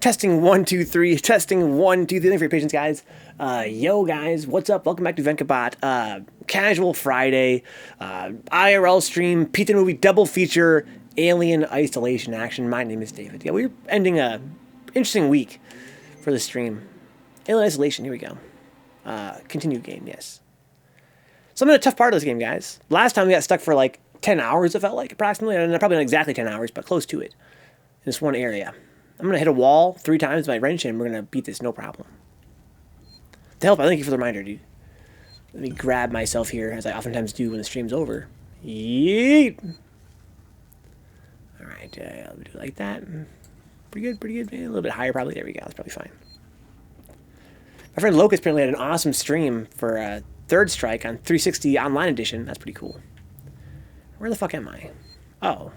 Testing 1, 2, 3. Testing 1, 2, 3. Thank you for your patience, guys. Yo, guys, what's up? Welcome back to Vencabot. Casual Friday, IRL stream, Pizza Movie double feature, Alien Isolation action. My name is David. Yeah, we're ending a interesting week for the stream. Alien Isolation. Here we go. Continue game. Yes. So I'm in a tough part of this game, guys. Last time we got stuck for like 10 hours. It felt like approximately, and probably not exactly 10 hours, but close to it. In this one area. I'm going to hit a wall 3 times with my wrench, and we're going to beat this, no problem. The help, I thank you for the reminder, dude. Let me grab myself here, as I oftentimes do when the stream's over. Yeet! Alright, I'll do it like that. Pretty good, pretty good. A little bit higher, probably. There we go, that's probably fine. My friend Locust apparently had an awesome stream for Third Strike on 360 Online Edition. That's pretty cool. Where the fuck am I? Oh.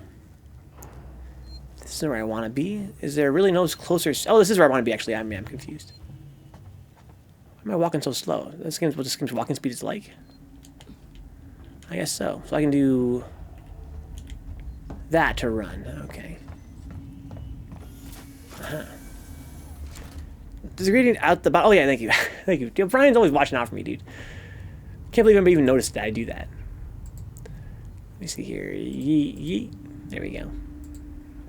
This is where I want to be. Is there really no closer? Oh, this is where I want to be, actually. I'm confused. Why am I walking so slow? This game's what this game's walking speed is like? I guess so. So I can do that to run. Okay. There's a gradient out the bottom. Oh, yeah, thank you. Thank you. Dude, Brian's always watching out for me, dude. Can't believe anybody even noticed that I do that. Let me see here. Yeet, yeet. There we go.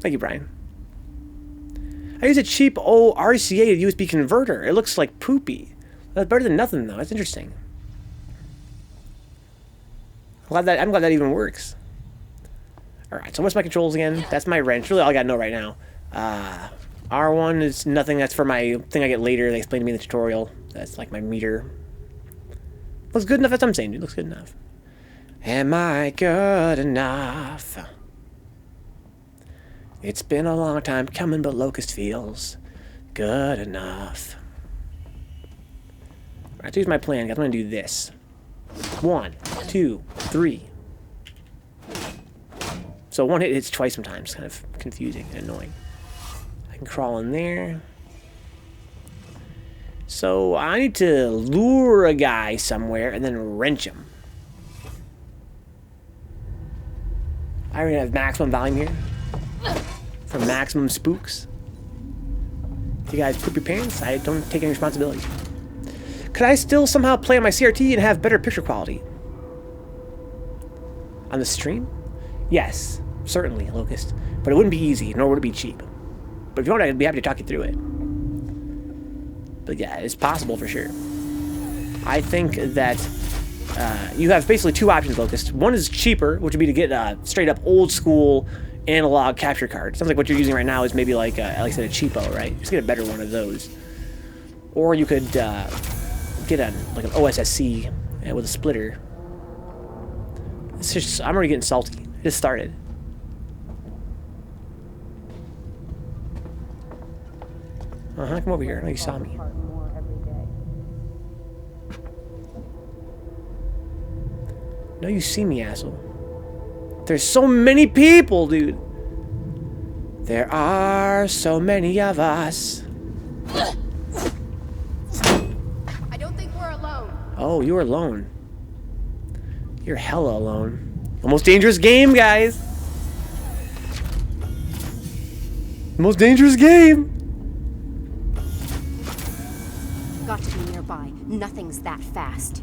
Thank you, Brian. I use a cheap old RCA USB converter. It looks like poopy. That's better than nothing, though. That's interesting. I'm glad that even works. Alright, so what's my controls again? That's my wrench. Really all I gotta know right now. R1 is nothing. That's for my thing I get later. They explain to me in the tutorial. That's like my meter. Looks good enough. That's what I'm saying, dude. Looks good enough. Am I good enough? It's been a long time coming, but Locust feels good enough. Alright, here's my plan. I'm going to do this. 1, 2, 3. So one hit hits twice sometimes. Kind of confusing and annoying. I can crawl in there. So I need to lure a guy somewhere and then wrench him. I already have maximum volume here. For maximum spooks. If you guys poop your pants, I don't take any responsibility. Could I still somehow play on my CRT and have better picture quality? On the stream? Yes, certainly, Locust. But it wouldn't be easy, nor would it be cheap. But if you want, I'd be happy to talk you through it. But yeah, it's possible for sure. I think that you have basically 2 options, Locust. One is cheaper, which would be to get a straight up old school analog capture card. Sounds like what you're using right now is maybe like I said, a cheapo, right? Just get a better one of those. Or you could get like an OSSC with a splitter. It's just, I'm already getting salty. It just started. Come over here. I know you saw me. No, you see me, asshole. There's so many people, dude. There are so many of us. I don't think we're alone. Oh, you're alone. You're hella alone. The most dangerous game, guys. The most dangerous game. Got to be nearby. Nothing's that fast.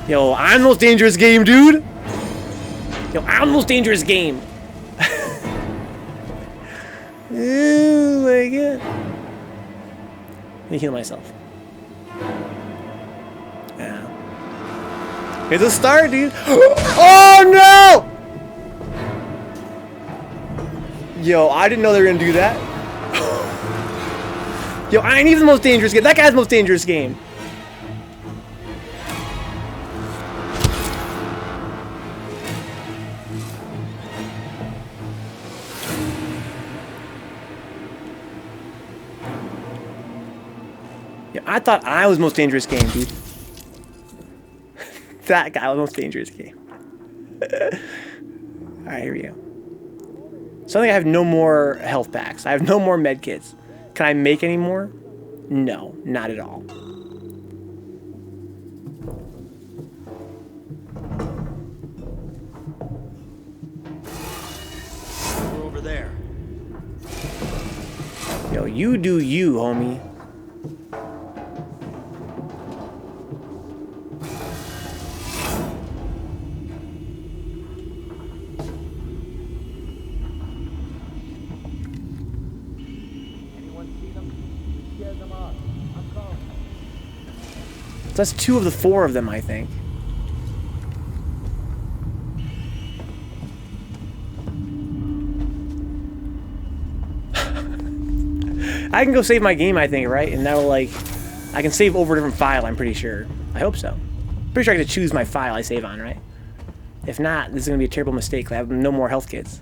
Yo, I'm the most dangerous game, dude. Yo, I'm the most dangerous game. Oh my god. Let me heal myself. Yeah. It's a start, dude. Oh no! Yo, I didn't know they were gonna do that. Yo, I ain't even the most dangerous game. That guy's the most dangerous game. Yo, I thought I was the most dangerous game, dude. That guy was the most dangerous game. Alright, here we go. So I think I have no more health packs. I have no more med kits. Can I make any more? No, not at all. Yo, you do you, homie. So that's 2 of the 4 of them, I think. I can go save my game, I think, right? And that'll, like... I can save over a different file, I'm pretty sure. I hope so. Pretty sure I can choose my file I save on, right? If not, this is going to be a terrible mistake. I have no more health kits.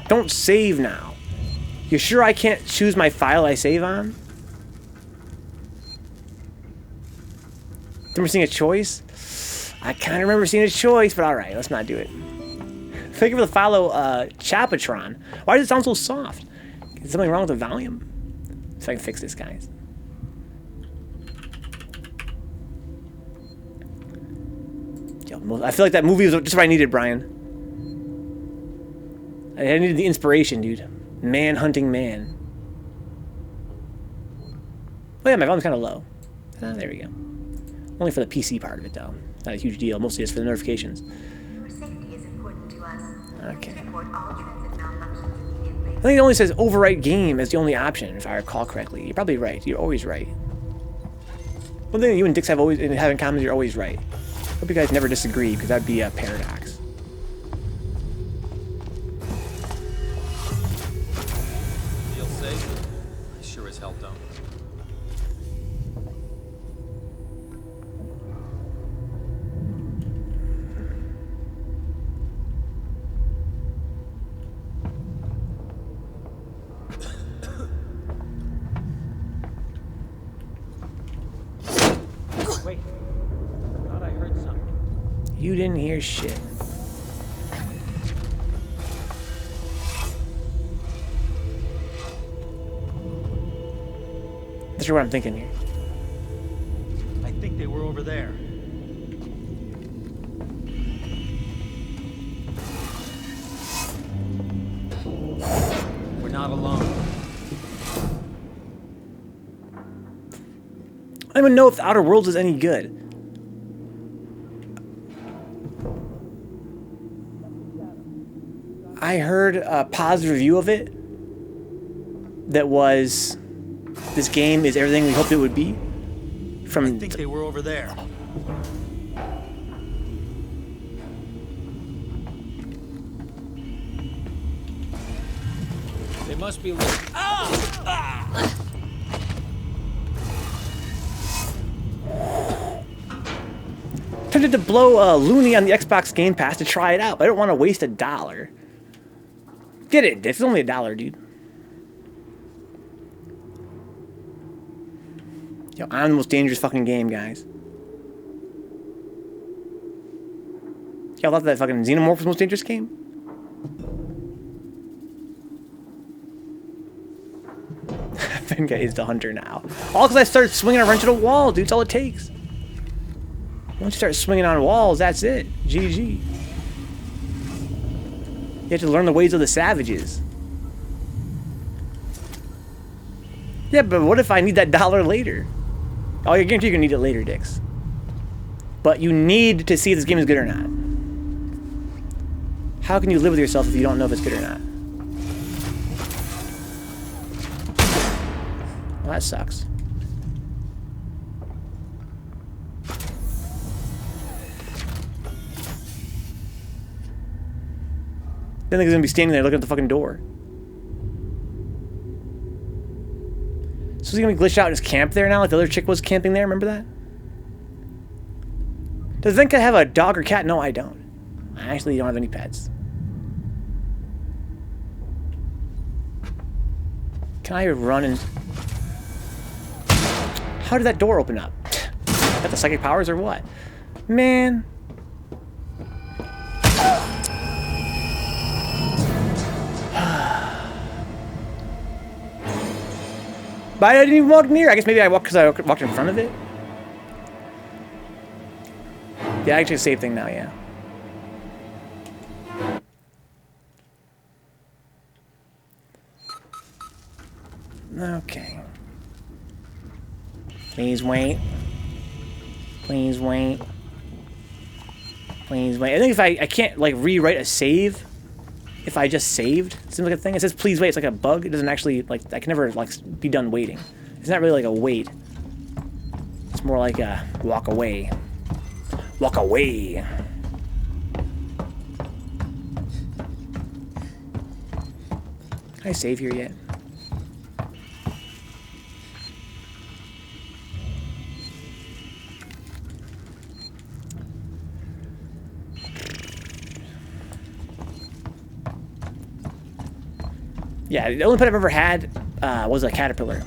Don't save now. You sure I can't choose my file I save on? Remember seeing a choice? I kind of remember seeing a choice, but alright, let's not do it. Thank you for the follow, Chapatron. Why does it sound so soft? Is something wrong with the volume? So I can fix this, guys. Yo, I feel like that movie was just what I needed, Brian. I needed the inspiration, dude. Man hunting man. Oh yeah, my volume's kind of low. Ah, there we go. Only for the PC part of it, though. Not a huge deal. Mostly just for the notifications. Your safety is important to us. Okay. Report all transit malfunctions immediately. I think it only says overwrite game as the only option, if I recall correctly. You're probably right. You're always right. One thing you and Dix have in common is you're always right. Hope you guys never disagree, because that'd be a paradox. Feel safe? I sure as hell don't. Wait. I thought I heard something. You didn't hear shit. That's what I'm thinking here. I think they were over there. We're not alone. I don't even know if the Outer Worlds is any good. I heard a positive review of it that was, this game is everything we hoped it would be. From I think they were over there. They must be. tempted to blow Looney on the Xbox Game Pass to try it out, but I don't want to waste $1. Get it, it's only $1, dude. Yo, I'm the most dangerous fucking game, guys. Y'all thought that fucking Xenomorph was the most dangerous game? Venga is the hunter now. All because I started swinging a wrench at a wall, dude. That's all it takes. Once you start swinging on walls, that's it. GG. You have to learn the ways of the savages. Yeah, but what if I need that $1 later? Oh, I guarantee you're gonna need it later, Dix. But you need to see if this game is good or not. How can you live with yourself if you don't know if it's good or not? Well, that sucks. Then they're gonna be standing there looking at the fucking door. So he's gonna glitch out and just camp there now, like the other chick was camping there, remember that? Does Venka have a dog or cat? No, I don't. I actually don't have any pets. Can I run and... How did that door open up? Got the psychic powers or what? Man. But I didn't even walk near. I guess maybe I walked because I walked in front of it. Yeah, actually, same thing now, yeah. Okay. Please wait. Please wait. Please wait. I think if I can't like rewrite a save if I just saved. It seems like a thing. It says please wait. It's like a bug. It doesn't actually like I can never like be done waiting. It's not really like a wait. It's more like a walk away. Walk away. Can I save here yet? Yeah, the only pet I've ever had was a caterpillar.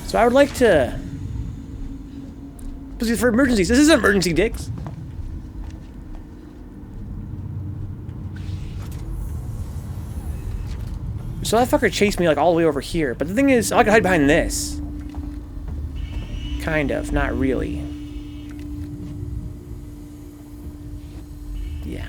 So I would like to... For emergencies. This is an emergency, dicks. So that fucker chased me like all the way over here. But the thing is, I can hide behind this. Kind of, not really. Yeah.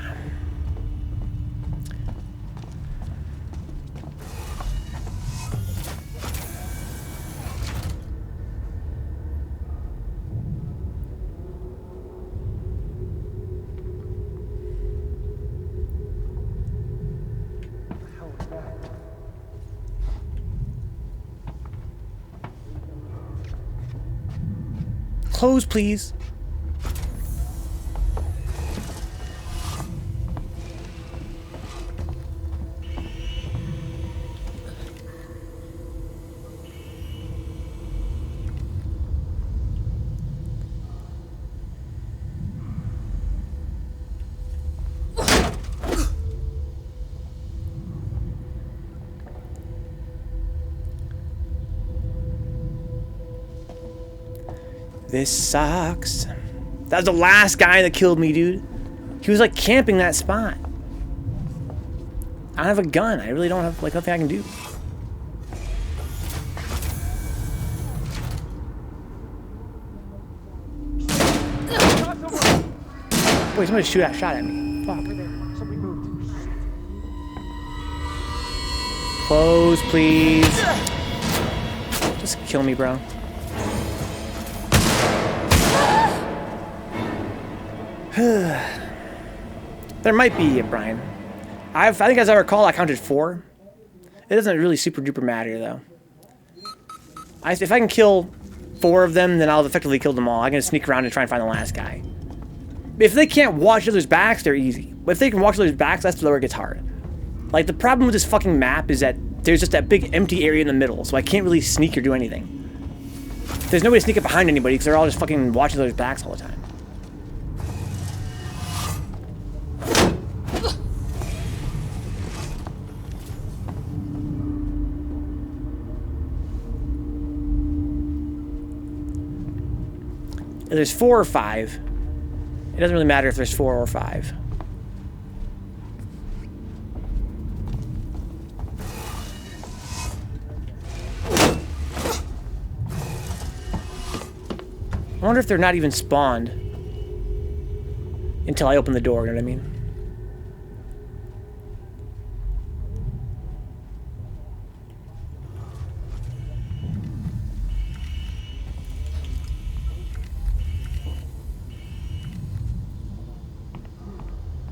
Close, please. This sucks. That was the last guy that killed me, dude. He was like camping that spot. I don't have a gun. I really don't have like nothing I can do. Wait, somebody shot at me. Fuck. Close, please. Just kill me, bro. There might be, Brian. I think as I recall, I counted 4. It doesn't really super duper matter, though. If I can kill 4 of them, then I'll effectively kill them all. I can sneak around and try and find the last guy. If they can't watch each other's backs, they're easy. But if they can watch each other's backs, that's where it gets hard. Like, the problem with this fucking map is that there's just that big empty area in the middle, so I can't really sneak or do anything. There's no way to sneak up behind anybody, because they're all just fucking watching each other's backs all the time. If there's 4 or 5, it doesn't really matter if there's 4 or 5. I wonder if they're not even spawned until I open the door, you know what I mean?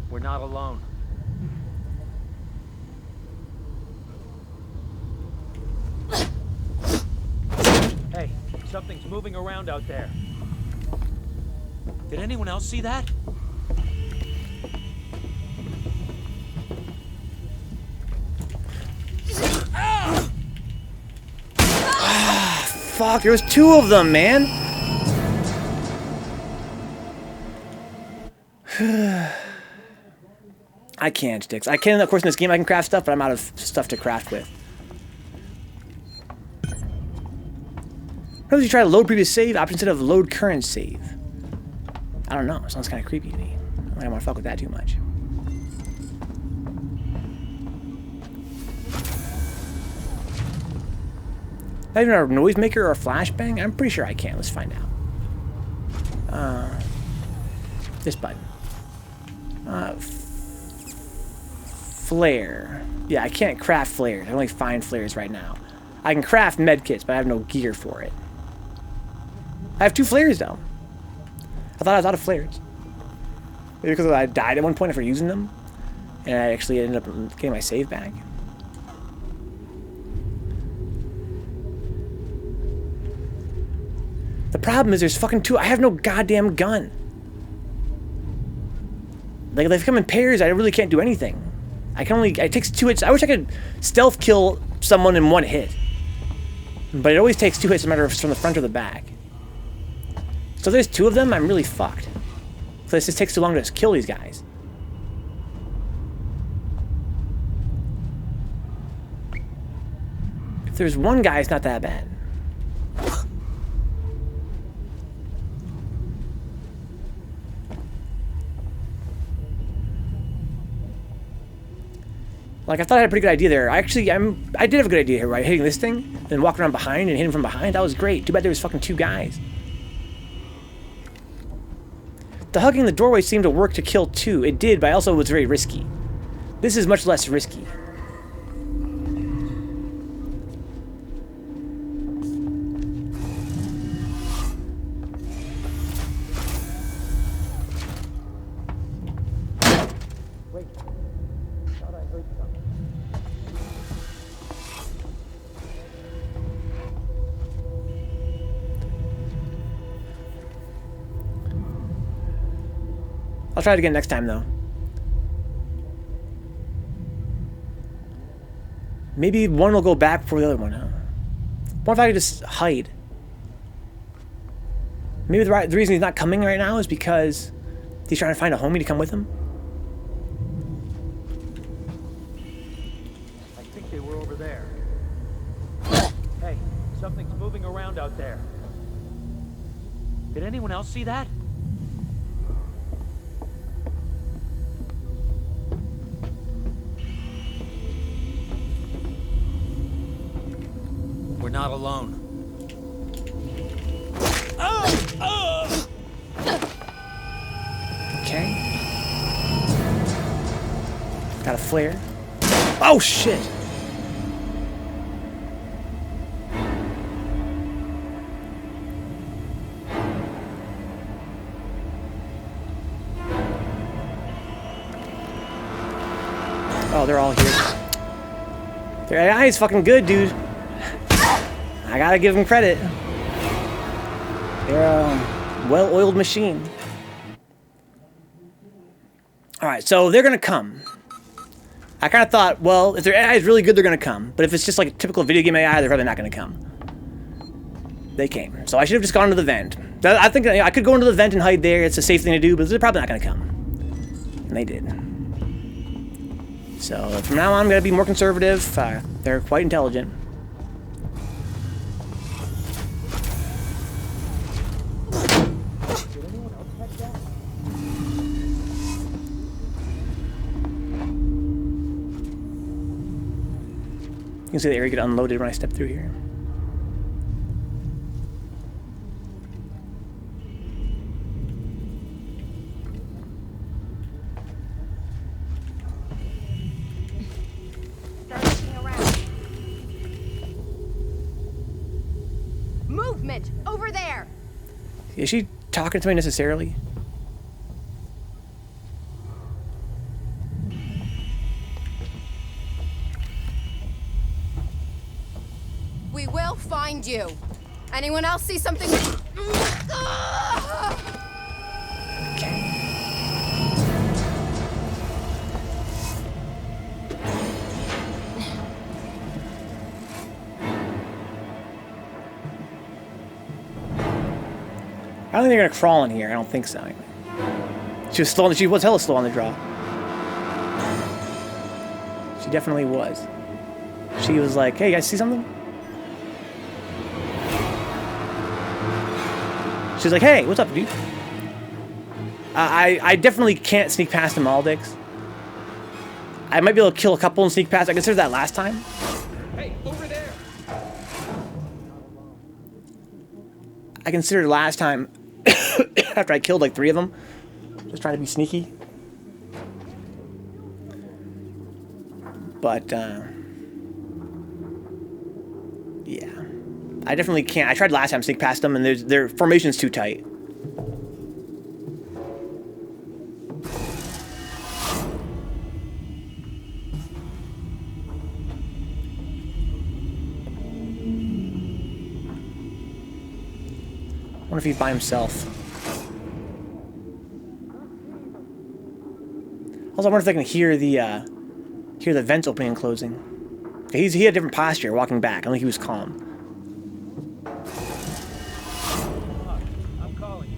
We're not alone. Hey, something's moving around out there. Did anyone else see that? Fuck, there was 2 of them, man. I can't, dicks. I can, of course, in this game I can craft stuff, but I'm out of stuff to craft with. What if you try to load previous save option instead of load current save? I don't know. It sounds kind of creepy to me. I don't want to fuck with that too much. Not even a noisemaker or a flashbang? I'm pretty sure I can. Let's find out. This button. flare. Yeah, I can't craft flares. I can only find flares right now. I can craft medkits, but I have no gear for it. I have 2 flares, though. I thought I was out of flares. Maybe because I died at one point after using them, and I actually ended up getting my save back. The problem is there's fucking 2. I have no goddamn gun. Like, they come in pairs, I really can't do anything. I can only... It takes 2 hits. I wish I could stealth kill someone in 1 hit. But it always takes 2 hits no matter if it's from the front or the back. So if there's 2 of them, I'm really fucked. So this just takes too long to just kill these guys. If there's 1 guy, it's not that bad. Like, I thought I had a pretty good idea there. I did have a good idea here, right? Hitting this thing, then walking around behind and hitting from behind. That was great. Too bad there was fucking 2 guys. The hugging the doorway seemed to work to kill 2. It did, but also was very risky. This is much less risky. I'll try it again next time, though. Maybe one will go back before the other one, huh? What if I could just hide? Maybe the reason he's not coming right now is because he's trying to find a homie to come with him? I think they were over there. Hey, something's moving around out there. Did anyone else see that? We're not alone. Okay. Got a flare. Oh, shit! Oh, they're all here. Their AI is fucking good, dude. I gotta give them credit. They're a well-oiled machine. Alright, so they're gonna come. I kind of thought, well, if their AI is really good, they're gonna come. But if it's just like a typical video game AI, they're probably not gonna come. They came. So I should have just gone to the vent. I think I could go into the vent and hide there. It's a safe thing to do, but they're probably not gonna come. And they did. So from now on, I'm gonna be more conservative. They're quite intelligent. You can see the area get unloaded when I step through here. Start looking around. Movement! Over there! Is she talking to me necessarily? We will find you. Anyone else see something? Okay. I don't think they're gonna crawl in here. I don't think so. Anyway. She was slow. She was hella slow on the draw. She definitely was. She was like, "Hey, you guys see something?" She's like, "Hey, what's up, dude?" I definitely can't sneak past them all, Dix. I might be able to kill a couple and sneak past. I considered that last time. Hey, over there! I considered last time after I killed like 3 of them, just trying to be sneaky. But, yeah. I definitely can't. I tried last time to sneak past them, and their formation's too tight. I wonder if he's by himself. Also, I wonder if they can hear the vents opening and closing. He had a different posture walking back. I don't think he was calm. I'm calling.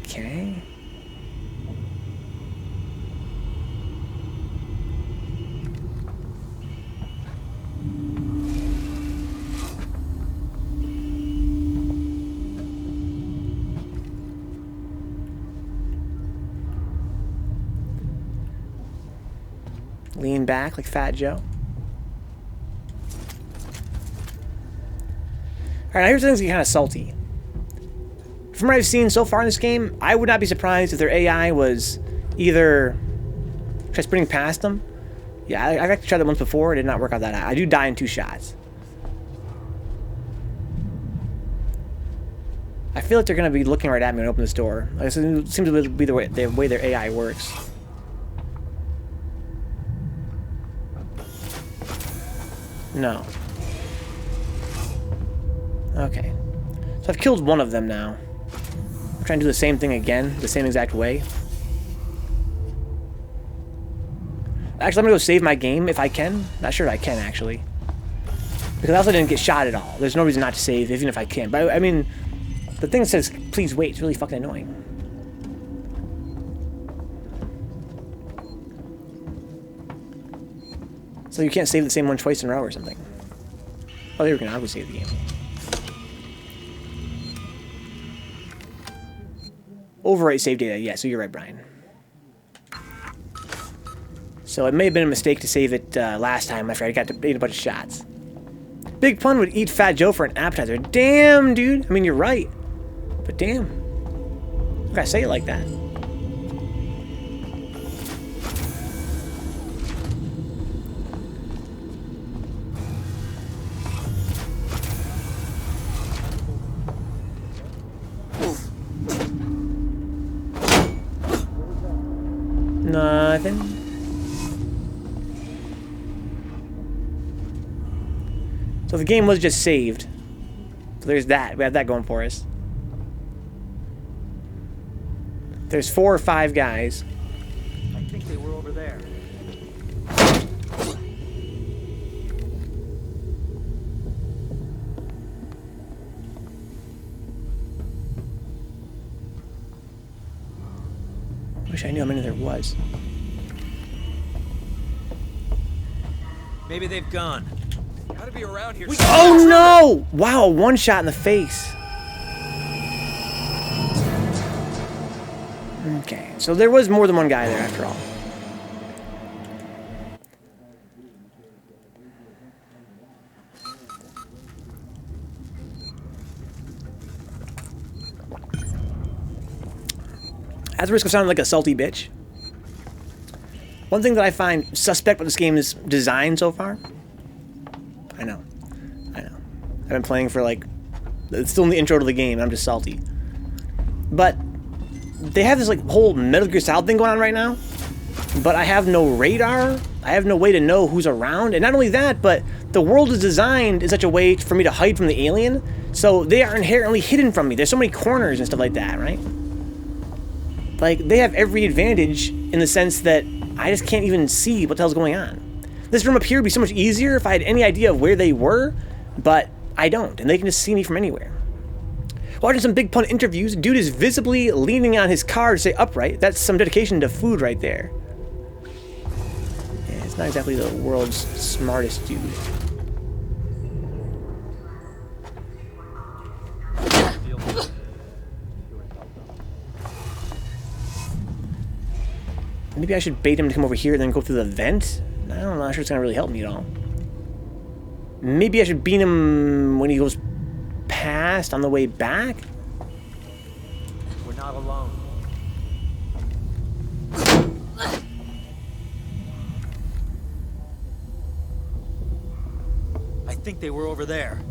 Okay. Lean back like Fat Joe. Alright, now here's things that get kind of salty. From what I've seen so far in this game, I would not be surprised if their AI was either try sprinting past them. Yeah, I've actually tried that once before. It did not work out that out. I do die in 2 shots. I feel like they're going to be looking right at me when I open this door. Like, it seems to be the way their AI works. No. Okay. So I've killed one of them now. I'm trying to do the same thing again, the same exact way. Actually, I'm gonna go save my game if I can. Not sure if I can, actually. Because I also didn't get shot at all. There's no reason not to save, even if I can. But, I mean, the thing that says, please wait, it's really fucking annoying. So you can't save the same one twice in a row or something. Oh, they were gonna obviously save the game. Overwrite save data. Yeah, so you're right, Brian. So it may have been a mistake to save it last time after I got to eat a bunch of shots. Big Pun would eat Fat Joe for an appetizer. Damn, dude. I mean, you're right. But damn. You gotta say it like that. Nothing. So the game was just saved. So there's that. We have that going for us. There's 4 or 5 guys. I think they were over there. Wish I knew how many there was. Maybe they've gone. Gotta be around here. Oh no! Wow, 1 shot in the face. Okay, so there was more than 1 guy there after all. At the risk of sounding like a salty bitch, one thing that I find suspect about this game's design so far, I know. I've been playing for like, it's still in the intro to the game, and I'm just salty. But they have this like whole Metal Gear Solid thing going on right now, but I have no radar, I have no way to know who's around, and not only that, but the world is designed in such a way for me to hide from the alien, so they are inherently hidden from me. There's so many corners and stuff like that, right? Like, they have every advantage in the sense that I just can't even see what the hell's going on. This room up here would be so much easier if I had any idea of where they were, but I don't, and they can just see me from anywhere. Watching some Big Pun interviews, dude is visibly leaning on his car to stay upright. That's some dedication to food right there. Yeah, it's not exactly the world's smartest dude. Maybe I should bait him to come over here and then go through the vent? I don't know, I'm not sure it's gonna really help me at all. Maybe I should beat him when he goes past on the way back? We're not alone. I think they were over there.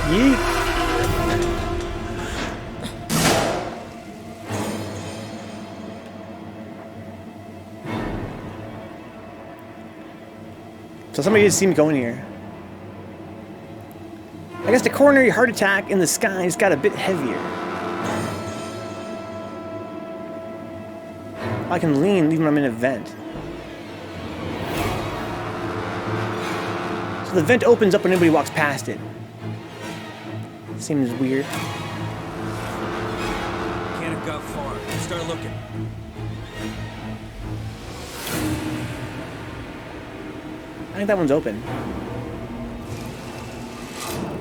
Yeet. So somebody did see me going here. I guess the coronary heart attack in the skies got a bit heavier. I can lean even when I'm in a vent. So the vent opens up when anybody walks past it. Seems weird. Can't have got far. Start looking. I think that one's open.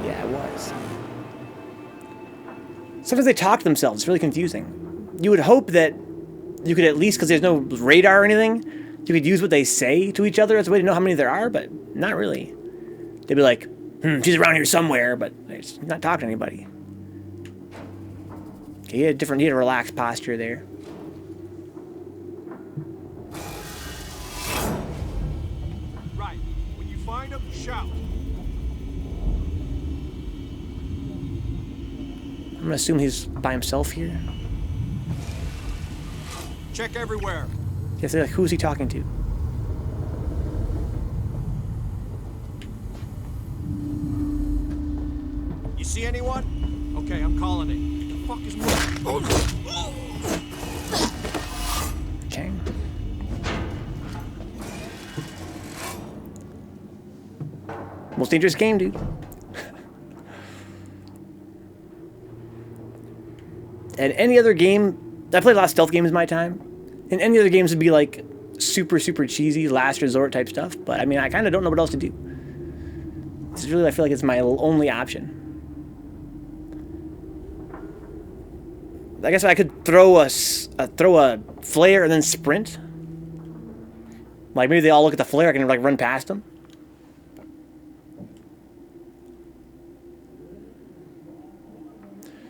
Yeah, it was. Sometimes they talk to themselves. It's really confusing. You would hope that you could at least, because there's no radar or anything, you could use what they say to each other as a way to know how many there are, but not really. They'd be like, she's around here somewhere, but she's not talking to anybody. Okay, he had a relaxed posture there. Right. When you find them, shout. I'm gonna assume he's by himself here. Check everywhere. Guess like, who's he talking to? You see anyone? Okay, I'm calling it. The fuck is moving? Okay. Most dangerous game, dude. And any other game, I played a lot of stealth games in my time. And any other games would be like super, super cheesy, last resort type stuff. But I mean, I kind of don't know what else to do. This is really, I feel like it's my only option. I guess I could throw a flare and then sprint. Like maybe they all look at the flare, I can like run past them.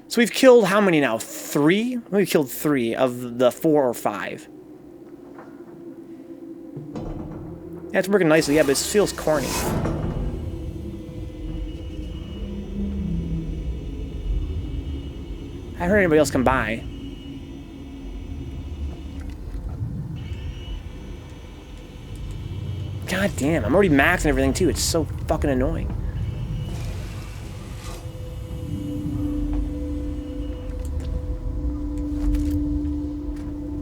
So we've killed how many now? 3? We've killed 3 of the 4 or 5. Yeah, it's working nicely, yeah, but it feels corny. I haven't heard anybody else come by. God damn, I'm already maxing everything too. It's so fucking annoying.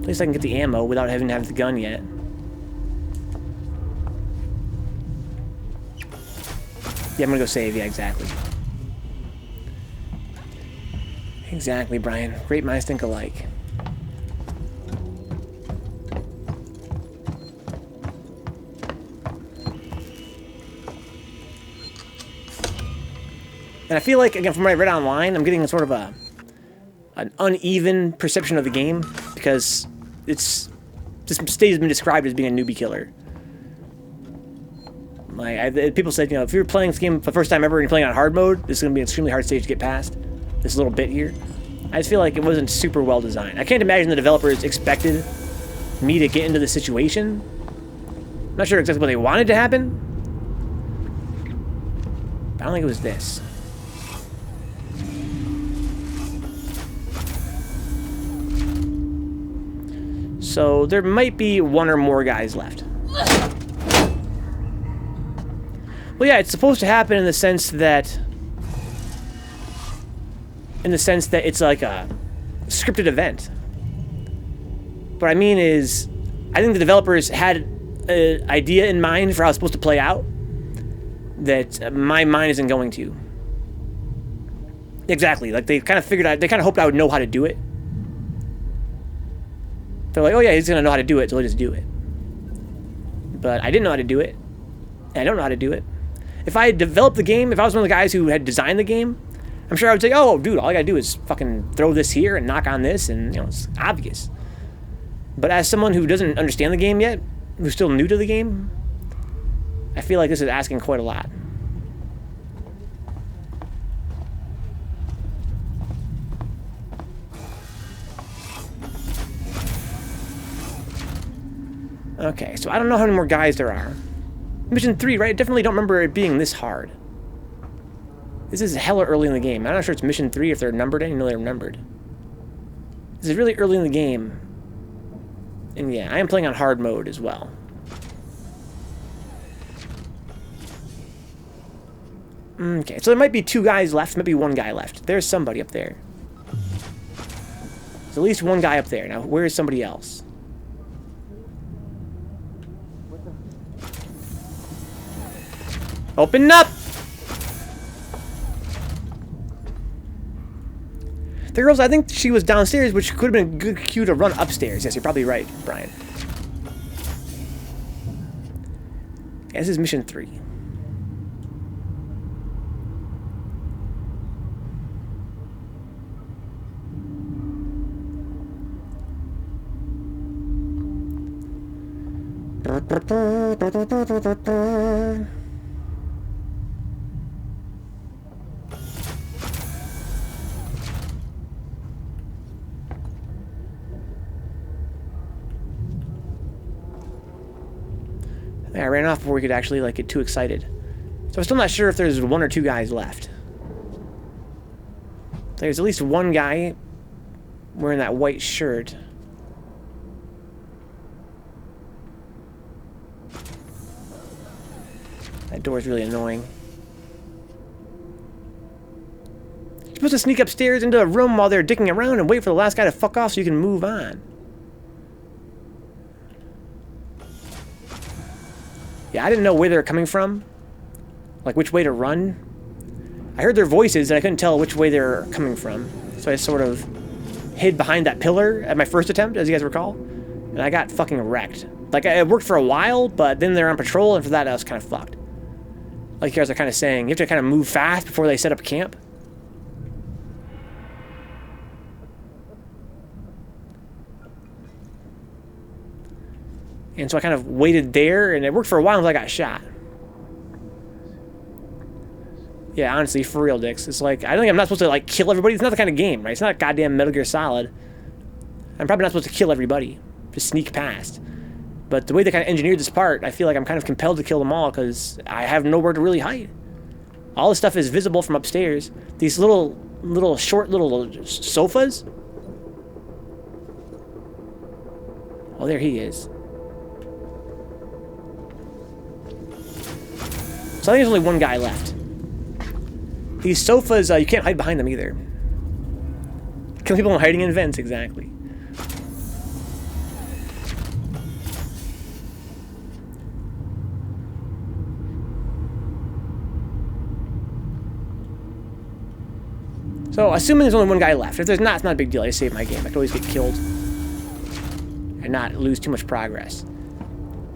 At least I can get the ammo without having to have the gun yet. Yeah, I'm gonna go save. Yeah, exactly. Exactly, Brian. Great minds think alike. And I feel like, again, from what I read online, I'm getting sort of an uneven perception of the game because this stage has been described as being a newbie killer. Like people said, you know, if you're playing this game for the first time ever and you're playing on hard mode, this is going to be an extremely hard stage to get past. This little bit here. I just feel like it wasn't super well designed. I can't imagine the developers expected me to get into the situation. I'm not sure exactly what they wanted to happen. But I don't think it was this. So there might be 1 or more guys left. Well, yeah, it's supposed to happen in the sense that it's like a scripted event. What I mean is, I think the developers had an idea in mind for how it's supposed to play out that my mind isn't going to. Exactly, like they kind of figured out, they kind of hoped I would know how to do it. They're like, oh yeah, he's gonna know how to do it, so he'll just do it. But I didn't know how to do it, and I don't know how to do it. If I had developed the game, if I was one of the guys who had designed the game, I'm sure I would say, oh, dude, all I gotta do is fucking throw this here and knock on this, and, you know, it's obvious. But as someone who doesn't understand the game yet, who's still new to the game, I feel like this is asking quite a lot. Okay, so I don't know how many more guys there are. Mission 3, right? I definitely don't remember it being this hard. This is hella early in the game. I'm not sure it's Mission 3 if they're numbered. I didn't know they're numbered. This is really early in the game. And yeah, I am playing on hard mode as well. Okay, so there might be 2 guys left, maybe 1 guy left. There's somebody up there. There's at least 1 guy up there. Now, where is somebody else? Open up! The girls, I think she was downstairs, which could have been a good cue to run upstairs. Yes, you're probably right, Brian. Yeah, this is Mission 3. Yeah, I ran off before we could actually like get too excited. So I'm still not sure if there's 1 or 2 guys left. There's at least 1 guy wearing that white shirt. That door is really annoying. You're supposed to sneak upstairs into a room while they're dicking around and wait for the last guy to fuck off so you can move on. Yeah, I didn't know where they were coming from. Like, which way to run. I heard their voices, and I couldn't tell which way they were coming from. So I sort of hid behind that pillar at my first attempt, as you guys recall. And I got fucking wrecked. Like, it worked for a while, but then they're on patrol, and for that, I was kind of fucked. Like you guys are kind of saying, you have to kind of move fast before they set up camp. And so I kind of waited there, and it worked for a while until I got shot. Yeah, honestly, for real, dicks. It's like, I don't think I'm not supposed to, like, kill everybody. It's not the kind of game, right? It's not a goddamn Metal Gear Solid. I'm probably not supposed to kill everybody. Just sneak past. But the way they kind of engineered this part, I feel like I'm kind of compelled to kill them all because I have nowhere to really hide. All this stuff is visible from upstairs. These short little sofas. Oh, there he is. So I think there's only 1 guy left. These sofas, you can't hide behind them either. Kill people hiding in vents, exactly. So, assuming there's only 1 guy left. If there's not, it's not a big deal. I save my game. I can always get killed and not lose too much progress.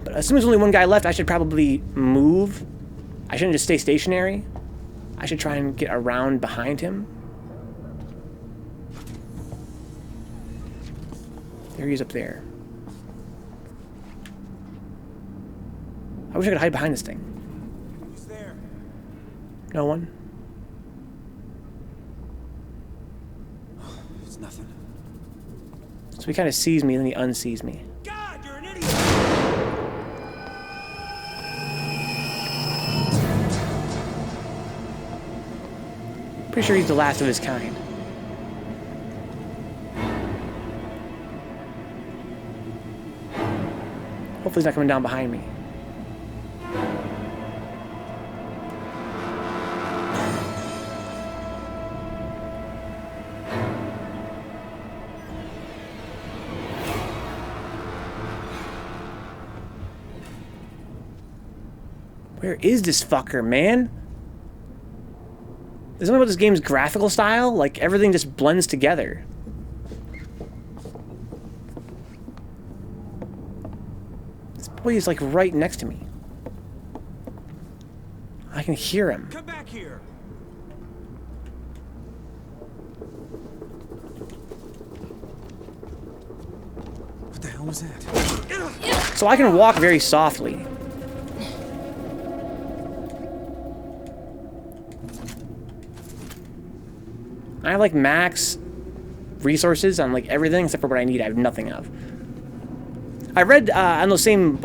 But assuming there's only 1 guy left, I should probably move. I shouldn't just stay stationary. I should try and get around behind him. There he is up there. I wish I could hide behind this thing. Who's there? No one? It's nothing. So he kind of sees me and then he unsees me. God, you're an idiot! Pretty sure he's the last of his kind. Hopefully he's not coming down behind me. Where is this fucker, man? There's something about this game's graphical style, like everything just blends together. This boy is like right next to me. I can hear him. Come back here! What the hell was that? So I can walk very softly. I have like max resources on like everything except for what I need. I have nothing of. I read on those same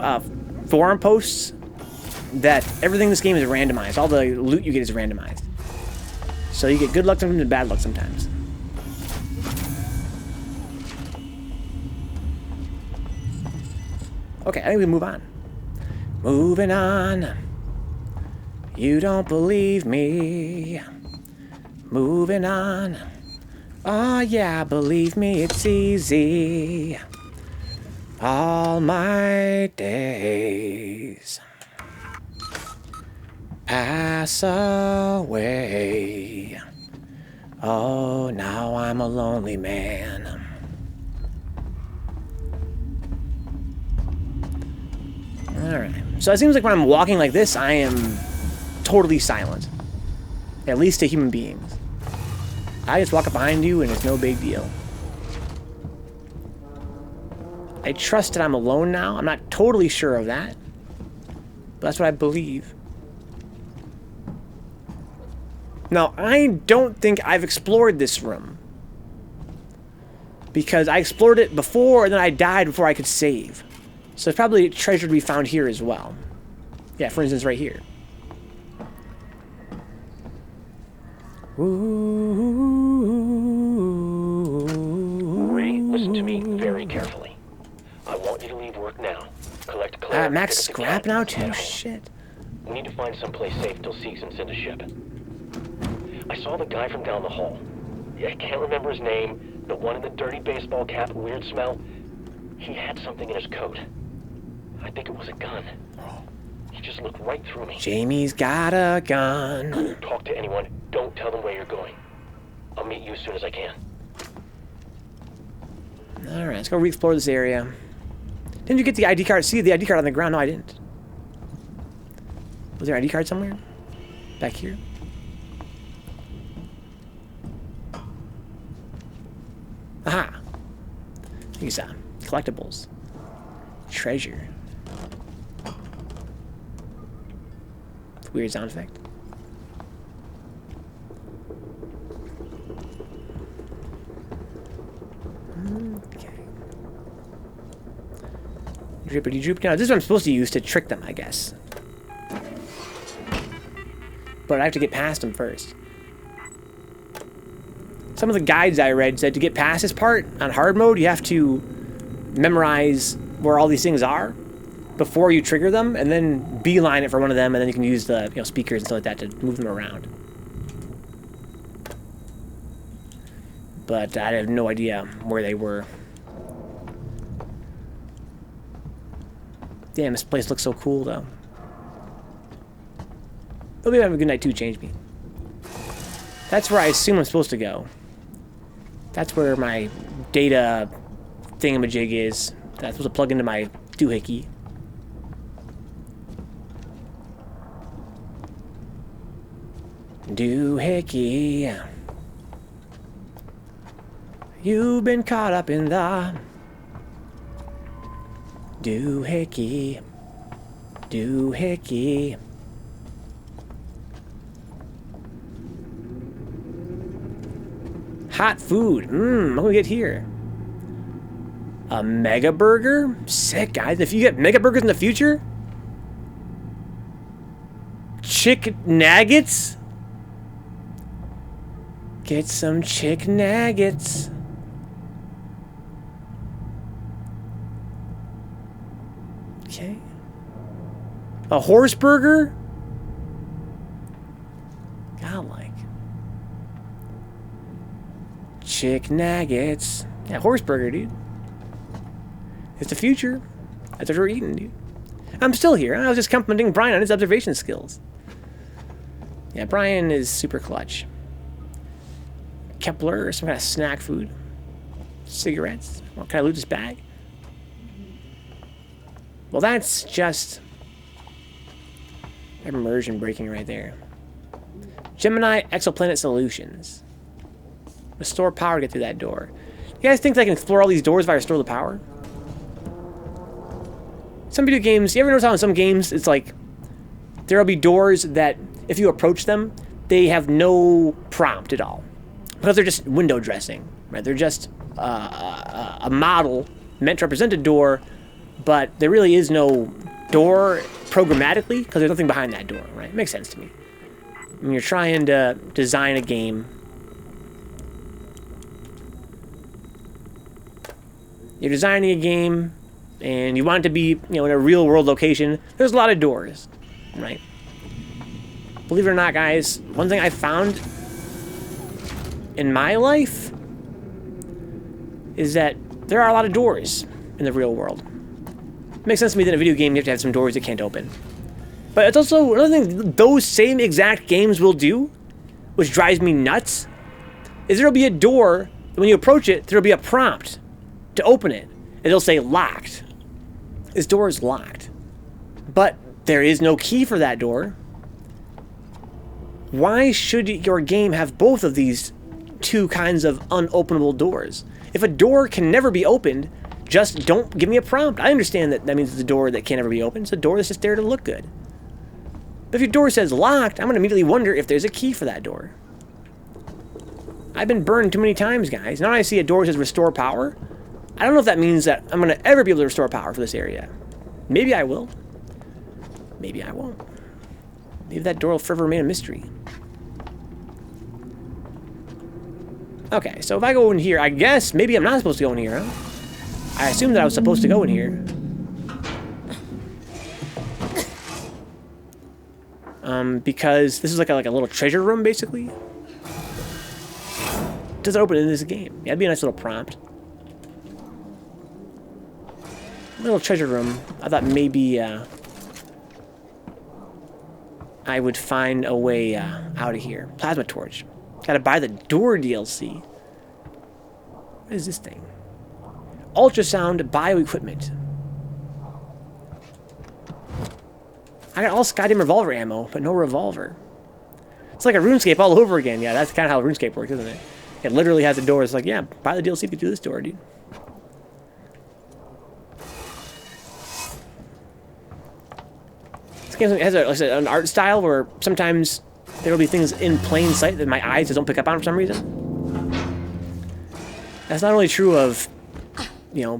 forum posts that everything in this game is randomized. All the loot you get is randomized. So you get good luck sometimes and bad luck sometimes. Okay, I think we move on. Moving on. You don't believe me. Moving on. Oh yeah, believe me, it's easy. All my days pass away. Oh, now I'm a lonely man. Alright. So it seems like when I'm walking like this, I am totally silent. At least to human beings. I just walk up behind you and it's no big deal. I trust that I'm alone now. I'm not totally sure of that. But that's what I believe. Now, I don't think I've explored this room. Because I explored it before and then I died before I could save. So there's probably treasure to be found here as well. Yeah, for instance, right here. Ray, listen to me very carefully. I want you to leave work now. Collect Claire. Max scrap now too? Shit. We need to find someplace safe till Seegson send a ship. I saw the guy from down the hall. Yeah, I can't remember his name. The one in the dirty baseball cap, weird smell. He had something in his coat. I think it was a gun. He just looked right through me. Jamie's got a gun. Talk to anyone. Don't tell them where you're going. I'll meet you as soon as I can. Alright, let's go re-explore this area. Didn't you get the ID card? See the ID card on the ground? No, I didn't. Was there an ID card somewhere? Back here? Aha! These collectibles. Treasure. Weird sound effect. Okay. Drippity droop. Now, this is what I'm supposed to use to trick them, I guess. But I have to get past them first. Some of the guides I read said to get past this part on hard mode, you have to memorize where all these things are before you trigger them, and then beeline it for one of them, and then you can use the speakers and stuff like that to move them around. But I have no idea where they were. Damn, this place looks so cool, though. Hope you have a good night, too. Change me. That's where I assume I'm supposed to go. That's where my data thingamajig is. That's supposed to plug into my doohickey. Doohickey. You've been caught up in the doohickey. Doohickey. Hot food. What do we get here? A mega burger? Sick, guys. If you get mega burgers in the future? Chick nuggets? Get some chick nuggets. Okay. A horse burger? Godlike. Chick nuggets. Yeah, horse burger, dude. It's the future. That's what we're eating, dude. I'm still here. I was just complimenting Brian on his observation skills. Yeah, Brian is super clutch. Kepler, some kind of snack food. Cigarettes. Well, can I loot this bag? Well, that's just immersion breaking right there. Gemini Exoplanet Solutions. Restore power to get through that door. You guys think I can explore all these doors if I restore the power? Some video games, you ever notice how in some games it's like there'll be doors that if you approach them, they have no prompt at all because they're just window dressing, right? They're just a model meant to represent a door, but there really is no door programmatically because there's nothing behind that door, right? It makes sense to me. When you're trying to design a game, you're designing a game and you want it to be, in a real world location, there's a lot of doors, right? Believe it or not, guys, one thing I found in my life is that there are a lot of doors in the real world. It makes sense to me that in a video game you have to have some doors that can't open. But it's also another thing those same exact games will do, which drives me nuts, is there'll be a door, when you approach it, there'll be a prompt to open it. And it'll say locked. This door is locked. But there is no key for that door. Why should your game have both of these two kinds of unopenable doors? If a door can never be opened, just don't give me a prompt. I understand that means it's a door that can't ever be opened. It's a door that's just there to look good. But if your door says locked, I'm going to immediately wonder if there's a key for that door. I've been burned too many times, guys. Now I see a door that says restore power. I don't know if that means that I'm going to ever be able to restore power for this area. Maybe I will. Maybe I won't. Maybe that door will forever remain a mystery. Okay, so if I go in here, I guess maybe I'm not supposed to go in here, huh? I assumed that I was supposed to go in here. Because this is like a little treasure room, basically. Does it open in this game? Yeah, it'd be a nice little prompt. Little treasure room. I thought maybe I would find a way out of here. Plasma torch. Gotta buy the door DLC. What is this thing? Ultrasound bioequipment. I got all goddamn revolver ammo, but no revolver. It's like a RuneScape all over again. Yeah, that's kind of how RuneScape works, isn't it? It literally has a door. It's like, yeah, buy the DLC if you do this door, dude. This game has an art style where sometimes there will be things in plain sight that my eyes just don't pick up on for some reason. That's not only true of,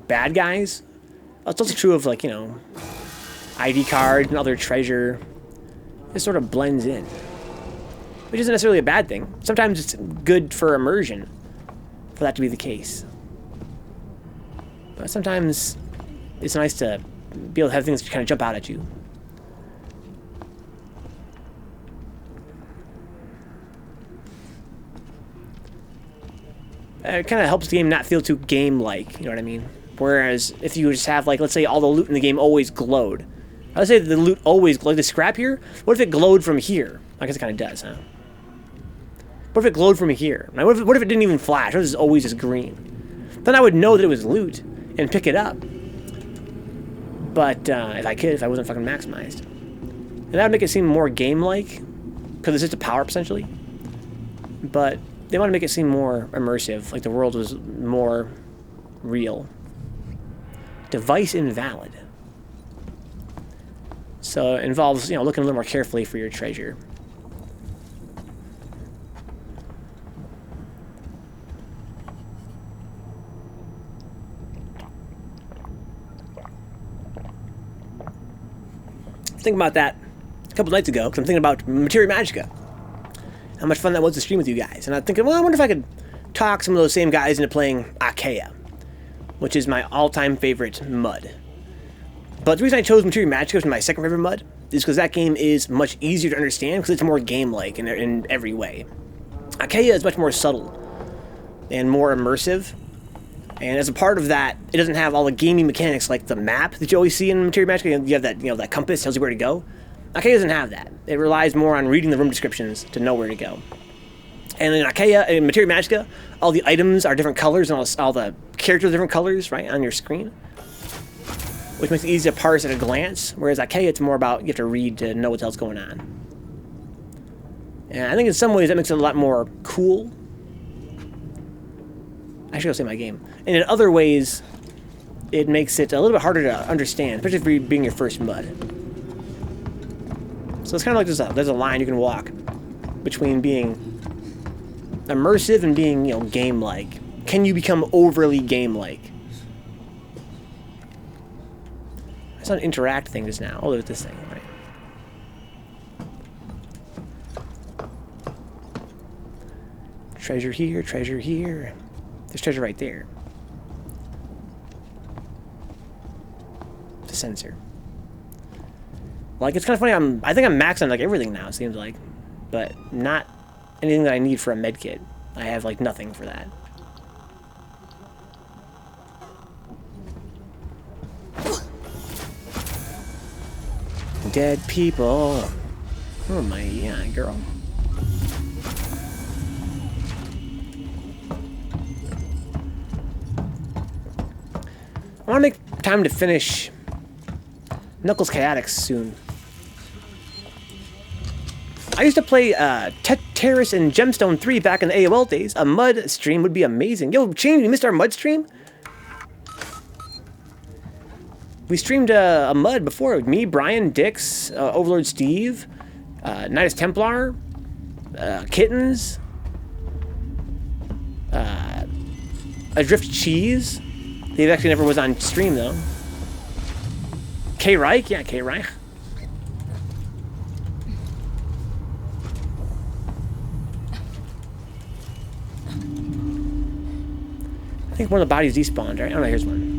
bad guys. It's also true of, ID cards and other treasure. It sort of blends in. Which isn't necessarily a bad thing. Sometimes it's good for immersion for that to be the case. But sometimes it's nice to be able to have things kind of jump out at you. It kind of helps the game not feel too game-like, you know what I mean? Whereas if you just have, let's say all the loot in the game always glowed. Let's say the loot always glowed. Like the scrap here, what if it glowed from here? I guess it kind of does, huh? What if it glowed from here? Like, what if it didn't even flash? What if it's always just green? Then I would know that it was loot and pick it up. But if I wasn't fucking maximized. And that would make it seem more game-like, because it's just a power-up, essentially. But they want to make it seem more immersive, like the world was more real. Device invalid. So it involves, looking a little more carefully for your treasure. Thinking about that a couple nights ago, because I'm thinking about Materia Magica. How much fun that was to stream with you guys. And I'm thinking, well, I wonder if I could talk some of those same guys into playing Achaea, which is my all-time favorite mud. But the reason I chose Materia Magica as my second favorite mud is because that game is much easier to understand because it's more game-like in every way. Achaea is much more subtle and more immersive. And as a part of that, it doesn't have all the gaming mechanics like the map that you always see in Materia Magica. You have that, that compass tells you where to go. Achaea doesn't have that. It relies more on reading the room descriptions to know where to go. And in Achaea, in Materia Magica, all the items are different colors and all the characters are different colors, right, on your screen. Which makes it easy to parse at a glance. Whereas Achaea, it's more about you have to read to know what else going on. And I think in some ways that makes it a lot more cool. I should go say my game. And in other ways, it makes it a little bit harder to understand, especially for being your first mud. So it's kind of like there's a line you can walk between being immersive and being, you know, game-like. Can you become overly game-like? I saw an interact thing just now. Oh, there's this thing, right? Treasure here, treasure here. There's treasure right there. It's a sensor. Like, it's kind of funny, I think I'm maxed on, like, everything now, it seems like. But not anything that I need for a med kit. I have, like, nothing for that. Dead people. Oh my girl. I want to make time to finish Knuckles Chaotix soon. I used to play Terrace and Gemstone 3 back in the AOL days. A mud stream would be amazing. Yo, Shane, you missed our mud stream? We streamed a mud before. Me, Brian, Dix, Overlord Steve, Nidus Templar, Kittens, Adrift Cheese. They actually never was on stream, though. K. Reich? Yeah, K. Reich. I think one of the bodies despawned, right? Oh, no, here's one.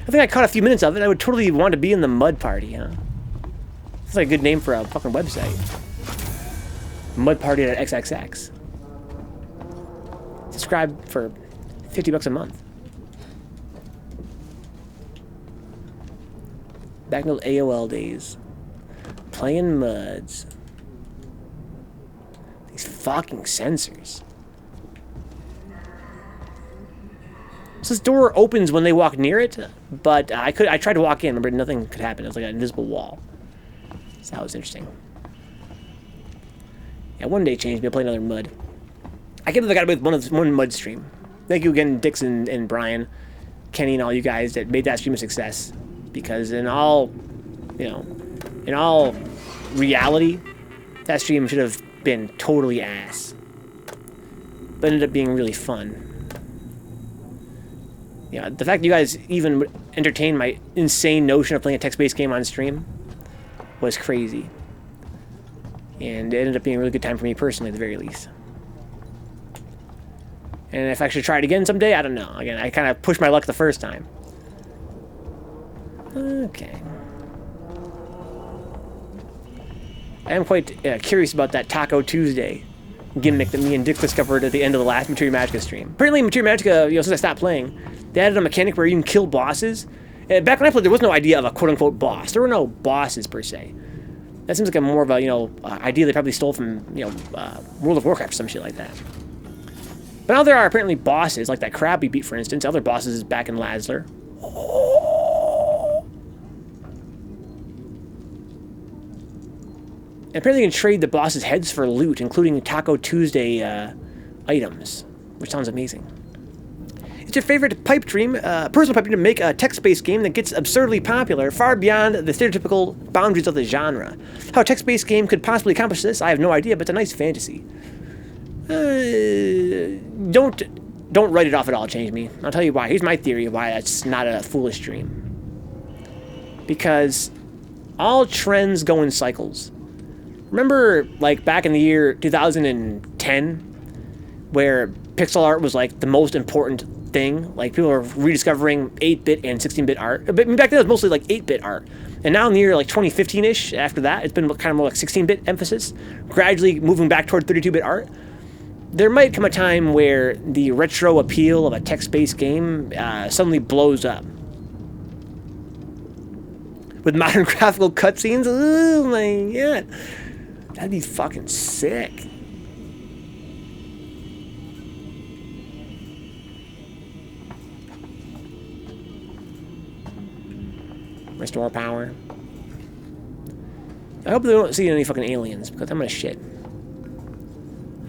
I think I caught a few minutes of it. I would totally want to be in the mud party, huh? That's like a good name for a fucking website. Mud party at XXX. Subscribe for $50 a month. Back in those AOL days. Playing muds. These fucking sensors. So this door opens when they walk near it, but I tried to walk in, but nothing could happen. It was like an invisible wall. So that was interesting. Yeah, one day changed me. I'll play another mud. I can't believe I got away with one mud stream. Thank you again, Dixon and Brian, Kenny, and all you guys that made that stream a success. Because in all, you know, in all reality, that stream should have been totally ass. But ended up being really fun. Yeah, the fact that you guys even entertained my insane notion of playing a text-based game on stream was crazy. And it ended up being a really good time for me personally, at the very least. And if I should try it again someday, I don't know. Again, I kind of pushed my luck the first time. Okay. I am quite curious about that Taco Tuesday gimmick that me and Dick discovered at the end of the last Materia Magica stream. Apparently, Materia Magica, you know, since I stopped playing, they added a mechanic where you can kill bosses. Back when I played, there was no idea of a quote-unquote boss. There were no bosses, per se. That seems like a more of a, you know, idea they probably stole from, you know, World of Warcraft or some shit like that. But now there are apparently bosses, like that crab we beat, for instance. Other bosses back in Lazler. And apparently you can trade the boss's heads for loot, including Taco Tuesday items, which sounds amazing. It's your favorite pipe dream, personal pipe dream, to make a text-based game that gets absurdly popular, far beyond the stereotypical boundaries of the genre. How a text-based game could possibly accomplish this, I have no idea, but it's a nice fantasy. Don't write it off at all, change me. I'll tell you why. Here's my theory of why that's not a foolish dream. Because all trends go in cycles. Remember, like, back in the year 2010, where pixel art was, like, the most important thing? Like, people were rediscovering 8-bit and 16-bit art. But back then, it was mostly, like, 8-bit art. And now in the year, like, 2015-ish, after that, it's been kind of more like 16-bit emphasis, gradually moving back toward 32-bit art. There might come a time where the retro appeal of a text-based game suddenly blows up. With modern graphical cutscenes? Oh my god. That'd be fucking sick. Restore power. I hope they don't see any fucking aliens, because I'm gonna shit.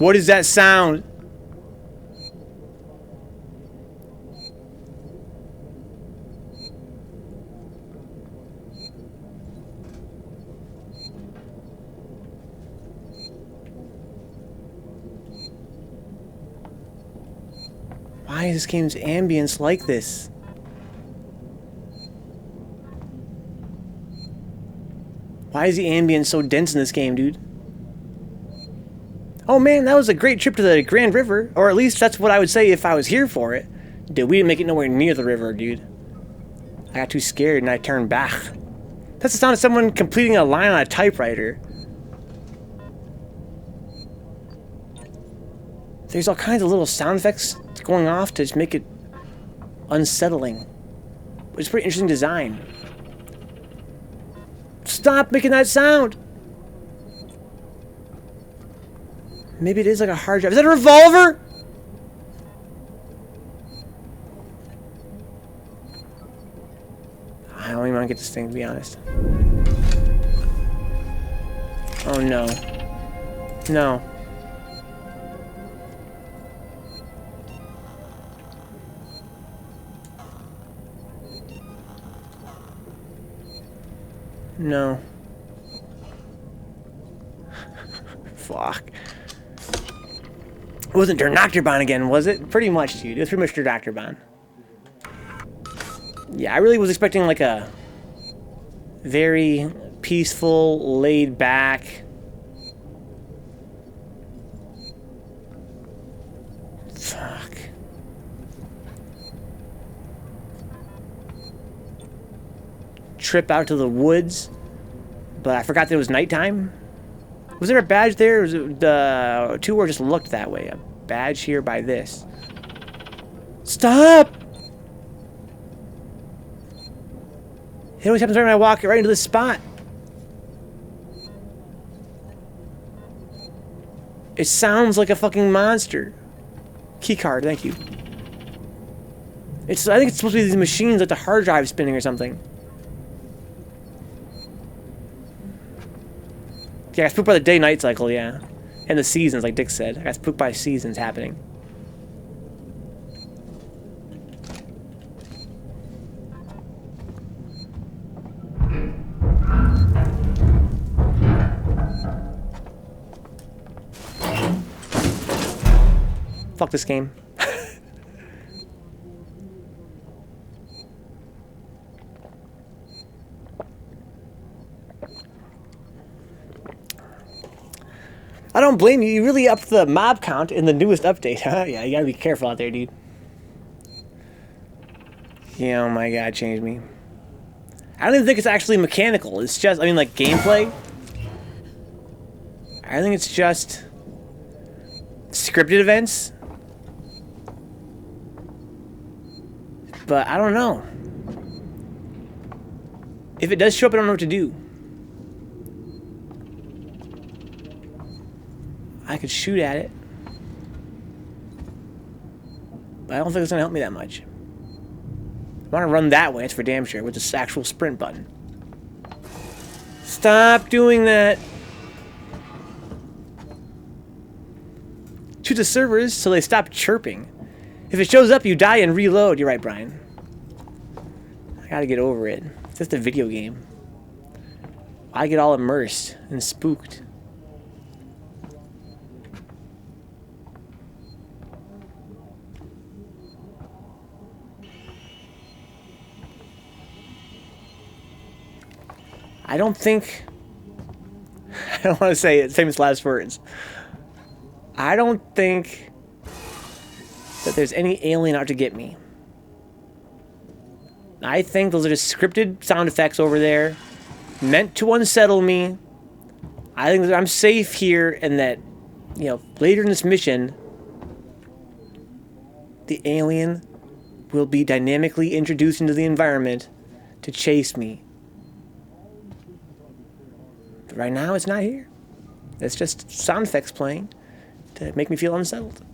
What is that sound? Why is this game's ambience like this? Why is the ambience so dense in this game, dude? Oh man, that was a great trip to the Grand River. Or at least that's what I would say if I was here for it. Dude, we didn't make it nowhere near the river, dude. I got too scared and I turned back. That's the sound of someone completing a line on a typewriter. There's all kinds of little sound effects going off to just make it unsettling. It's a pretty interesting design. Stop making that sound! Maybe it is like a hard drive. Is that a revolver? I don't even want to get this thing, to be honest. Oh no. No. No. Fuck. It wasn't Der Dr. Bond again, was it? Pretty much, dude. It was pretty much Der Dr. Bond. Yeah, I really was expecting like a very peaceful, laid back. Fuck. Trip out to the woods, but I forgot that it was nighttime. Was there a badge there? Or was it the tour just looked that way? A badge here by this. Stop! It always happens right when I walk right into this spot. It sounds like a fucking monster. Keycard, thank you. I think it's supposed to be these machines like the hard drive spinning or something. Yeah, I got spooked by the day-night cycle, yeah. And the seasons, like Dick said. I got spooked by seasons happening. Fuck this game. I don't blame you. You really upped the mob count in the newest update, huh? Yeah, you gotta be careful out there, dude. Yeah, oh my god, change me. I don't even think it's actually mechanical. It's just, I mean, like, gameplay. I think it's just scripted events. But I don't know. If it does show up, I don't know what to do. I could shoot at it. But I don't think it's gonna help me that much. I want to run that way, it's for damn sure, with this actual sprint button. Stop doing that! Shoot the servers so they stop chirping. If it shows up, you die and reload. You're right, Brian. I gotta get over it. It's just a video game. I get all immersed and spooked. I don't think... I don't want to say it, famous last words. I don't think that there's any alien out to get me. I think those are just scripted sound effects over there, meant to unsettle me. I think that I'm safe here and that, you know, later in this mission, the alien will be dynamically introduced into the environment to chase me. But right now, it's not here. It's just sound effects playing to make me feel unsettled.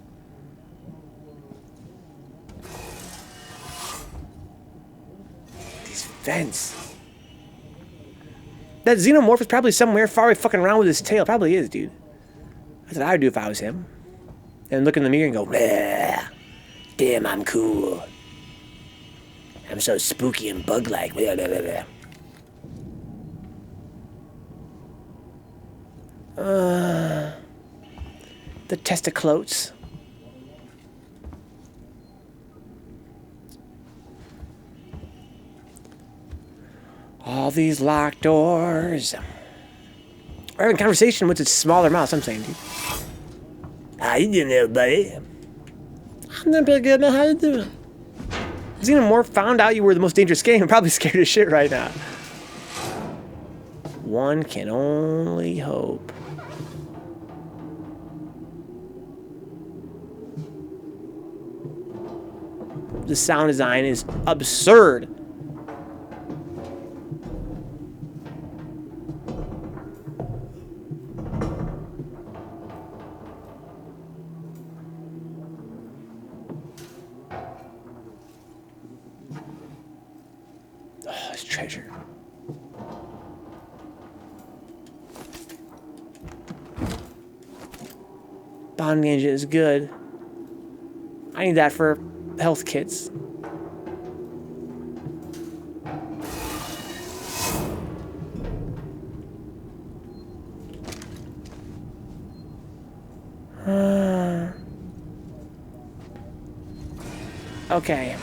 These vents. That xenomorph is probably somewhere far away fucking around with his tail. Probably is, dude. That's what I would do if I was him. And look in the mirror and go, "Bleh. Damn, I'm cool. I'm so spooky and bug-like." Blah, blah, blah, blah. The testiclotes. All these locked doors. We're having a conversation with a smaller mouse, I'm saying, dude. How you doing there, buddy? I'm doing pretty good, man. How you doing? Xenomorph found out you were the most dangerous game. I'm probably scared as shit right now. One can only hope. The sound design is absurd. Oh, it's treasure. Bonding engine is good. I need that for health kits. Okay.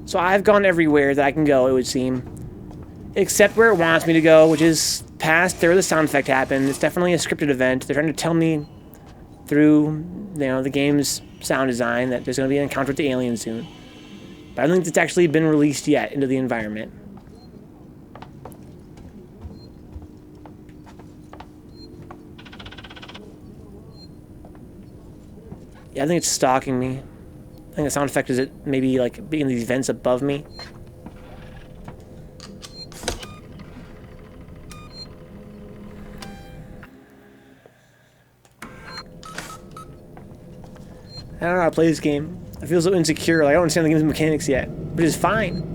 So I've gone everywhere that I can go, it would seem. Except where it wants me to go, which is past where the sound effect happened. It's definitely a scripted event. They're trying to tell me through, the game's sound design that there's going to be an encounter with the alien soon. But I don't think it's actually been released yet into the environment. Yeah, I think it's stalking me. I think the sound effect is it maybe like being these vents above me. I don't know how to play this game. I feel so insecure. Like I don't understand the game's mechanics yet, but it's fine.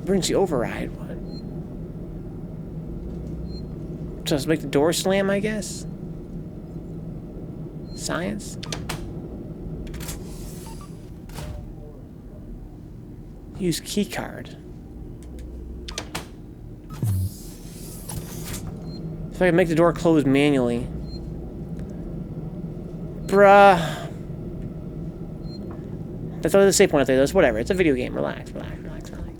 Emergency override. What? Just make the door slam, I guess. Science. Use key card. If I can make the door close manually. Bruh. That's what the save point out there. That's whatever. It's a video game. Relax, relax, relax, relax.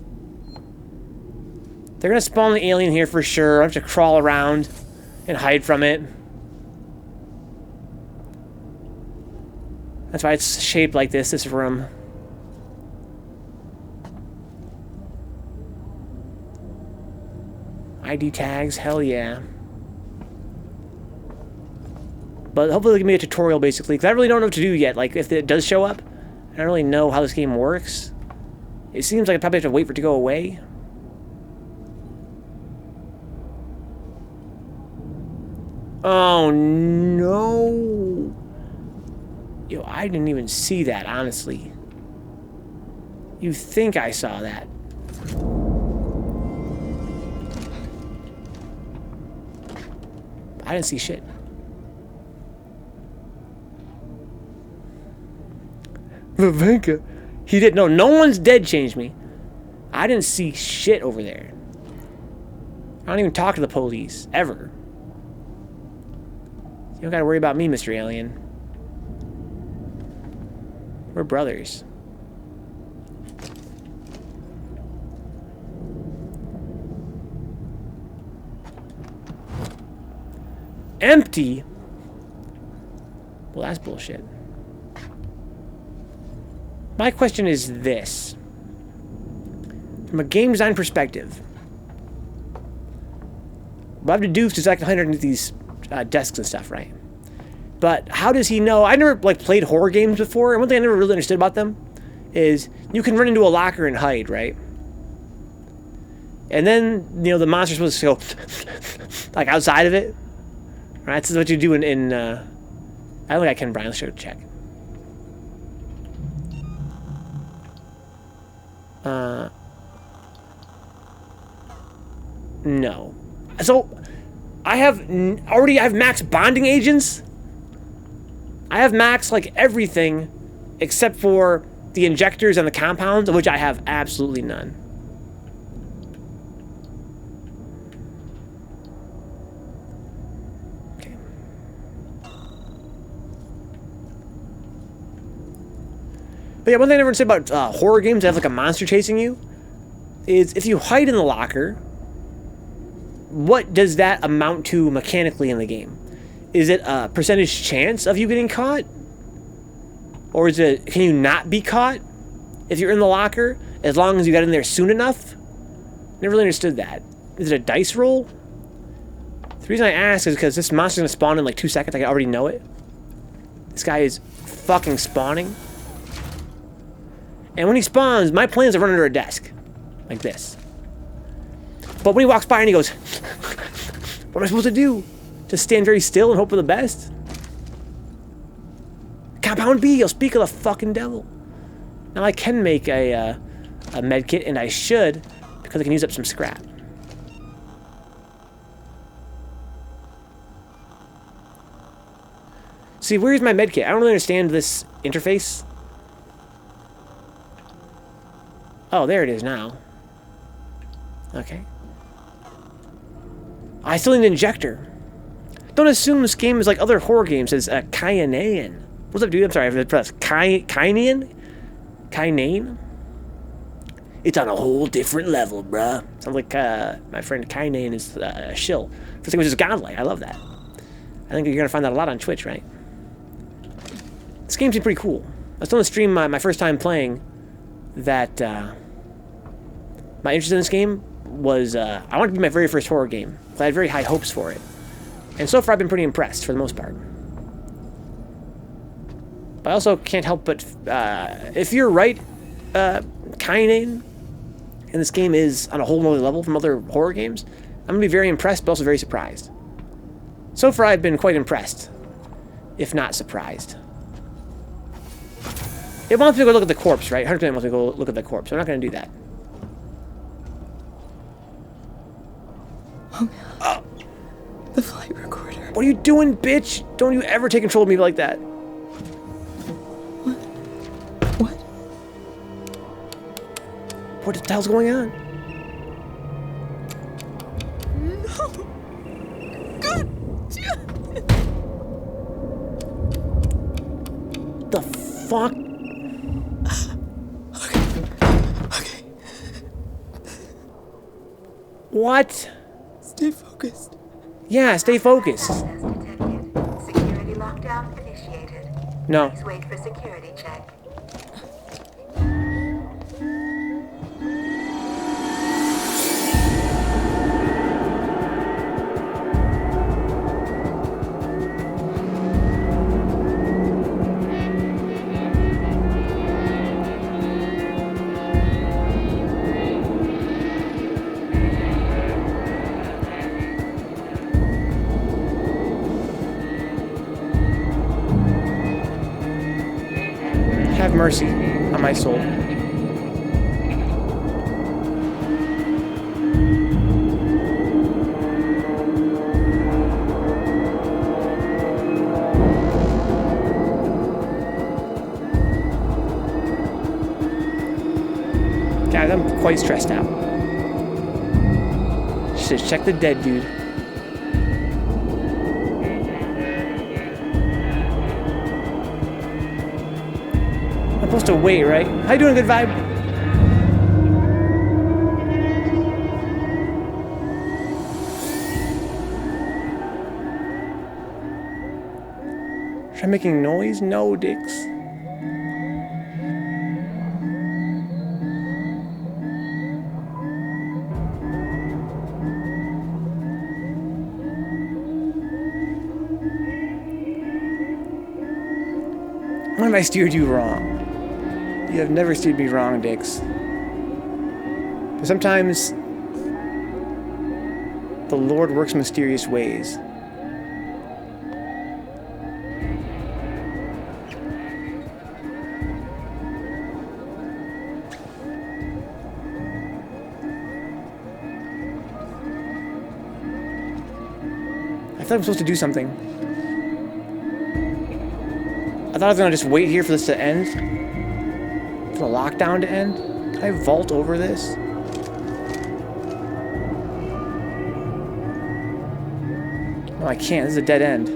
They're gonna spawn the alien here for sure. I have to crawl around and hide from it. That's why it's shaped like this room. ID tags, hell yeah. But hopefully they'll give me a tutorial basically, because I really don't know what to do yet. Like, if it does show up, I don't really know how this game works. It seems like I probably have to wait for it to go away. Oh no! Yo, I didn't even see that, honestly. You think I saw that? I didn't see shit. Vavenka. He didn't. No one's dead changed me. I didn't see shit over there. I don't even talk to the police. Ever. You don't gotta worry about me, Mr. Alien. We're brothers. Empty? Well, that's bullshit. My question is this. From a game design perspective, what I have to do is just like hide underneath these desks and stuff, right? But how does he know? I never like played horror games before, and one thing I never really understood about them is you can run into a locker and hide, right? And then, the monster's supposed to go like outside of it. Right, this is what you do in I don't think I can, Brian. Let's go check. No. So, I have max bonding agents. I have max, like, everything except for the injectors and the compounds, of which I have absolutely none. Okay. But yeah, one thing I never said about horror games that have, like, a monster chasing you is if you hide in the locker, what does that amount to mechanically in the game? Is it a percentage chance of you getting caught? Or is it, can you not be caught if you're in the locker as long as you got in there soon enough? Never really understood that. Is it a dice roll? The reason I ask is because this monster's gonna spawn in like 2 seconds. I already know it. This guy is fucking spawning. And when he spawns, my plan is to run under a desk. Like this. But when he walks by and he goes, what am I supposed to do? Just stand very still and hope for the best? Compound B, you'll speak of the fucking devil. Now I can make a med kit, and I should, because I can use up some scrap. See, where's my med kit? I don't really understand this interface. Oh, there it is now. Okay. I still need an injector. Don't assume this game is like other horror games. It's a Kainan. What's up, dude? I'm sorry, I pressed Kainan? Kainan? It's on a whole different level, bruh. Sounds like my friend Kainan is a shill. First thing was just godlike. I love that. I think you're gonna find that a lot on Twitch, right? This game seems pretty cool. I was telling the stream my first time playing that my interest in this game was I wanted it to be my very first horror game. I had very high hopes for it. And so far I've been pretty impressed for the most part. But I also can't help but, if you're right, Kainan, and this game is on a whole nother level from other horror games, I'm going to be very impressed, but also very surprised. So far I've been quite impressed, if not surprised. It wants me to go look at the corpse, right? 100% wants me to go look at the corpse. I'm not going to do that. Oh, the flight recorder. What are you doing, bitch? Don't you ever take control of me like that. What? What the hell's going on? No. God. The fuck? Okay. What? Stay focused. Yeah, stay focused. Access detected. Security lockdown initiated. No. Please wait for security check. Have mercy on my soul. Guys, I'm quite stressed out. Just check the dead dude. I'm supposed to wait, right? How you doing, good vibe? Try making noise? No, dicks. When have I steered you wrong? You have never steered me wrong, dicks. But sometimes the Lord works mysterious ways. thought I was supposed to do something. I thought I was gonna just wait here for this to end. For the lockdown to end. Can I vault over this? No, I can't. This is a dead end.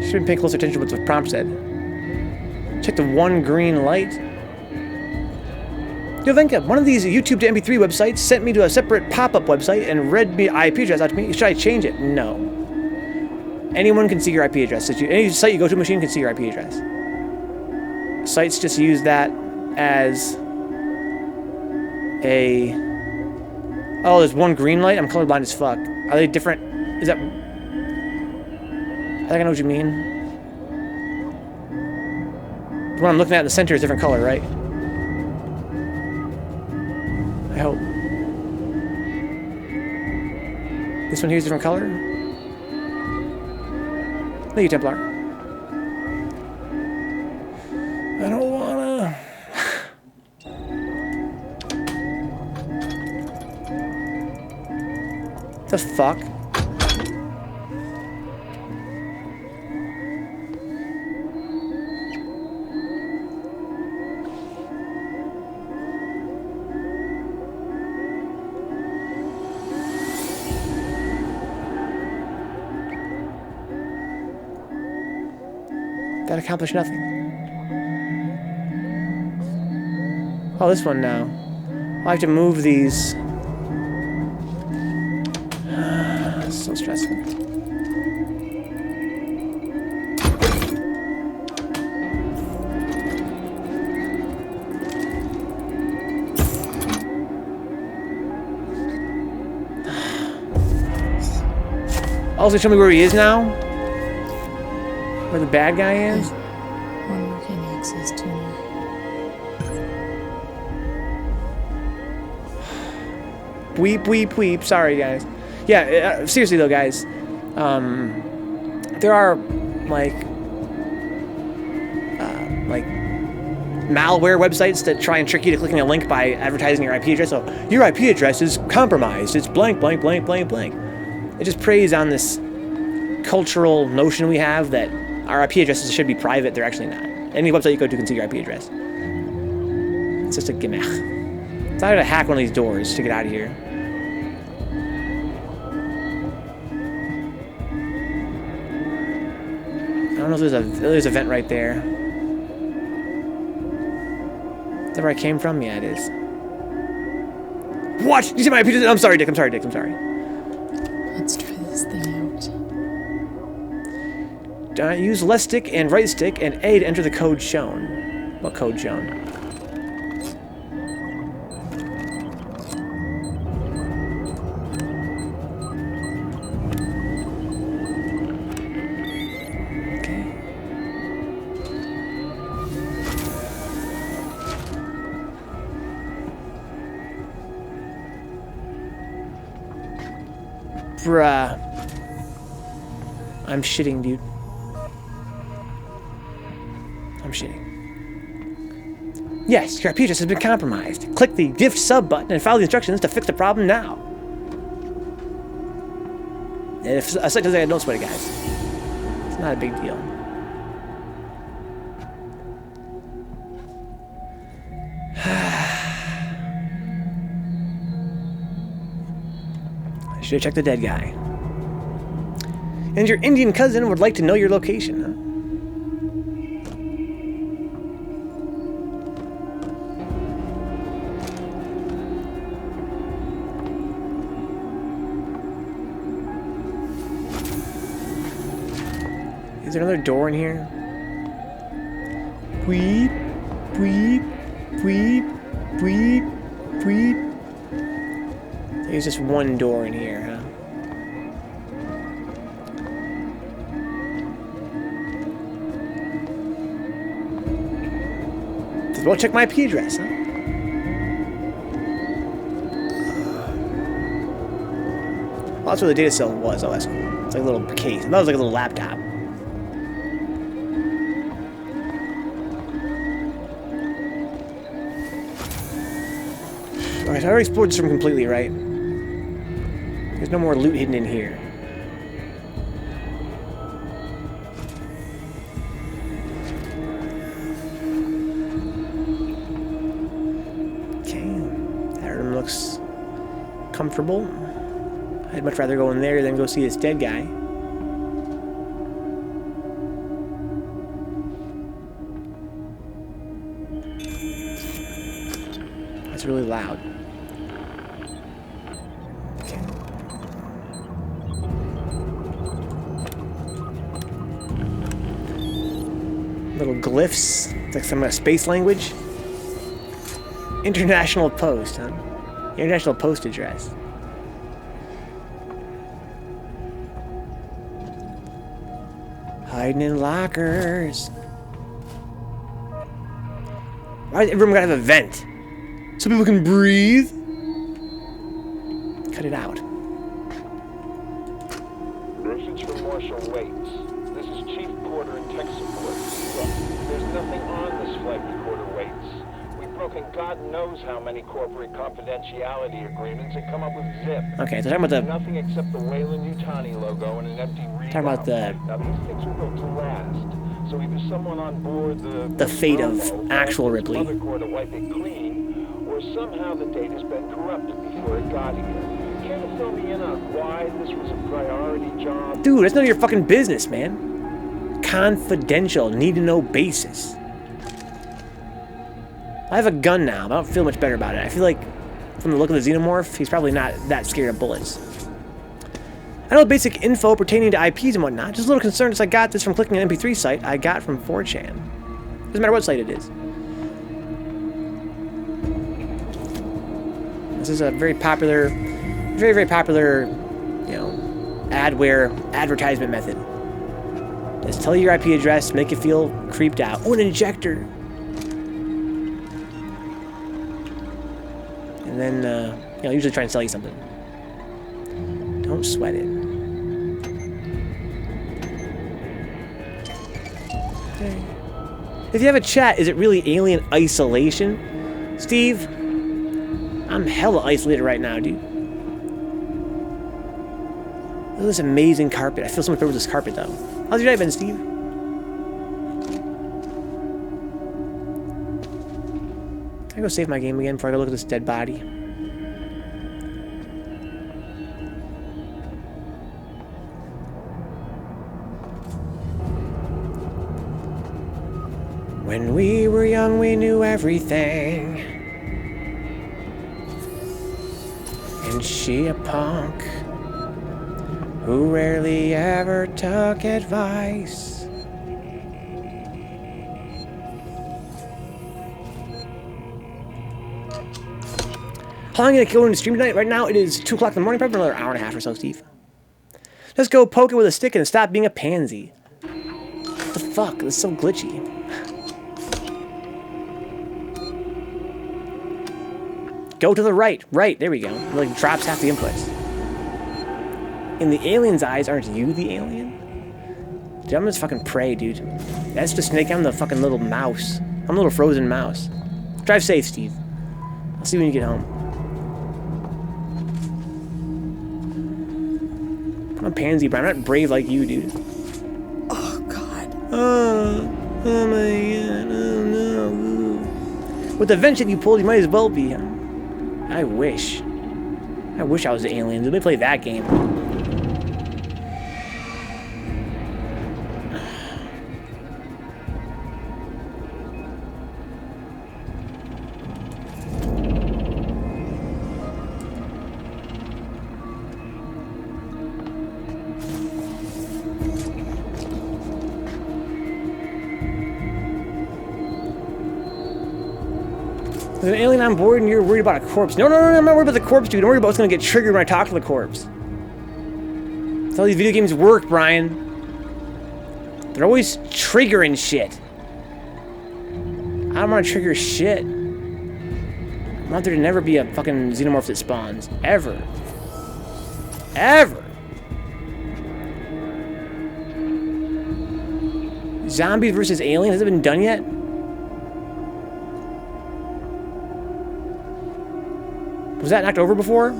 Should have been paying closer attention to what the prompt said. Check the one green light. Yo, Venka, one of these YouTube to MP3 websites sent me to a separate pop-up website and read me IP address out to me. Should I change it? No. Anyone can see your IP address. Any site you go to a machine can see your IP address. Sites just use that as a... Oh, there's one green light? I'm colorblind as fuck. Are they different? Is that... I think I know what you mean. The one I'm looking at in the center is a different color, right? I hope. This one here is a different color? Thank you, Templar. I don't wanna... The fuck? That accomplished nothing. Oh, this one now. I have to move these. So stressful. Also, show me where he is now. Where the bad guy is? One working access to Weep, weep, weep. Sorry, guys. Yeah, seriously though, guys. There are like malware websites that try and trick you to clicking a link by advertising your IP address. So your IP address is compromised. It's blank, blank, blank, blank, blank. It just preys on this cultural notion we have that our IP addresses should be private. They're actually not. Any website you go to can see your IP address. It's just a gimmick. So I had to hack one of these doors to get out of here. I don't know if there's a vent right there. Is that where I came from? Yeah, it is. What? You see my IP address? I'm sorry, Dick. I'm sorry, Dick. I'm sorry. Let's try this thing out. Use left stick and right stick and A to enter the code shown. What code shown? Okay. Bruh. I'm shitting, dude. I'm shitting. Yes, your IP address has been compromised. Click the gift sub button and follow the instructions to fix the problem now. And if a site does that, don't sweat it, guys. It's not a big deal. I should have checked the dead guy. And your Indian cousin would like to know your location, huh? Is there another door in here? Weep, weep, weep, weep, weep. There's just one door in here, huh? Well, check my IP address, huh? Well, that's where the data cell was. Oh, that's cool. It's like a little case. That was like a little laptop. Okay, so I already explored this room completely, right? There's no more loot hidden in here. Okay, that room looks comfortable. I'd much rather go in there than go see this dead guy. That's really loud. Okay. Little glyphs. It's like some space language. International Post, huh? International Post address. Hiding in lockers. Why is everyone gotta have a vent? So people can breathe? Cut it out. Message from Marshal Waits. This is Chief Porter and tech support. Look, there's nothing on this flight recorder, Waits. We've broken God knows how many corporate confidentiality agreements and come up with zip. Okay, so talking about the nothing except the Wayland-Yutani logo and an empty read. Talking about the now these things were built to last. So either someone on board the fate of actual Ripley. Mothercore to wipe it clean, or somehow the data's been corrupted before it got here. Care to fill me in on why this was a priority job? Dude, that's none of your fucking business, man. Confidential, need to know basis. I have a gun now, but I don't feel much better about it. I feel like, from the look of the xenomorph, he's probably not that scared of bullets. I know basic info pertaining to IPs and whatnot. Just a little concerned as I got this from clicking an MP3 site I got from 4chan. Doesn't matter what site it is. This is a very popular, very popular, you know, adware advertisement method. Just tell you your IP address, make you feel creeped out. Oh, an injector. And then, you know, usually try and sell you something. Don't sweat it. Okay. If you have a chat, is it really alien isolation? Steve, I'm hella isolated right now, dude. Look at this amazing carpet. I feel so much better with this carpet, though. How's your night been, Steve? Can I go save my game again before I go look at this dead body? When we were young, we knew everything. And she a punk who rarely ever took advice. How long are you gonna go into stream tonight? Right now it is 2 o'clock in the morning, probably another hour and a half or so, Steve. Let's go poke it with a stick and stop being a pansy. What the fuck? This is so glitchy. Go to the right. Right, there we go. It like drops half the inputs. In the alien's eyes, aren't you the alien? Dude, I'm just fucking prey, dude. That's the snake. I'm the fucking little mouse. I'm a little frozen mouse. Drive safe, Steve. I'll see you when you get home. I'm a pansy, but I'm not brave like you, dude. Oh, God. Oh my god, oh no. With the vent shit you pulled, you might as well be, huh? I wish. I wish I was the alien. Let me play that game. There's an alien on board and you're worried about a corpse. No, I'm not worried about the corpse, dude. Don't worry about what's gonna get triggered when I talk to the corpse. That's how these video games work, Brian. They're always triggering shit. I don't want to trigger shit. I want there to never be a fucking xenomorph that spawns. Ever. Ever. Zombies versus aliens? Has it been done yet? Was that knocked over before? I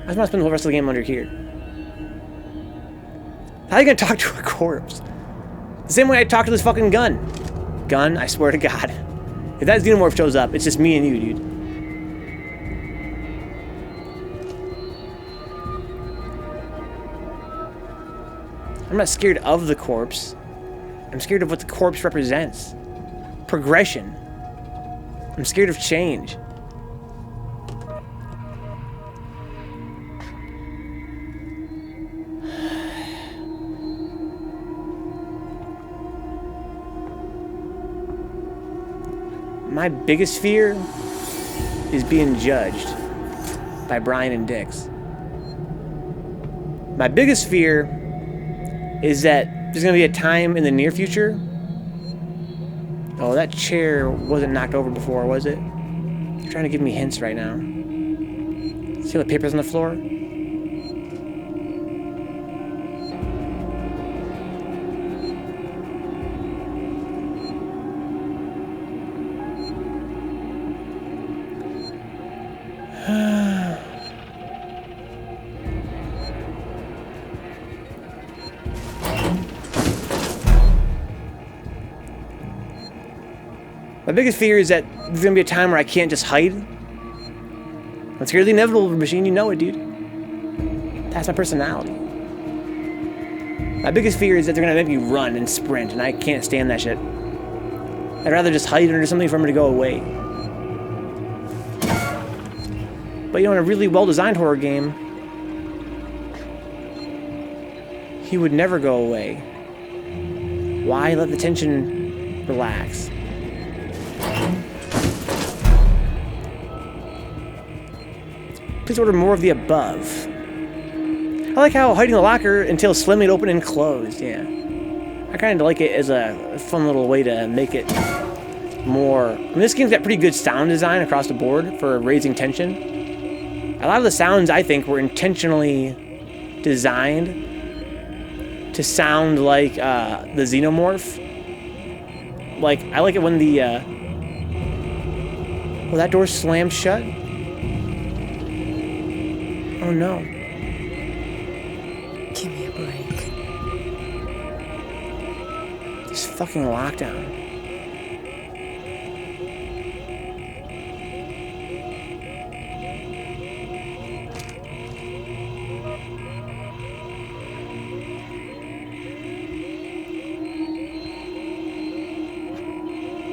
just want to spend the whole rest of the game under here. How are you gonna talk to a corpse? The same way I talk to this fucking gun. Gun, I swear to God. If that xenomorph shows up, it's just me and you, dude. I'm not scared of the corpse. I'm scared of what the corpse represents. Progression. I'm scared of change. My biggest fear is being judged by Brian and Dix. My biggest fear is that there's going to be a time in the near future. Oh, that chair wasn't knocked over before, was it? You're trying to give me hints right now. See all the papers on the floor? My biggest fear is that there's gonna be a time where I can't just hide. I'm scared of the inevitable, Machine. You know it, dude. That's my personality. My biggest fear is that they're gonna make me run and sprint, and I can't stand that shit. I'd rather just hide under something for me to go away. But you know, in a really well-designed horror game, he would never go away. Why let the tension relax? Please order more of the above. I like how hiding the locker entails slamming it open and closed, yeah. I kind of like it as a fun little way to make it more... I mean, this game's got pretty good sound design across the board for raising tension. A lot of the sounds, I think, were intentionally designed to sound like the Xenomorph. Like, I like it when the... Oh, that door slammed shut? Oh no. Give me a break. This fucking lockdown.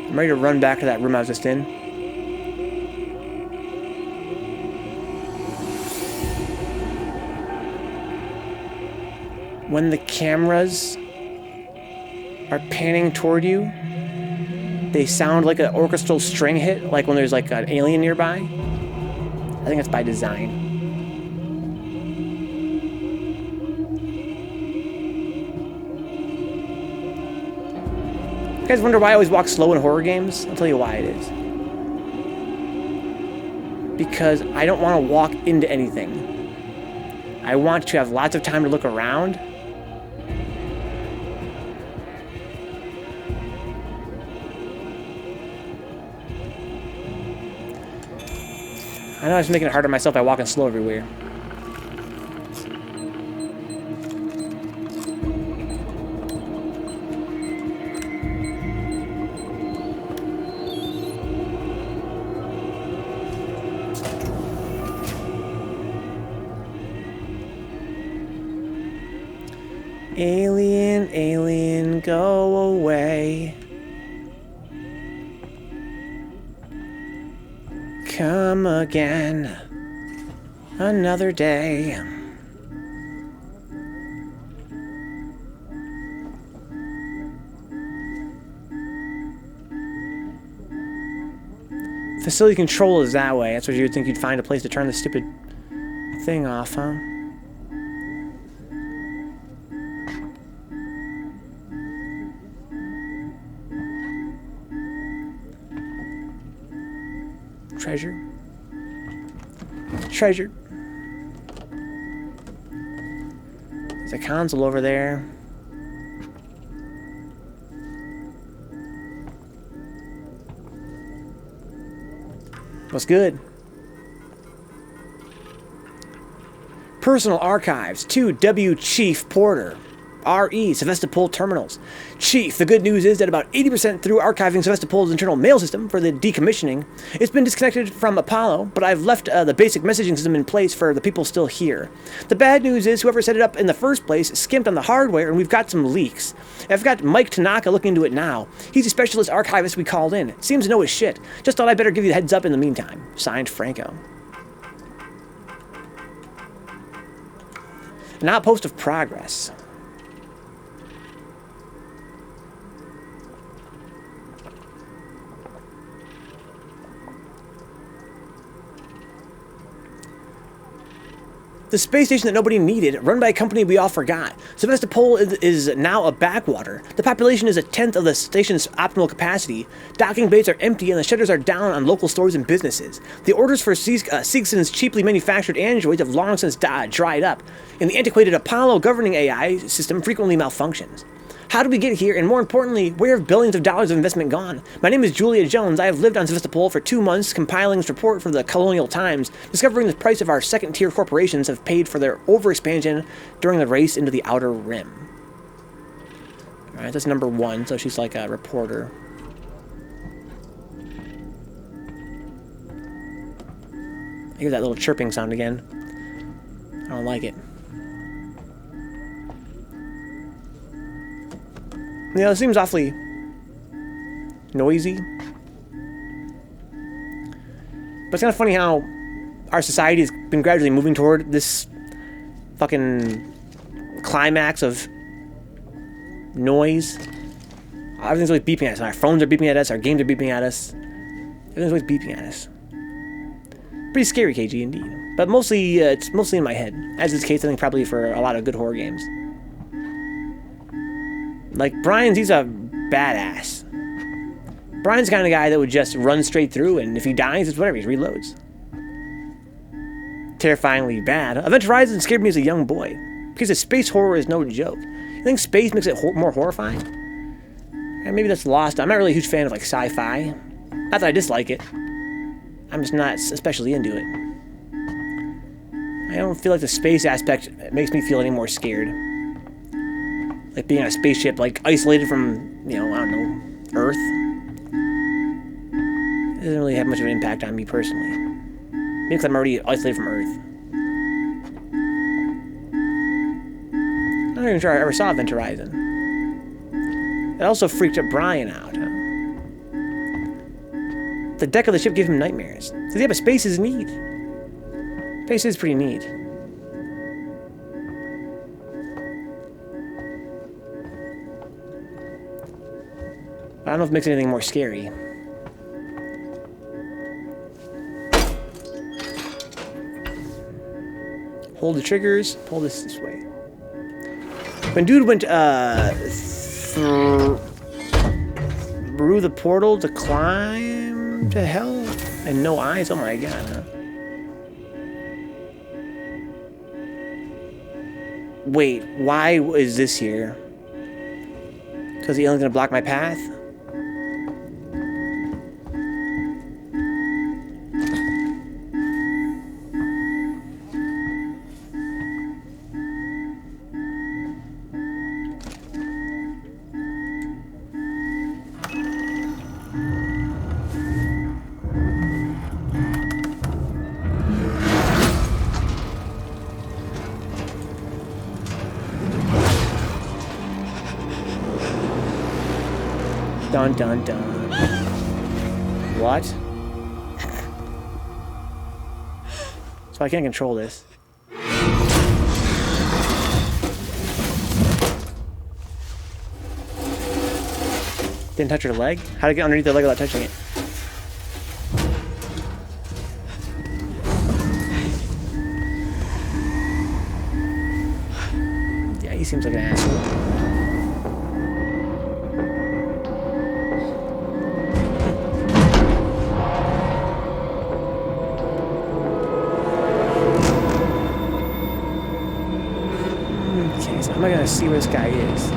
I'm ready to run back to that room I was just in. When the cameras are panning toward you, they sound like an orchestral string hit, like when there's like an alien nearby. I think that's by design. You guys wonder why I always walk slow in horror games? I'll tell you why it is. Because I don't want to walk into anything. I want to have lots of time to look around. I know I was making it hard on myself by walking slow everywhere. Alien, alien, go away. Come again, another day. Facility control is that way. That's what you would think you'd find a place to turn the stupid thing off, huh? Treasure. Treasure. There's a console over there. What's good? Personal Archives, 2W Chief Porter. RE, Sevastopol Terminals. Chief, the good news is that about 80% through archiving Sevastopol's internal mail system for the decommissioning, it's been disconnected from Apollo, but I've left the basic messaging system in place for the people still here. The bad news is whoever set it up in the first place skimped on the hardware and we've got some leaks. I've got Mike Tanaka looking into it now. He's a specialist archivist we called in. Seems to know his shit. Just thought I'd better give you the heads up in the meantime. Signed, Franco. An outpost of progress. The space station that nobody needed, run by a company we all forgot. Sevastopol is now a backwater. The population is 1/10 of the station's optimal capacity. Docking bays are empty and the shutters are down on local stores and businesses. The orders for Seegson's cheaply manufactured androids have long since dried up, and the antiquated Apollo governing AI system frequently malfunctions. How did we get here, and more importantly, where have billions of dollars of investment gone? My name is Julia Jones. I have lived on Sevastopol for 2 months, compiling this report for the Colonial Times, discovering the price of our second-tier corporations have paid for their overexpansion during the race into the Outer Rim. Alright, that's number 1, so she's like a reporter. I hear that little chirping sound again. I don't like it. Yeah, it seems awfully noisy. But it's kind of funny how our society has been gradually moving toward this fucking climax of noise. Everything's always beeping at us. Our phones are beeping at us. Our games are beeping at us. Everything's always beeping at us. Pretty scary, KG, indeed. But mostly, it's mostly in my head. As is the case, I think, probably for a lot of good horror games. Like, Brian's, he's a badass. Brian's the kind of guy that would just run straight through, and if he dies, it's whatever, he reloads. Terrifyingly bad. Event Horizon scared me as a young boy, because the space horror is no joke. You think space makes it more horrifying? And maybe that's lost. I'm not really a huge fan of, like, sci-fi. Not that I dislike it. I'm just not especially into it. I don't feel like the space aspect makes me feel any more scared. Like being on a spaceship, like isolated from, you know, I don't know, Earth. It doesn't really have much of an impact on me personally. Maybe because I'm already isolated from Earth. I'm not even sure I ever saw Event Horizon. It also freaked up Brian out. Huh? The deck of the ship gave him nightmares. So yeah, but space is neat. Space is pretty neat. I don't know if it makes anything more scary. Hold the triggers, pull this way. When dude went through the portal to climb to hell and no eyes, oh my god. Huh? Wait, why is this here? Because the alien's gonna block my path? Dun dun dun. What? So I can't control this. Didn't touch her leg? How to get underneath the leg without touching it? Yeah, he seems like an asshole. I'm not gonna see where this guy is.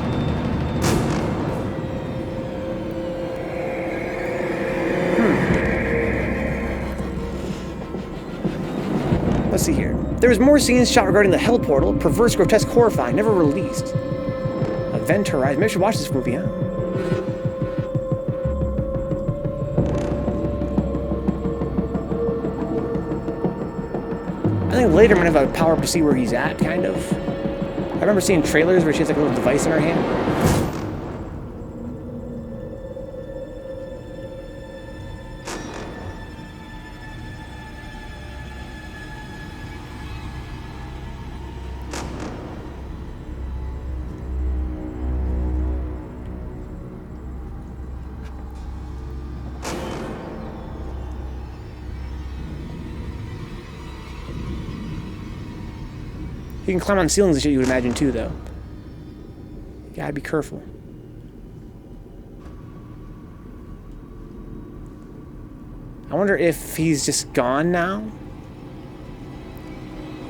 Let's see here. There was more scenes shot regarding the Hell Portal, perverse, grotesque, horrifying, never released. Event Horizon. Maybe I should watch this movie, huh? I think later I'm gonna have a power up to see where he's at, kind of. I remember seeing trailers where she has like a little device in her hand. You can climb on ceilings and shit, you would imagine, too, though. You gotta be careful. I wonder if he's just gone now?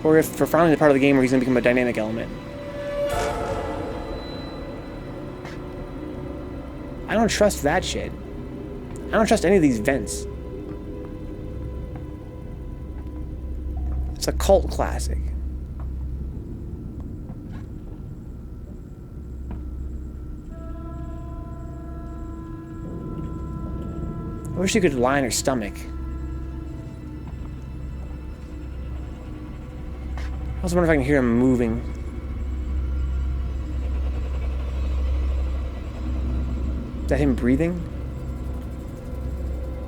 Or if we're finally the part of the game where he's gonna become a dynamic element. I don't trust that shit. I don't trust any of these vents. It's a cult classic. I wish you could lie on her stomach. I also wonder if I can hear him moving. Is that him breathing?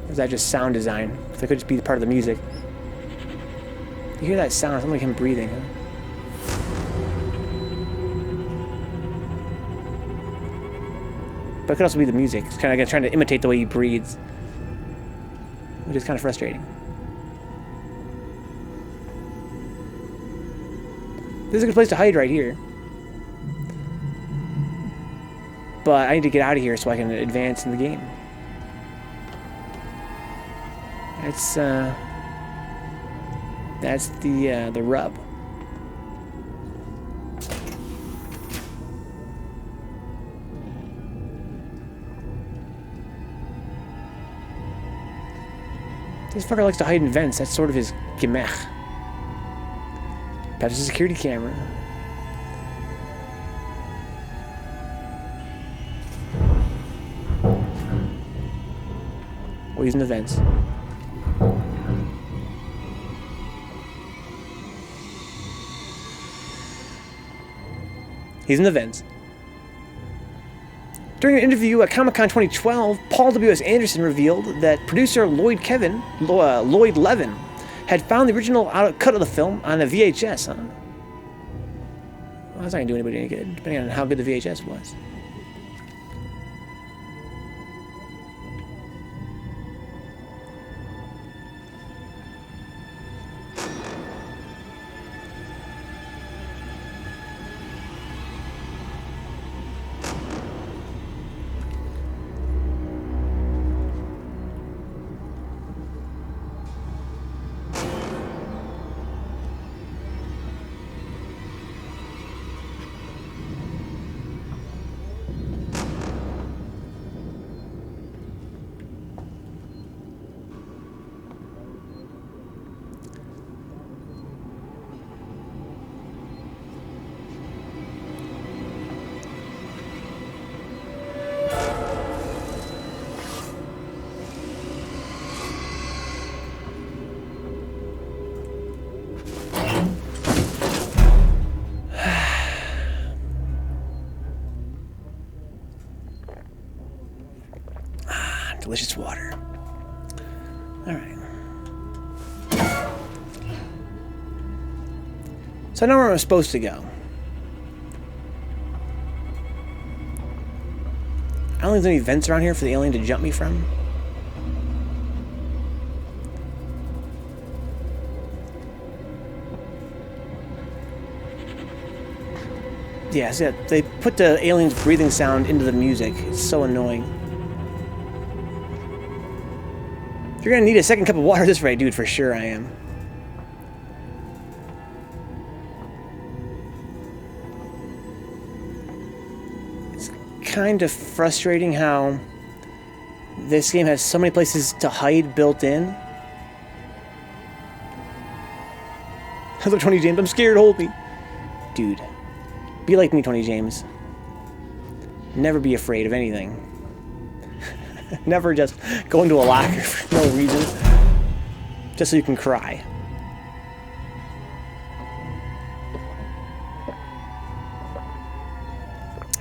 Or is that just sound design? That could just be part of the music. You hear that sound? It's like him breathing, huh? But it could also be the music. It's kind of trying to imitate the way he breathes. Which is kind of frustrating. This is a good place to hide right here. But I need to get out of here so I can advance in the game. That's the rub. This fucker likes to hide in vents. That's sort of his gimmick. Perhaps a security camera. Oh, he's in the vents. He's in the vents. During an interview at Comic-Con 2012, Paul W.S. Anderson revealed that producer Lloyd Levin had found the original cut of the film on a VHS, huh? Well, that's not going to do anybody any good, depending on how good the VHS was. Delicious water. Alright. So I know where I'm supposed to go. I don't think there's any vents around here for the alien to jump me from. Yeah, see, they put the alien's breathing sound into the music. It's so annoying. If you're gonna need a second cup of water this rate, dude, for sure I am. It's kind of frustrating how this game has so many places to hide built in. Hello, Tony James. I'm scared. Hold me. Dude. Be like me, Tony James. Never be afraid of anything. Never just go into a locker for no reason. Just so you can cry.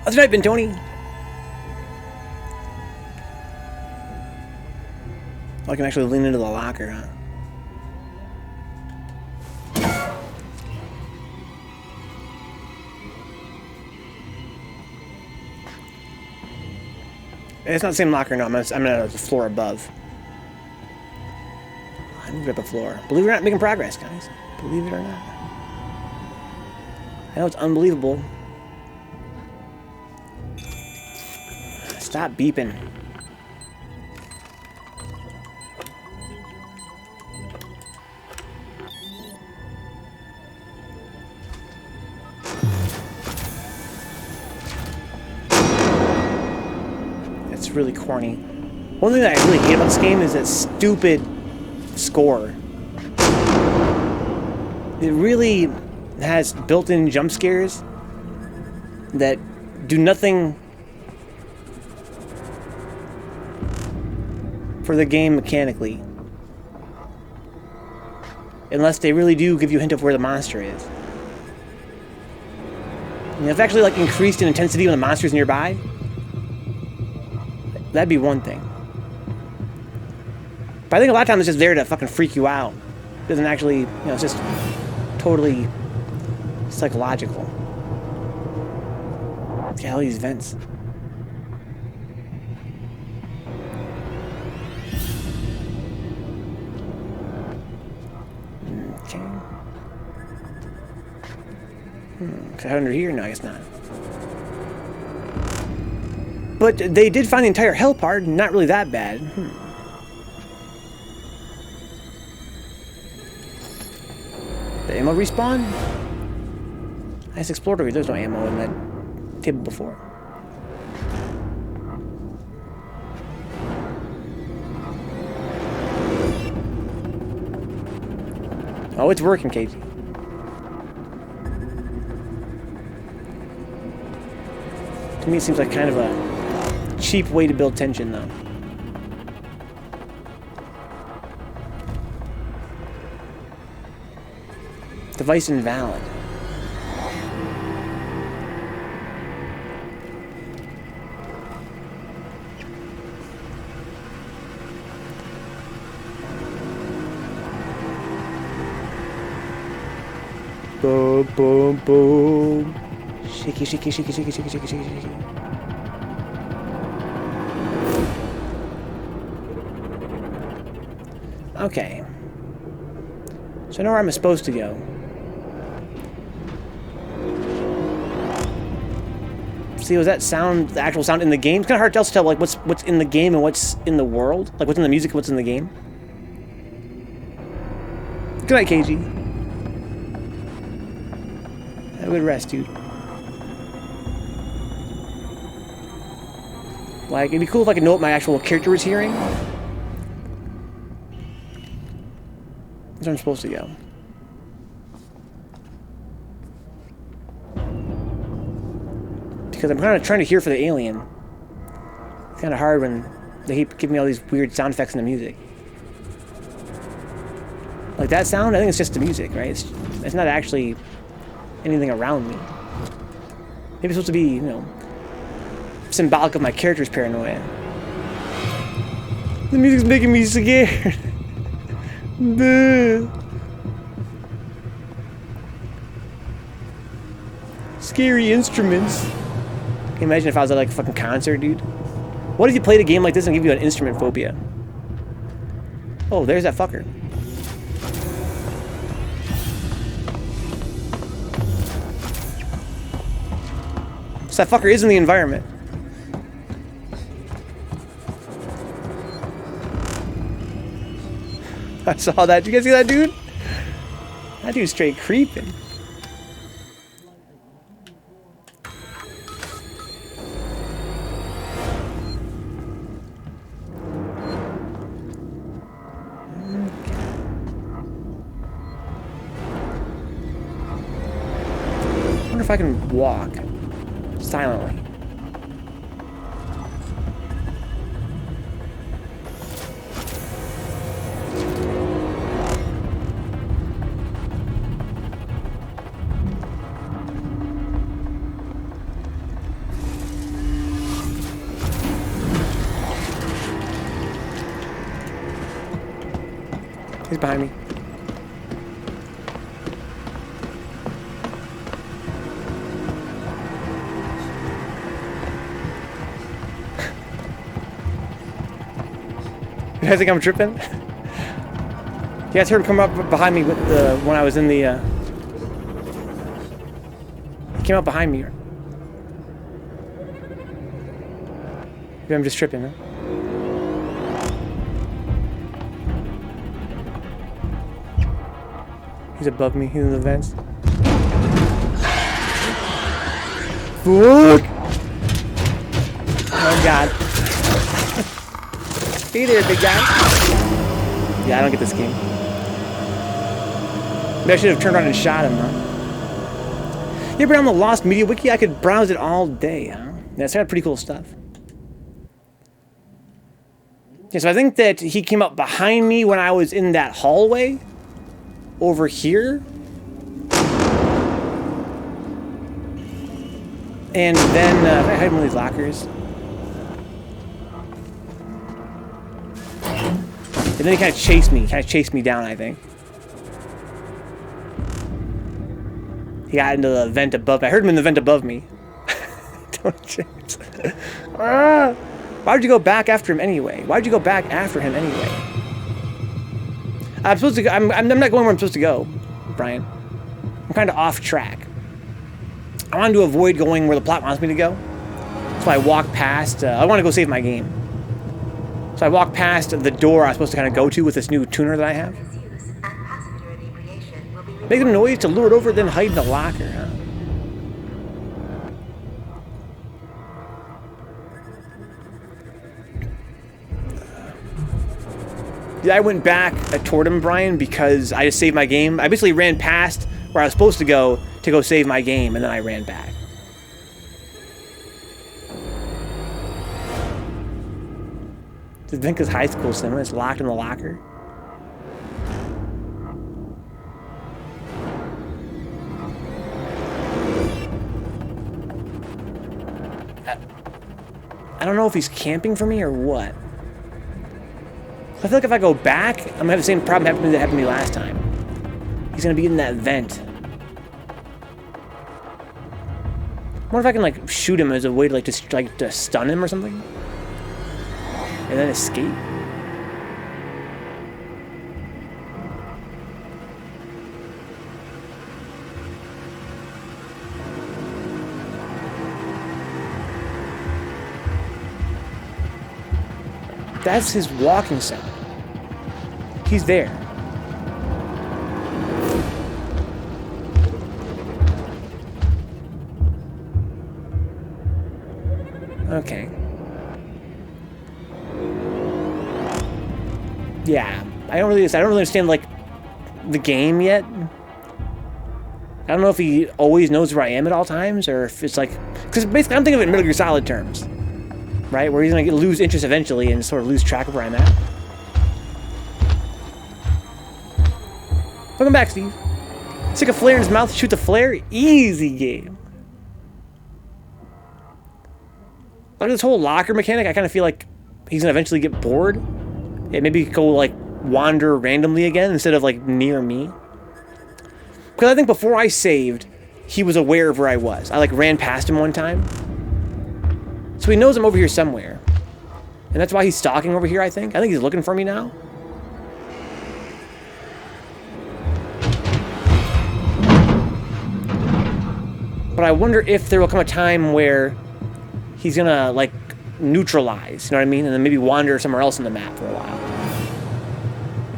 How's your night been, Tony? I can actually lean into the locker, huh? It's not the same locker, no. I'm at the floor above. I moved up a floor. Believe it or not, making progress, guys. Believe it or not. I know it's unbelievable. Stop beeping. It's really corny. One thing that I really hate about this game is that stupid score. It really has built-in jump scares that do nothing for the game mechanically. Unless they really do give you a hint of where the monster is. And if actually like increased in intensity when the monster's nearby, that'd be one thing. But I think a lot of times it's just there to fucking freak you out. It doesn't actually, it's just totally psychological. Look at all these vents. Okay. Can I under here? No, I guess not. But they did find the entire hell part, not really that bad. The ammo respawn? I just explored over here. There's no ammo in that table before. Oh, it's working, KG. To me, it seems like kind of a cheap way to build tension, though. Device invalid. Boom, boom, boom. Shaky, shaky, shaky, shaky, shaky, shaky, shaky, shaky. Okay. So I know where I'm supposed to go. See, was that sound the actual sound in the game? It's kind of hard to tell, like, what's in the game and what's in the world. Like, what's in the music and what's in the game. Good night, KG. Have a good rest, dude. Like, it'd be cool if I could know what my actual character was hearing. That's where I'm supposed to go. Because I'm kind of trying to hear for the alien. It's kind of hard when they keep giving me all these weird sound effects in the music. Like that sound, I think it's just the music, right? It's not actually anything around me. Maybe it's supposed to be, symbolic of my character's paranoia. The music's making me scared. Scary instruments. Can you imagine if I was at like a fucking concert, dude? What if you played a game like this and give you an instrument phobia? Oh, there's that fucker. So that fucker is in the environment. I saw that. Did you guys see that dude? That dude's straight creeping. if I can walk silently. He's behind me. You guys think I'm tripping? You guys heard him come up behind me with when I was in the. He came up behind me. Maybe I'm just tripping, huh? He's above me. He's in the vents. Fuck! Oh god. Hey there, big guy. Yeah, I don't get this game. Maybe I should have turned around and shot him, huh? You ever on the Lost Media Wiki? I could browse it all day, huh? Yeah, it's got pretty cool stuff. Yeah, so I think that he came up behind me when I was in that hallway. Over here. And then, can I hide in one of these lockers? And then he kind of chased me down, I think. He got into the vent above me. I heard him in the vent above me. Don't chase. Why'd you go back after him anyway? Why'd you go back after him anyway? I'm supposed to go, I'm not going where I'm supposed to go, Brian. I'm kind of off track. I wanted to avoid going where the plot wants me to go. So I walked past, I want to go save my game. So I walked past the door I was supposed to kind of go to with this new tuner that I have. Make a noise to lure it over, then hide in the locker, huh? Yeah, I went back toward him, Brian, because I just saved my game. I basically ran past where I was supposed to go save my game, and then I ran back. Did Vinka's high school cinema is locked in the locker? I don't know if he's camping for me or what. I feel like if I go back, I'm gonna have the same problem that happened to me last time. He's gonna be in that vent. I wonder if I can like shoot him as a way to to stun him or something, and then escape. That's his walking sound. He's there. Okay. Yeah, I don't really understand like the game yet. I don't know if he always knows where I am at all times, or if it's like, because basically I'm thinking of it in Metal Gear Solid terms. Right? Where he's going to lose interest eventually and sort of lose track of where I'm at. Welcome back, Steve. Stick a flare in his mouth, shoot the flare. Easy game. Like this whole locker mechanic, I kind of feel like he's going to eventually get bored. And maybe go, like, wander randomly again instead of, like, near me. Because I think before I saved, he was aware of where I was. I, like, ran past him one time. So he knows I'm over here somewhere. And that's why he's stalking over here, I think. I think he's looking for me now. But I wonder if there will come a time where he's gonna, like, neutralize, you know what I mean? And then maybe wander somewhere else in the map for a while.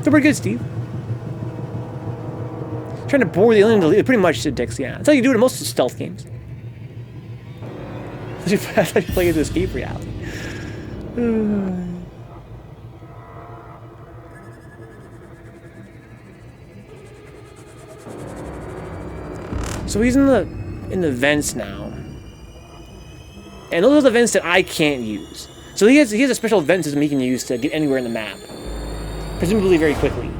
They're pretty good, Steve. Trying to bore the alien to leave. Pretty much, Dix, yeah. That's how you do it in most stealth games. That's how you play into escape reality. So he's in the in the vents now. And those are the vents that I can't use. So he has a special vent system he can use to get anywhere in the map. Presumably very quickly.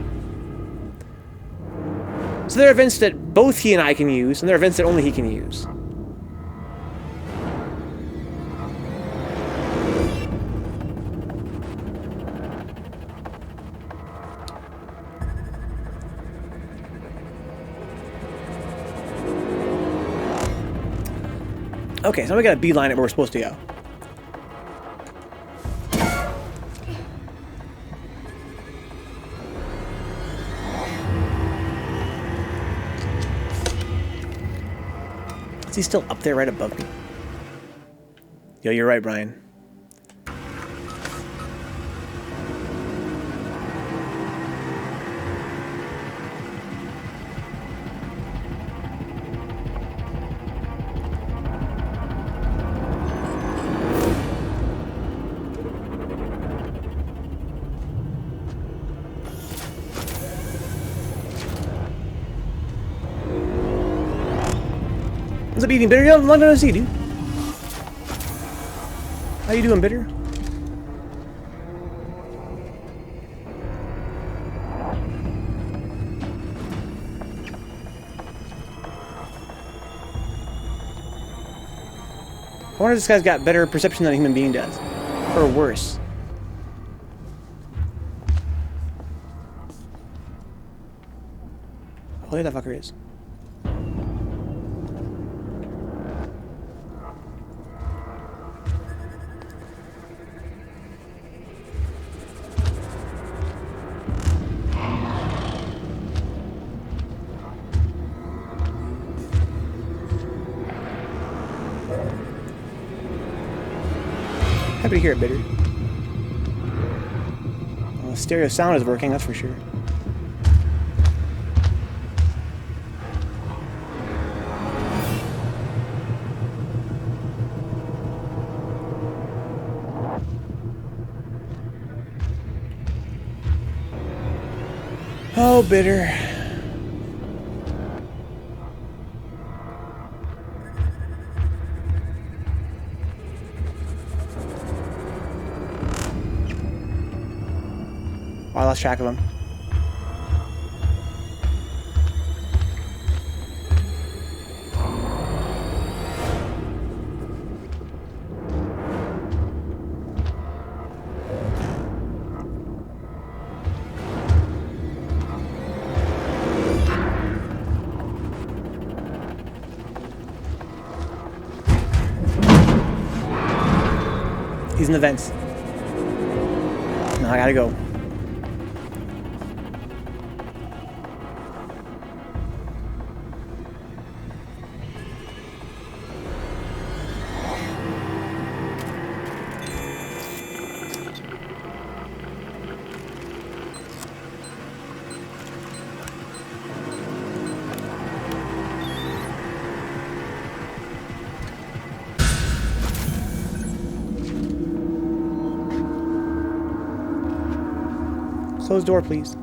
So there are vents that both he and I can use, and there are vents that only he can use. Okay, so we got a beeline it where we're supposed to go. Is he still up there right above me? Yo, you're right, Brian. What's up, eating bitter? Yo, long time no see, dude. How you doing, bitter? I wonder if this guy's got better perception than a human being does, or worse. Who that fucker is? Happy to hear it, bitter. Well, stereo sound is working, that's for sure. Oh, bitter. I lost track of him. He's in the vents. No, I gotta go. Close door, please.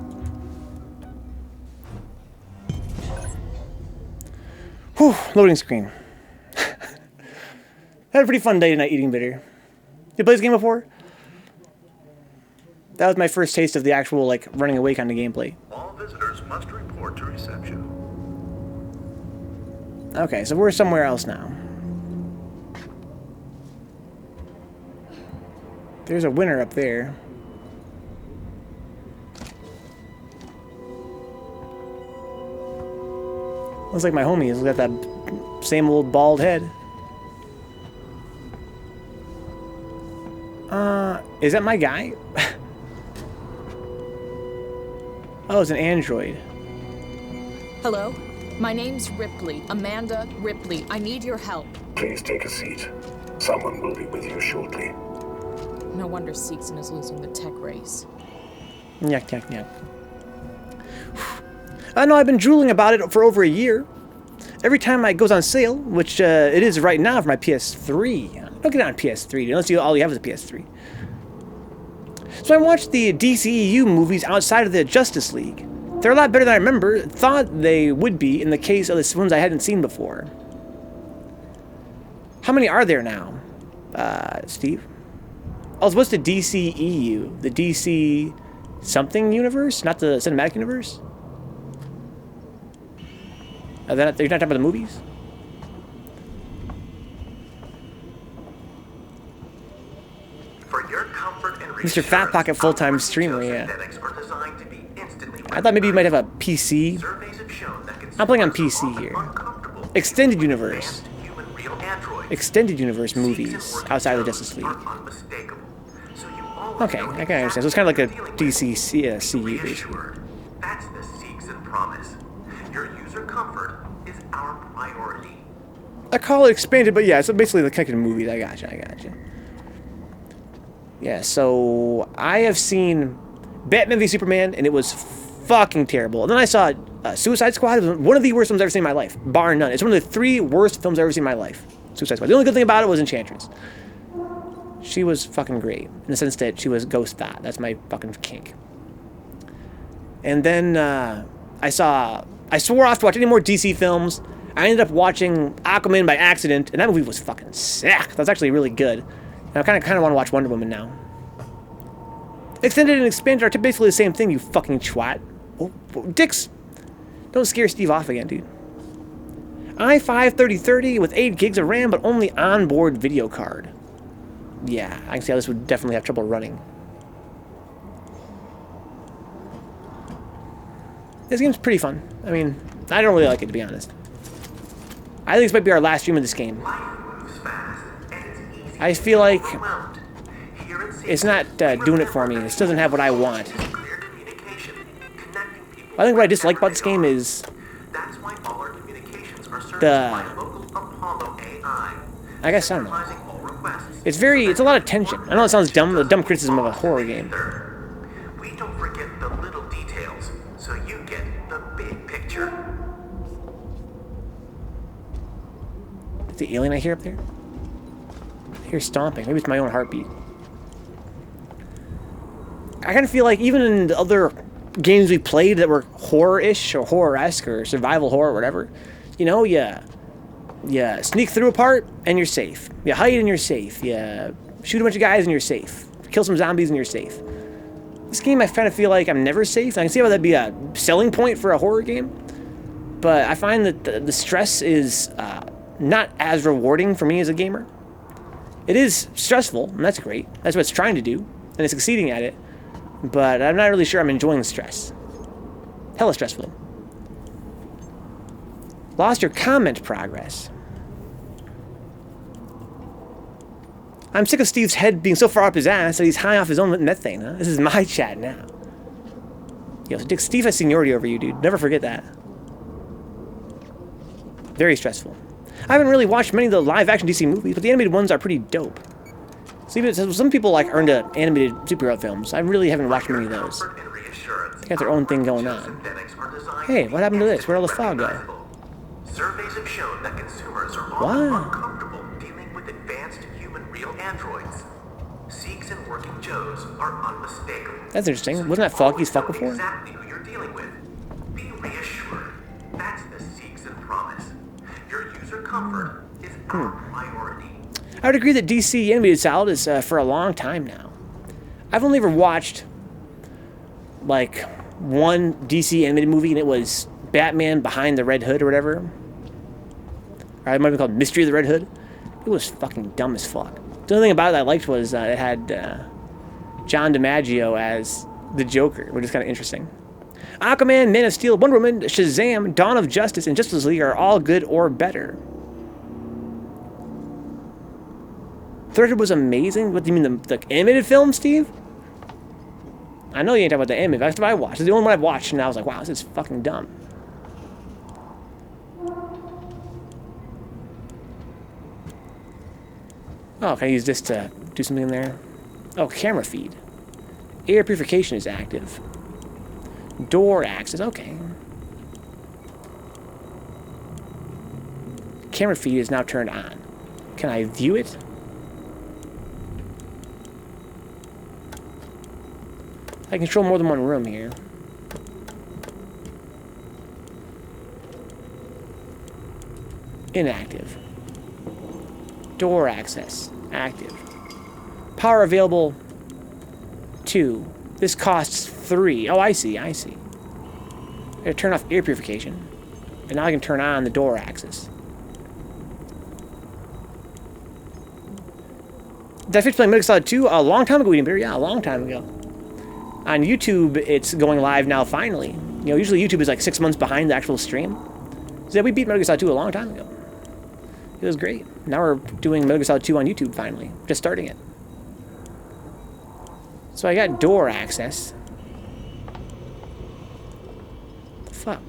Whew, loading screen. Had a pretty fun day tonight eating bitter. You played this game before? That was my first taste of the actual, like, running away kind of gameplay. All visitors must report to reception. Okay, so we're somewhere else now. There's a winner up there. Looks like my homie has got that same old bald head. Is that my guy? Oh, it's an android. Hello? My name's Ripley. Amanda Ripley. I need your help. Please take a seat. Someone will be with you shortly. No wonder Seegson is losing the tech race. Yuck, yuck, yuck. I know I've been drooling about it for over a year. Every time it goes on sale, which it is right now for my PS3. Don't get it on PS3 unless all you have is a PS3. So I watched the DCEU movies outside of the Justice League. They're a lot better than I thought they would be in the case of the ones I hadn't seen before. How many are there now, Steve? Oh, what's the DCEU? The DC something universe, not the cinematic universe? You're not talking about the movies? For your comfort and Mr. Fat Pocket full-time streamer, yeah. I thought maybe you might have a PC. I'm playing on PC here. Extended universe. Extended universe movies outside of the Justice League. Okay, I can understand. So it's kind of like a DC CU basically. That's the Seeks and Promise. Your user comfort is our priority. I call it expanded, but yeah, so basically the connected movies. I gotcha. Yeah, so I have seen Batman v Superman, and it was fucking terrible. And then I saw Suicide Squad. It was one of the worst films I've ever seen in my life, bar none. It's one of the 3 worst films I've ever seen in my life. Suicide Squad. The only good thing about it was Enchantress. She was fucking great in the sense that she was ghost thought. That's my fucking kink. And then I swore off to watch any more DC films. I ended up watching Aquaman by accident, and that movie was fucking sick. That was actually really good. And I kind of want to watch Wonder Woman now. Extended and expanded are basically the same thing, you fucking twat. Oh, dicks. Don't scare Steve off again, dude. i5-3030 with 8 gigs of RAM, but only onboard video card. Yeah, I can see how this would definitely have trouble running. This game's pretty fun. I mean, I don't really like it, to be honest. I think this might be our last stream of this game. I feel like it's not doing it for me. This doesn't have what I want. I think what I dislike about this game is I guess, I don't know. It's a lot of tension. I know it sounds dumb, a dumb criticism of a horror game. We don't forget the little details, so you get the big picture. Is the alien I hear up there? I hear stomping. Maybe it's my own heartbeat. I kind of feel like even in the other games we played that were horror-ish or horror-esque or survival horror or whatever, you know, you sneak through a part and you're safe. You hide and you're safe. You shoot a bunch of guys and you're safe. Kill some zombies and you're safe. This game, I kind of feel like I'm never safe. I can see how that'd be a selling point for a horror game, but I find that the stress is not as rewarding for me as a gamer. It is stressful, and that's great. That's what it's trying to do, and it's succeeding at it, but I'm not really sure I'm enjoying the stress. Hella stressful. Lost your comment progress. I'm sick of Steve's head being so far up his ass that he's high off his own methane, huh? This is my chat now. Yo, Dick, Steve has seniority over you, dude. Never forget that. Very stressful. I haven't really watched many of the live-action DC movies, but the animated ones are pretty dope. Some people like are into animated superhero films. I really haven't watched many of those. They got their own thing going on. Hey, what happened to this? Where'd all the fog go? Surveys have shown that consumers are often uncomfortable dealing with advanced human real androids. Seeks and working Joes are unmistakable. That's interesting. Wasn't that Foggy as fuck before? Exactly who you're dealing with. Be reassured. That's the Seeks and Promise. Your user comfort is our priority. I would agree that DC animated style is for a long time now. I've only ever watched like one DC animated movie, and it was Batman Behind the Red Hood or whatever. Or it might be called Mystery of the Red Hood. It was fucking dumb as fuck. The only thing about it I liked was it had John DiMaggio as the Joker, which is kind of interesting. Aquaman, Man of Steel, Wonder Woman, Shazam, Dawn of Justice, and Justice League are all good or better. Threaded was amazing. What do you mean, the animated film, Steve? I know you ain't talking about the animated. That's what I watched. It's the only one I've watched, and I was like, wow, this is fucking dumb. Oh, can I use this to do something in there? Oh, camera feed. Air purification is active. Door access, okay. Camera feed is now turned on. Can I view it? I control more than one room here. Inactive. Door access. Active. Power available 2. This costs 3. Oh, I see. I see. I gotta turn off air purification. And now I can turn on the door access. Did I finish playing Metal Gear Solid 2? A long time ago, Beer. Yeah, a long time ago. On YouTube, it's going live now, finally. You know, usually YouTube is like 6 months behind the actual stream. So yeah, we beat Metal Gear Solid 2 a long time ago. It was great. Now we're doing Metal Gear Solid 2 on YouTube, finally. Just starting it. So I got door access. What the fuck?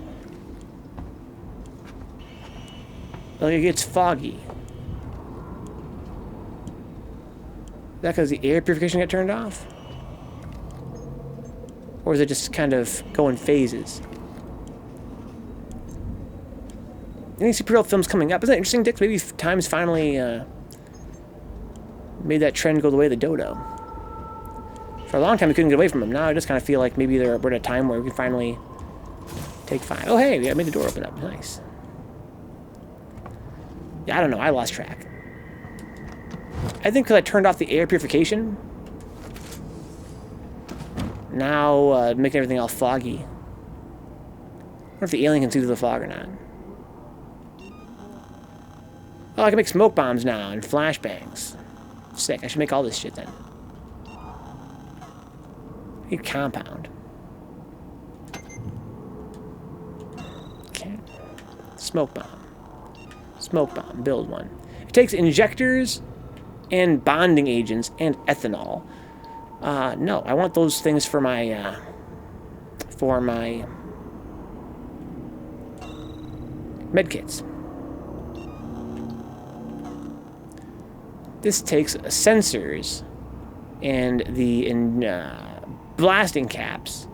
Like it gets foggy. Is that because the air purification got turned off? Or is it just kind of go in phases? Any superhero films coming up? Isn't that interesting, Dick? Maybe Time's finally made that trend go the way of the dodo. For a long time, we couldn't get away from them. Now I just kind of feel like maybe we're at a time where we can finally take 5. Oh, hey, we made the door open up. Nice. Yeah, I don't know. I lost track. I think because I turned off the air purification, now making everything all foggy. I wonder if the alien can see through the fog or not. Oh, I can make smoke bombs now and flashbangs. Sick. I should make all this shit then. Need compound. Okay. Smoke bomb. Smoke bomb. Build one. It takes injectors and bonding agents and ethanol. No, I want those things for my medkits. This takes sensors and the blasting caps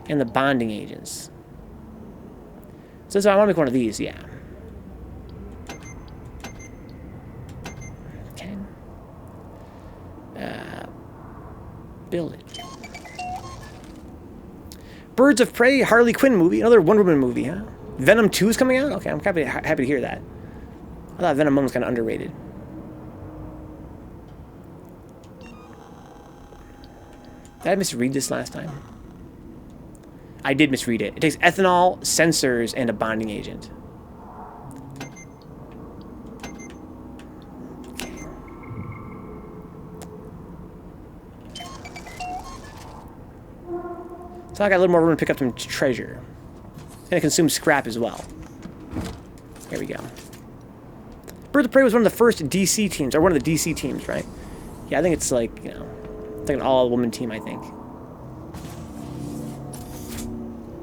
and the bonding agents. So I want to make one of these, yeah. Okay. Build it. Birds of Prey, Harley Quinn movie, another Wonder Woman movie, huh? Venom 2 is coming out? Okay, I'm happy to hear that. I thought Venom 1 was kind of underrated. Did I misread this last time? I did misread it. It takes ethanol, sensors, and a bonding agent. Okay. So I got a little more room to pick up some treasure. And it consumes scrap as well. There we go. Birds of Prey was one of the first DC teams, or one of the DC teams, right? Yeah, I think it's like, you know, it's like an all-woman team, I think.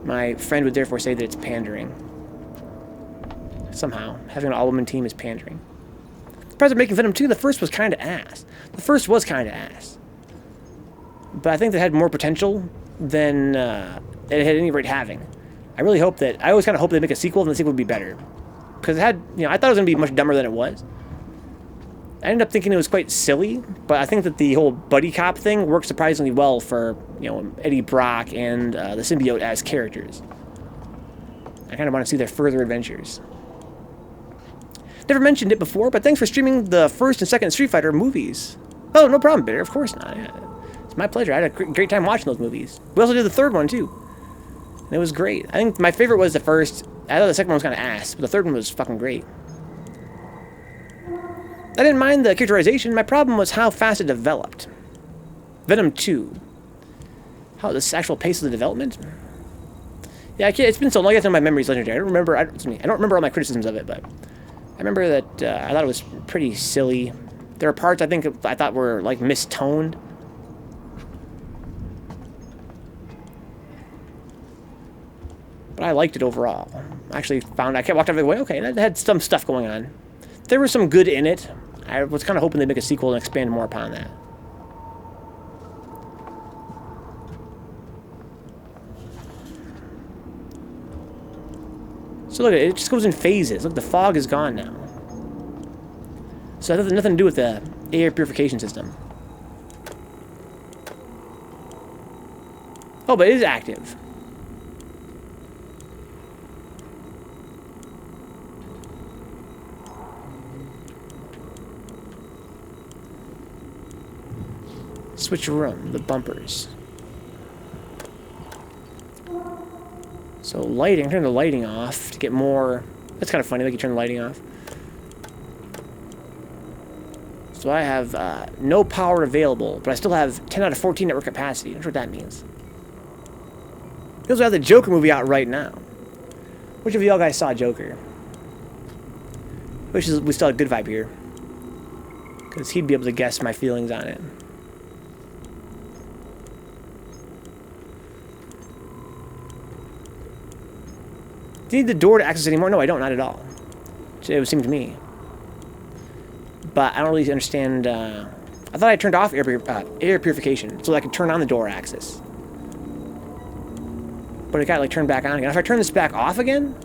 My friend would therefore say that it's pandering. Somehow, having an all-woman team is pandering. Surprised they're making Venom 2. The first was kind of ass. The first was kind of ass. But I think they had more potential than it had any rate having. I really hope that... I always kind of hope they make a sequel and the sequel would be better. Because it had... You know, I thought it was going to be much dumber than it was. I ended up thinking it was quite silly, but I think that the whole buddy cop thing worked surprisingly well for, you know, Eddie Brock and the symbiote as characters. I kind of want to see their further adventures. Never mentioned it before, but thanks for streaming the first and second Street Fighter movies. Oh, no problem, Bitter. Of course not. Yeah. It's my pleasure. I had a great time watching those movies. We also did the third one, too. And it was great. I think my favorite was the first. I thought the second one was kind of ass, but the third one was fucking great. I didn't mind the characterization. My problem was how fast it developed. Venom 2. How this actual pace of the development? Yeah, it's been so long. I guess my memory's legendary. I don't remember all my criticisms of it, but I remember that I thought it was pretty silly. There are parts I thought were like mistoned. But I liked it overall. I actually found I kept walking away. Okay, that had some stuff going on. There was some good in it. I was kind of hoping they'd make a sequel and expand more upon that. So look, it just goes in phases. Look, the fog is gone now. So that has nothing to do with the air purification system. Oh, but it is active. Switch room, the bumpers. So lighting, turn the lighting off to get more. That's kind of funny, like you turn the lighting off. So I have no power available, but I still have 10 out of 14 network capacity. I'm not sure what that means. We also have the Joker movie out right now. Which of y'all guys saw Joker? We still have a good vibe here. Because he'd be able to guess my feelings on it. Do you need the door to access anymore? No, I don't, not at all. It would seem to me. But I don't really understand. I thought I turned off air purification so that I could turn on the door access. But it got like turned back on again. If I turn this back off again.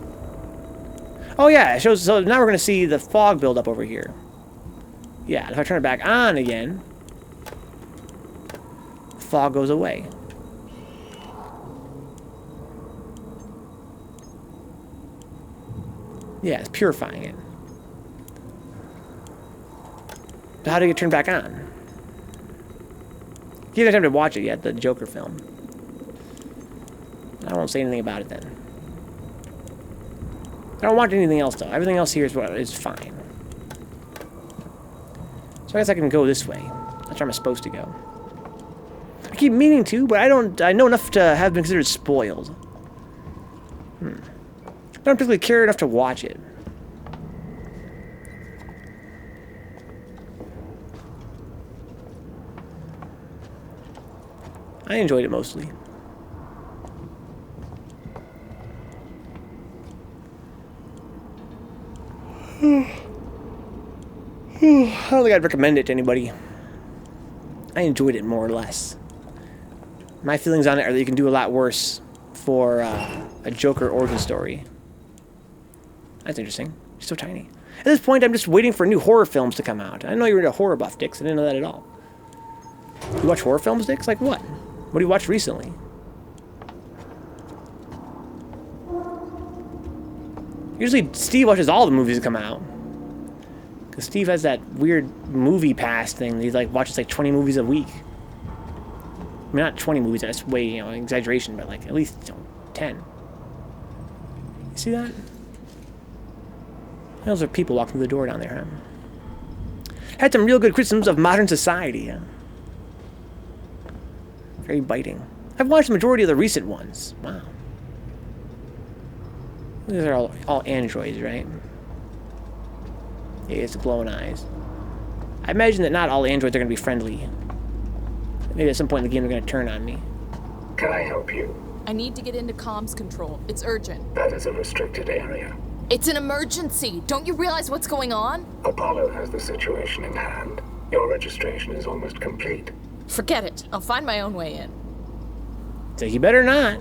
Oh yeah, it shows. So now we're gonna see the fog build up over here. Yeah, if I turn it back on again, the fog goes away. Yeah, it's purifying it. So how do you get turned back on? You guys have to watch it yet, the Joker film. I won't say anything about it then. I don't want anything else though. Everything else here is fine. So I guess I can go this way. That's where I'm supposed to go. I keep meaning to, but I know enough to have been considered spoiled. I don't particularly care enough to watch it. I enjoyed it mostly. I don't think I'd recommend it to anybody. I enjoyed it more or less. My feelings on it are that you can do a lot worse for a Joker origin story. That's interesting. She's so tiny. At this point, I'm just waiting for new horror films to come out. I didn't know you were into horror buff, Dix. I didn't know that at all. You watch horror films, Dix? Like what? What have you watched recently? Usually, Steve watches all the movies that come out. Because Steve has that weird movie pass thing. He like watches like 20 movies a week. I mean, not 20 movies. That's way, you know, an exaggeration, but like at least 10. You see that? Those are people walking through the door down there, huh? Had some real good criticisms of modern society, huh? Very biting. I've watched the majority of the recent ones. Wow. These are all androids, right? Yeah, it's the glowing eyes. I imagine that not all androids are going to be friendly. Maybe at some point in the game they're going to turn on me. Can I help you? I need to get into comms control. It's urgent. That is a restricted area. It's an emergency. Don't you realize what's going on? Apollo has the situation in hand. Your registration is almost complete. Forget it. I'll find my own way in. So you better not.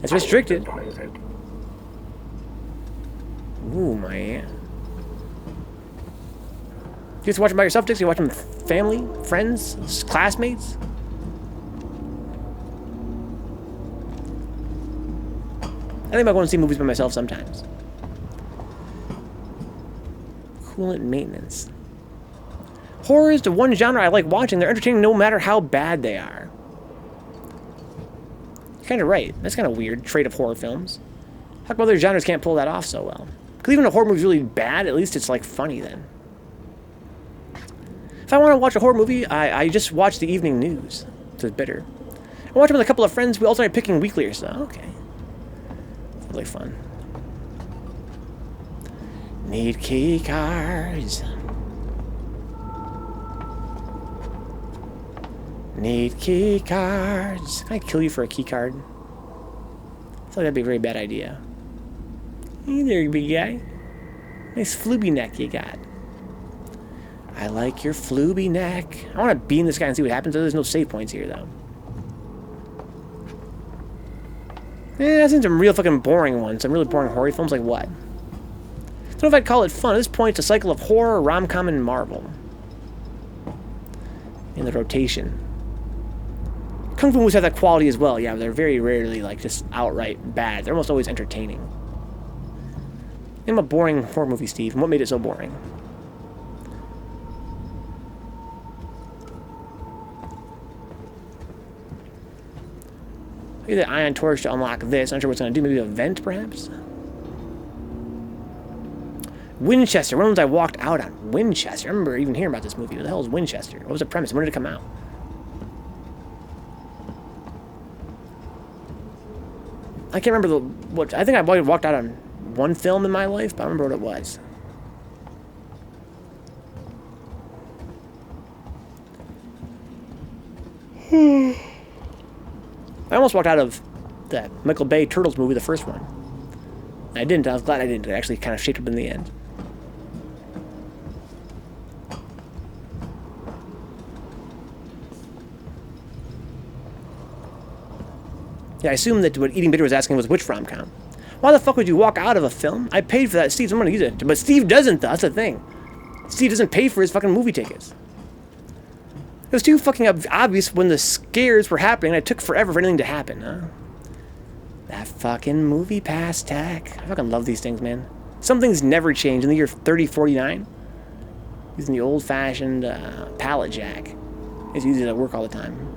It's restricted. Ooh, man. You just watch them by yourself, Dix? You watch them with family, friends, classmates? I think about going to see movies by myself sometimes. Coolant maintenance. Horror is the one genre I like watching. They're entertaining no matter how bad they are. You're kind of right. That's kind of weird trait of horror films. How come other genres can't pull that off so well? Because even if a horror movie's really bad, at least it's like funny then. If I want to watch a horror movie, I just watch the evening news. So it's better. I watch them with a couple of friends. We alternate picking weekly or so. Okay. Really fun. Need key cards. Need key cards. Can I kill you for a key card? I feel like that'd be a very bad idea. Hey there, big guy. Nice flooby neck you got. I like your flooby neck. I want to beam this guy and see what happens. There's no save points here, though. I've seen some real fucking boring ones. Some really boring horror films. Like what? I don't know if I'd call it fun. At this point, it's a cycle of horror, rom-com, and Marvel. In the rotation. Kung Fu movies have that quality as well. Yeah, but they're very rarely like just outright bad. They're almost always entertaining. Name a boring horror movie, Steve. And what made it so boring? Maybe the ion torch to unlock this. I'm not sure what's going to do. Maybe a vent, perhaps? Winchester. When was I walked out on? Winchester. I remember even hearing about this movie. What the hell is Winchester? What was the premise? When did it come out? I can't remember what. I think I walked out on one film in my life, but I don't remember what it was. I almost walked out of that Michael Bay Turtles movie, the first one. I didn't. I was glad I didn't. It actually kind of shaped up in the end. Yeah, I assumed that what Eating Bitter was asking was which rom-com. Why the fuck would you walk out of a film? I paid for that, Steve. I'm gonna use it. But Steve doesn't, though. That's the thing. Steve doesn't pay for his fucking movie tickets. It was too fucking obvious when the scares were happening. And it took forever for anything to happen, huh? That fucking movie pass tech. I fucking love these things, man. Some things never change. In the year 3049, using the old-fashioned pallet jack. It's easy to work all the time.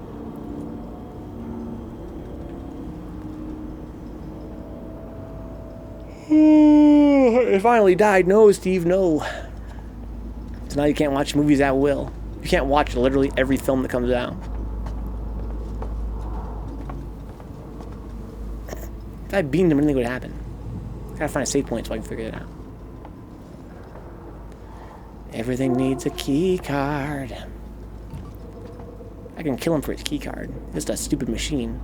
It finally died. No, Steve, no. So now you can't watch movies at will. You can't watch literally every film that comes out. If I beamed him, I didn't think it would happen. I gotta find a save point so I can figure it out. Everything needs a key card. I can kill him for his key card. Just a stupid machine.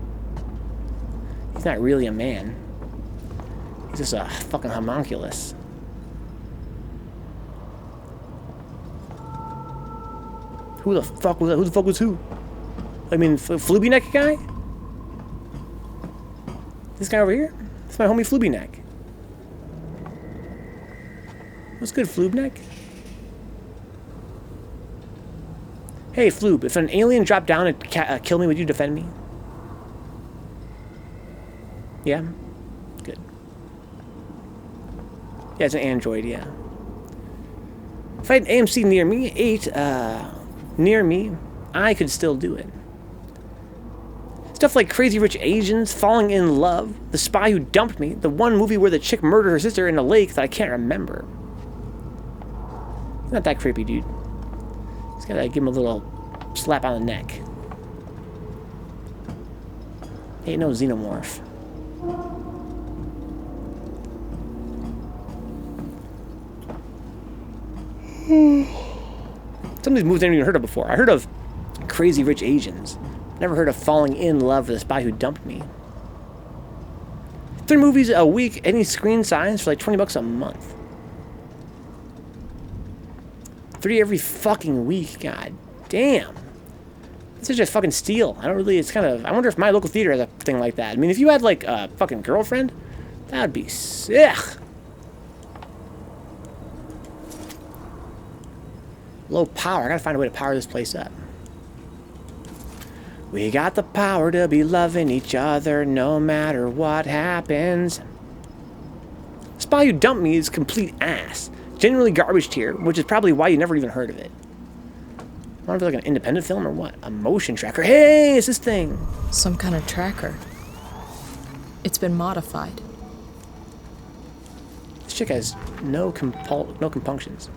He's not really a man. He's just a fucking homunculus. Who the fuck was that? Who the fuck was who? I mean, Flooby Neck guy? This guy over here? That's my homie Flooby Neck. What's good, Floob Neck? Hey, Floob, if an alien dropped down and killed me, would you defend me? Yeah? Good. Yeah, it's an android, yeah. If I had an AMC near me, I could still do it. Stuff like Crazy Rich Asians, Falling in Love, The Spy Who Dumped Me, the one movie where the chick murdered her sister in a lake that I can't remember. It's not that creepy, dude. Just gotta give him a little slap on the neck. Ain't no xenomorph. Some of these movies I never even heard of before. I heard of Crazy Rich Asians. Never heard of Falling in Love with The Spy Who Dumped Me. 3 movies a week, any screen size for like $20 a month. 3 every fucking week, god damn. This is just fucking steal. I don't really, it's kind of, I wonder if my local theater has a thing like that. I mean, if you had like a fucking girlfriend, that would be sick. Low power. I gotta find a way to power this place up. We got the power to be loving each other no matter what happens. Spy Who Dumped Me is complete ass. Genuinely garbage tier, which is probably why you never even heard of it. I wonder if it's like an independent film or what? A motion tracker. Hey, it's this thing. Some kind of tracker. It's been modified. This chick has no compunctions.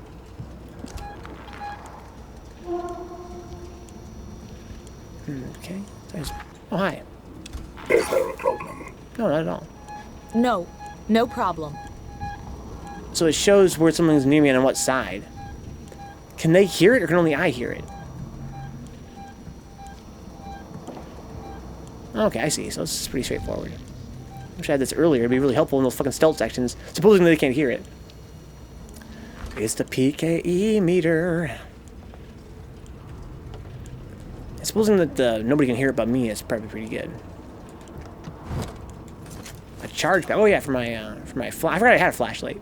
Okay. Oh, hi. Is there a problem? No, not at all. No, no problem. So it shows where something's near me and on what side. Can they hear it, or can only I hear it? Okay, I see. So this is pretty straightforward. Wish I had this earlier. It'd be really helpful in those fucking stealth sections. Supposing they can't hear it. It's the PKE meter. Supposing that nobody can hear it but me is probably pretty good. A charge pack. Oh yeah, for my I forgot I had a flashlight.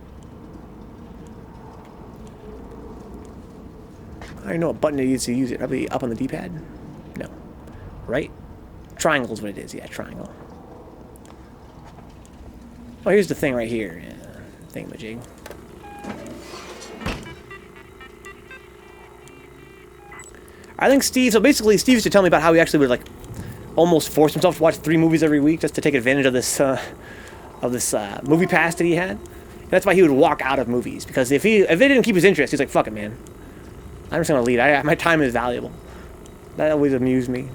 I don't know what button it is to use it. Probably up on the D-pad. No, right? Triangle is what it is. Yeah, triangle. Oh, here's the thing right here. Yeah, thingamajig. I think Steve, so basically Steve used to tell me about how he actually would like almost forced himself to watch 3 movies every week just to take advantage of this movie pass that he had. And that's why he would walk out of movies, because if they didn't keep his interest, he's like, fuck it, man. I'm just gonna leave. My time is valuable. That always amused me.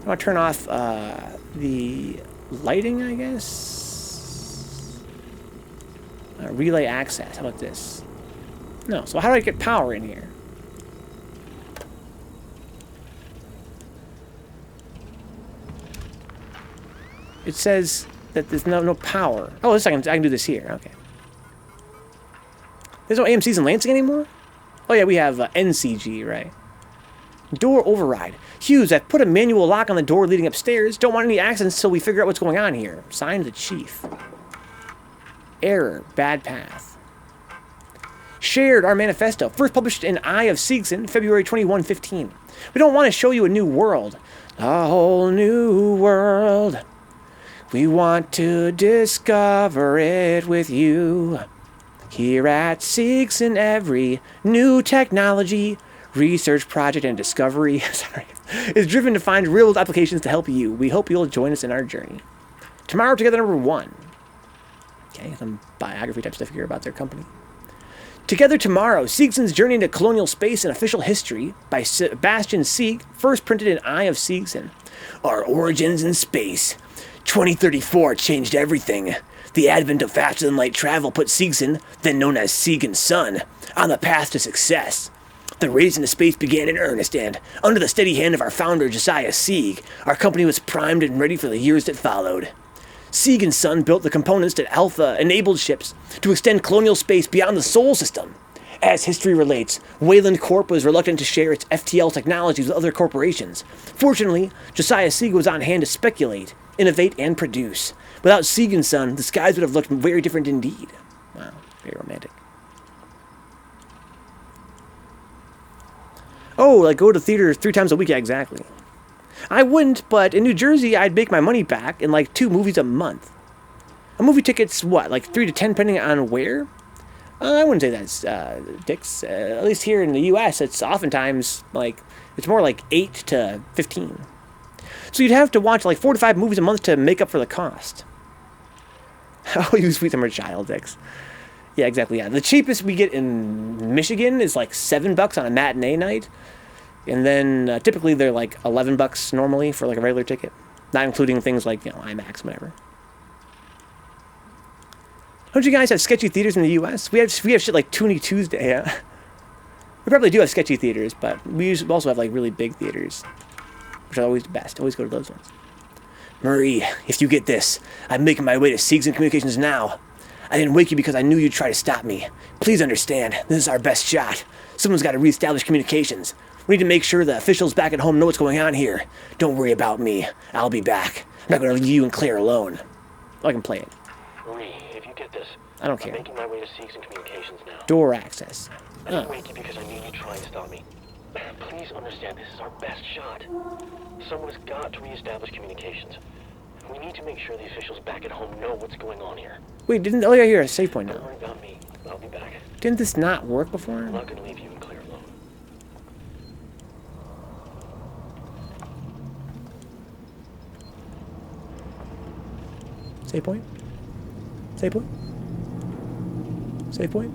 I'm gonna turn off the lighting, I guess. Relay access. How about this? No. So how do I get power in here? It says that there's no power. Oh, this I can do this here. Okay. There's no AMC's in Lansing anymore? Oh yeah, we have NCG, right? Door override. Hughes, I've put a manual lock on the door leading upstairs. Don't want any accidents until we figure out what's going on here. Signed, the chief. Error. Bad path. Shared our manifesto. First published in Eye of Seegson, February 2115. We don't want to show you a new world. A whole new world. We want to discover it with you. Here at Seegson, every new technology, research project, and discovery is driven to find real-world applications to help you. We hope you'll join us in our journey. Tomorrow Together number 1. Okay, some biography type stuff here about their company. Together Tomorrow, Seegson's Journey into Colonial Space and Official History by Sebastian Sieg, first printed in Eye of Seegson. Our origins in space. 2034 changed everything. The advent of faster-than-light travel put Seegson, then known as Sieg and Son, on the path to success. The race into space began in earnest, and, under the steady hand of our founder, Josiah Sieg, our company was primed and ready for the years that followed. Sieg and Son built the components that Alpha enabled ships to extend colonial space beyond the Sol system. As history relates, Wayland Corp was reluctant to share its FTL technologies with other corporations. Fortunately, Josiah Sieg was on hand to speculate, innovate, and produce. Without Sieg and Son, the skies would have looked very different indeed. Wow, very romantic. Oh, like go to theaters 3 times a week? Yeah, exactly. I wouldn't, but in New Jersey, I'd make my money back in like 2 movies a month. A movie ticket's what, like 3 to 10 depending on where? I wouldn't say that's dicks. At least here in the U.S., it's oftentimes like, it's more like 8 to 15. So you'd have to watch like 4 to 5 movies a month to make up for the cost. Oh, you sweet summer child, dicks. Yeah, exactly, yeah. The cheapest we get in Michigan is like $7 on a matinee night. And then typically they're like $11 normally for like a regular ticket. Not including things like, you know, IMAX, whatever. Don't you guys have sketchy theaters in the U.S.? We have shit like Toonie Tuesday, yeah. We probably do have sketchy theaters, but we also have like really big theaters, which are always the best. Always go to those ones. Marie, if you get this, I'm making my way to Seegson Communications now. I didn't wake you because I knew you'd try to stop me. Please understand, this is our best shot. Someone's got to reestablish communications. We need to make sure the officials back at home know what's going on here. Don't worry about me. I'll be back. I'm not going to leave you and Claire alone. I can play it. Marie, if you get this, I don't care. I'm making my way to Seegson Communications now. Door access. I didn't wake you because I knew you'd try and stop me. Please understand, this is our best shot. Someone has got to reestablish communications. We need to make sure the officials back at home know what's going on here. Wait, oh yeah, here, a save point now. Don't worry about me. I'll be back. Didn't this not work before? I'm not going to leave you and Claire alone. Save point? Save point? Save point?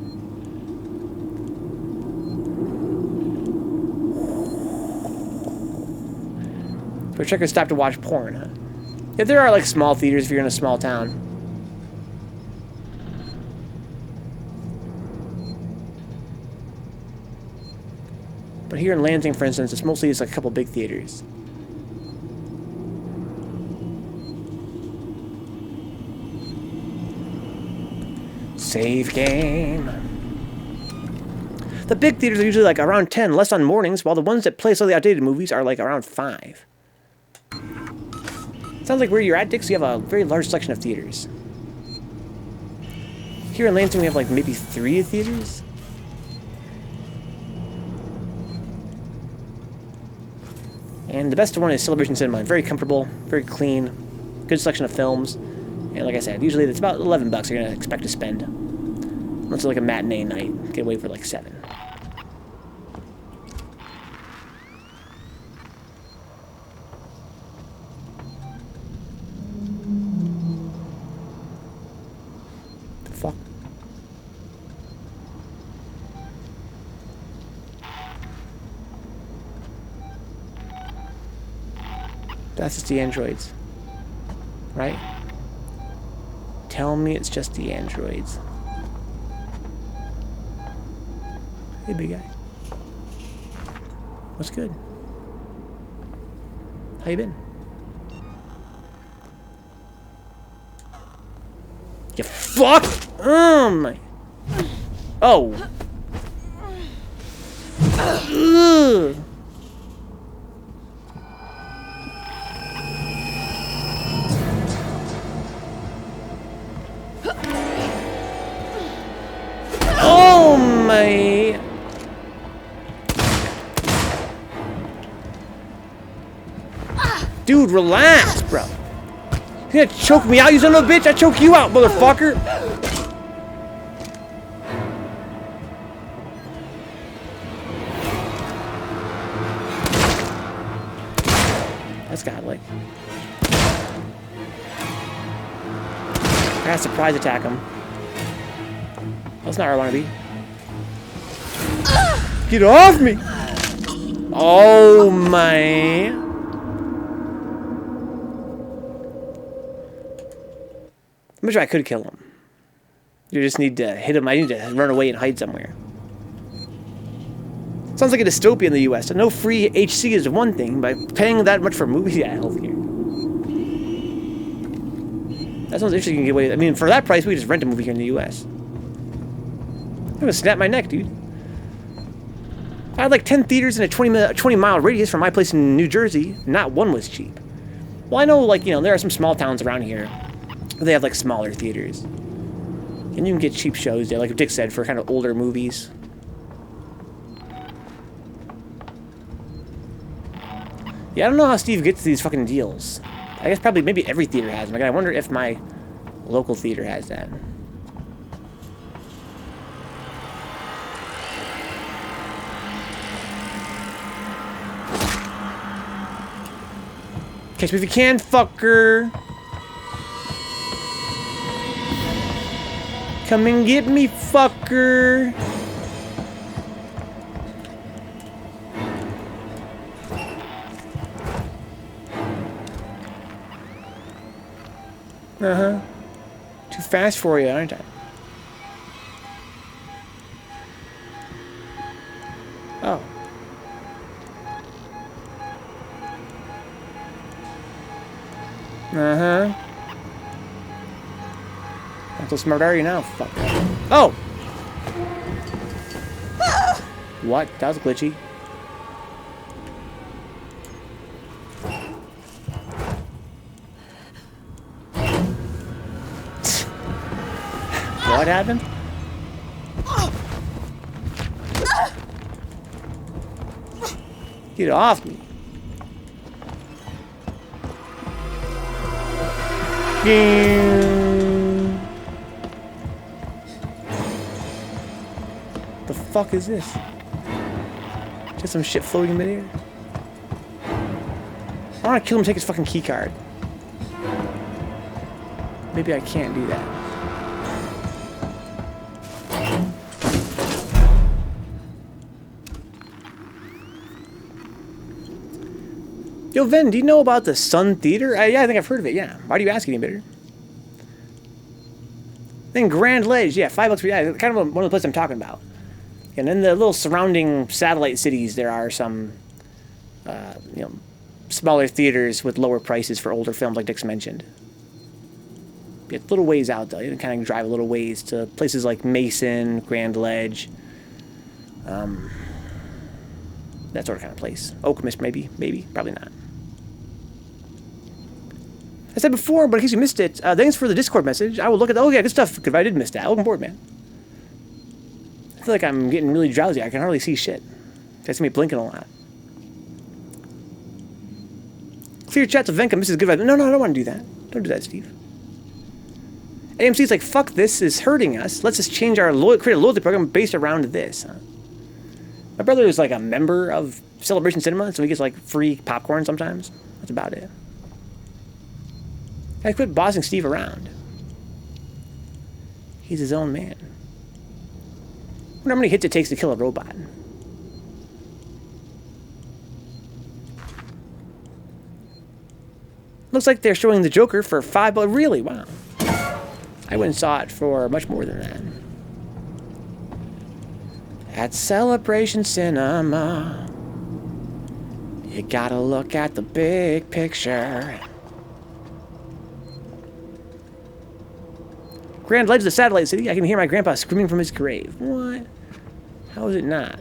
But check stop to watch porn, huh? Yeah, there are like small theaters if you're in a small town. But here in Lansing, for instance, it's mostly just like a couple big theaters. Save game. The big theaters are usually like around 10, less on mornings, while the ones that play slightly outdated movies are like around 5. Sounds like where you're at, Dix, you have a very large selection of theaters. Here in Lansing, we have like maybe 3 theaters. And the best one is Celebration Cinema. Very comfortable, very clean, good selection of films. And like I said, usually it's about $11 you're going to expect to spend. Unless it's like a matinee night. Get away for like 7. Fuck. That's just the androids. Right? Tell me it's just the androids. Hey, big guy. What's good? How you been? You fuck! My. Oh. Ugh. Oh my. Dude, relax, bro. You gonna choke me out, you son of a bitch? I choke you out, motherfucker. That's godlike. I gotta surprise attack him. That's not where I want to be. Get off me! Oh my. I'm sure I could kill him. You just need to hit him. I need to run away and hide somewhere. Sounds like a dystopia in the US. So no free HC is one thing, but paying that much for movie healthcare. That sounds interesting. You can get away. I mean, for that price, we just rent a movie here in the US. I'm gonna snap my neck, dude. I had like 10 theaters in a 20-mile radius from my place in New Jersey. Not one was cheap. Well, I know, like, you know, there are some small towns around here. They have like smaller theaters, and you can get cheap shows there, like Dick said, for kind of older movies. Yeah, I don't know how Steve gets these fucking deals. I guess probably maybe every theater has them. Like, I wonder if my local theater has that. Catch me if you can, fucker. Come and get me, fucker. Uh-huh. Too fast for you, aren't I? Oh. Uh-huh. Not so smart are you now, fuck. Oh! What? That was glitchy. What happened? Get off me. The fuck is this? Just some shit floating in midair. I want to kill him and take his fucking key card. Maybe I can't do that. Yo, Ven, do you know about the Sun Theater? Yeah, I think I've heard of it, yeah. Why do you ask any better? Then Grand Ledge, yeah, $5 for, yeah, kind of one of the places I'm talking about. And then the little surrounding satellite cities, there are some, you know, smaller theaters with lower prices for older films, like Dick's mentioned. It's a little ways out, though. You can kind of drive a little ways to places like Mason, Grand Ledge. That sort of kind of place. Okemos, maybe, probably not. I said before, but in case you missed it, thanks for the Discord message. I will look at oh yeah, good stuff, because I did miss that. Welcome aboard, man. I feel like I'm getting really drowsy. I can hardly see shit. That's me blinking a lot. Clear chat to Venka, Mrs. Good Vibe. No, I don't want to do that. Don't do that, Steve. AMC's like, fuck this is hurting us. Let's just change our create a loyalty program based around this. Huh? My brother is like a member of Celebration Cinema, so he gets like free popcorn sometimes. That's about it. I quit bossing Steve around. He's his own man. I wonder how many hits it takes to kill a robot. Looks like they're showing the Joker for $5, but really, wow. I went and saw it for much more than that. At Celebration Cinema, you gotta look at the big picture. Grand Legends of Satellite City. I can hear my grandpa screaming from his grave. What? How is it not?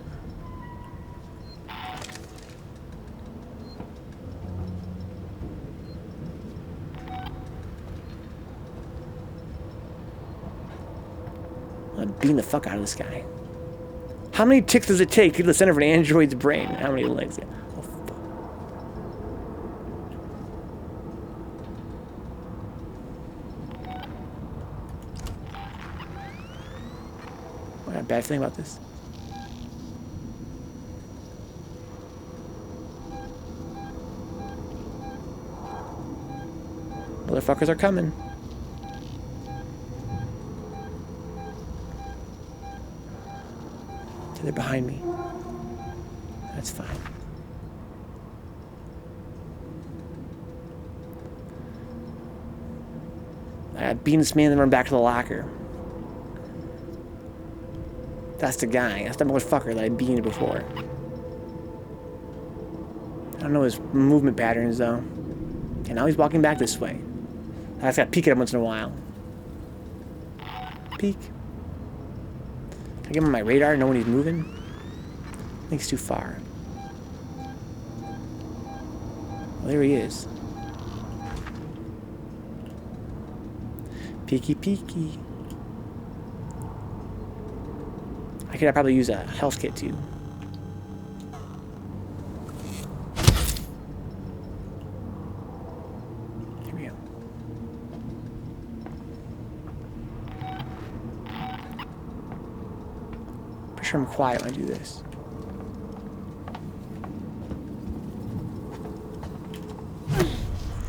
I'm beating the fuck out of this guy. How many ticks does it take to get to the center of an android's brain? How many legs? Oh, fuck. I got a bad feeling about this. Motherfuckers are coming. They're behind me. That's fine. I got beaten this man and run back to the locker. That's the guy. That's the motherfucker that I beaten before. I don't know his movement patterns though. And now he's walking back this way. I just gotta peek at him once in a while. Peek. Can I give him my radar, know when he's moving? I think it's too far. Well, there he is. Peeky peeky. I could probably use a health kit too. Here we go. Pretty sure I'm quiet when I do this.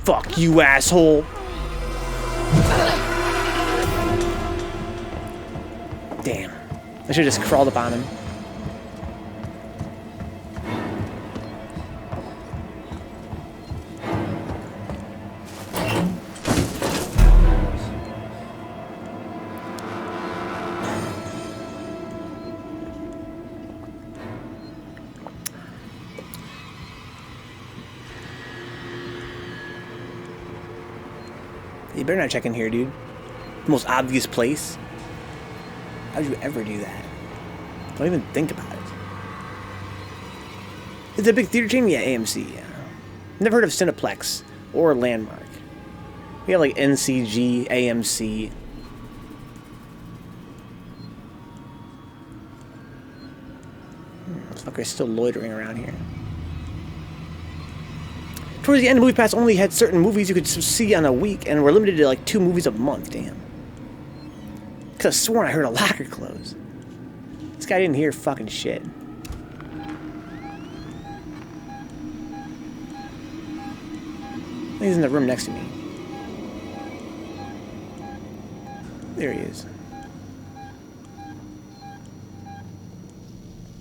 Fuck you, asshole! Damn. I should've just crawled up on him. You better not check in here, dude. The most obvious place. How'd you ever do that? Don't even think about it. Is it a big theater chain? Yeah, AMC, yeah. Never heard of Cineplex or Landmark. We have like NCG, AMC. This fucker's still loitering around here. Towards the end, MoviePass only had certain movies you could see on a week, and were limited to like 2 movies a month. Damn. Could have sworn I heard a locker close. This guy didn't hear fucking shit. He's in the room next to me. There he is.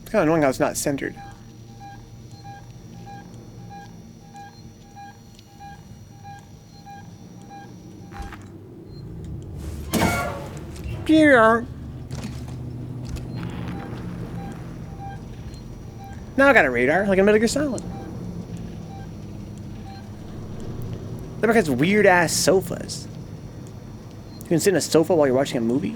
It's kind of annoying how it's not centered. Yeah. Now I got a radar, like a Metal Gear Solid. That has weird ass sofas. You can sit in a sofa while you're watching a movie.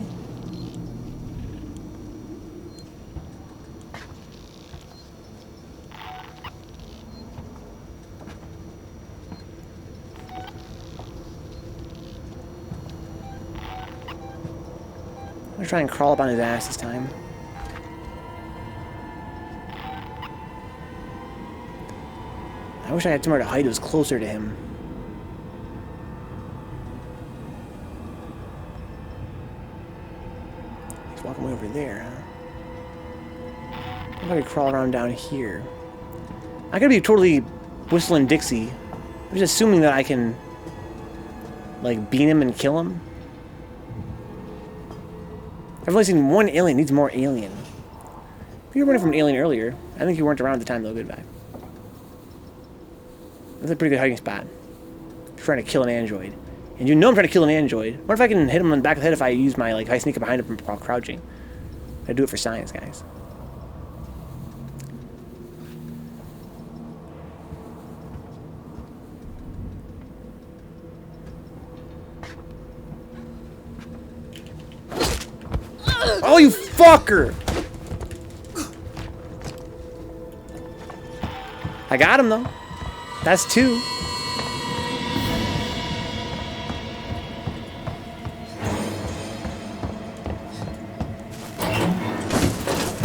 I'm gonna try and crawl up on his ass this time. I wish I had somewhere to hide that was closer to him. He's walking way over there, huh? I'm gonna crawl around down here. I could be totally whistling Dixie. I'm just assuming that I can, like, beat him and kill him. I've only seen one alien. Needs more alien. You were running from an alien earlier. I think you weren't around at the time, though. Goodbye. That's a pretty good hiding spot. I'm trying to kill an android. And you know I'm trying to kill an android. What if I can hit him on the back of the head if I use my, like, if I sneak up behind him while crouching? I do it for science, guys. Oh, you fucker! I got him, though. That's 2.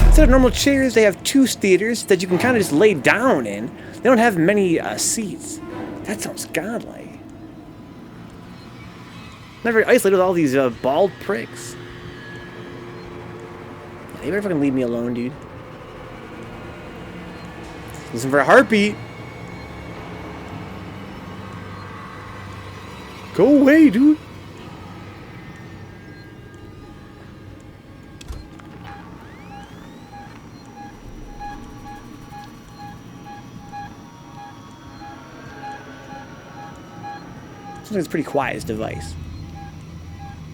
Instead of normal chairs, they have 2 theaters that you can kind of just lay down in. They don't have many seats. That sounds godlike. Never isolated with all these bald pricks. They better fucking leave me alone, dude. Listen for a heartbeat. Go away, dude. It's pretty quiet, this device.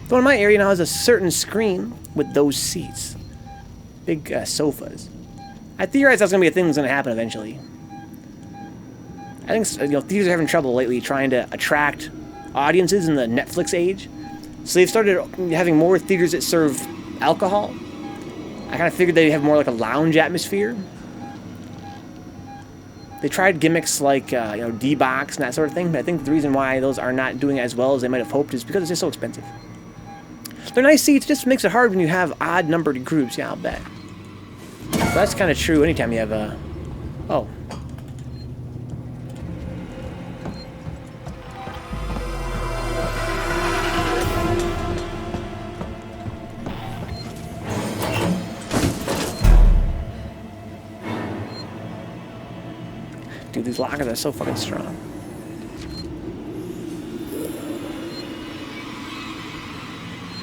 The one in my area now has a certain screen with those seats. Big sofas. I theorize that's going to be a thing that's going to happen eventually. I think, you know, theaters are having trouble lately trying to attract audiences in the Netflix age. So they've started having more theaters that serve alcohol. I kind of figured they'd have more like a lounge atmosphere. They tried gimmicks like, you know, D-Box and that sort of thing, but I think the reason why those are not doing as well as they might have hoped is because it's just so expensive. They're nice seats, just makes it hard when you have odd-numbered groups, yeah, I'll bet. So that's kind of true anytime you have a... Oh. Dude, these lockers are so fucking strong.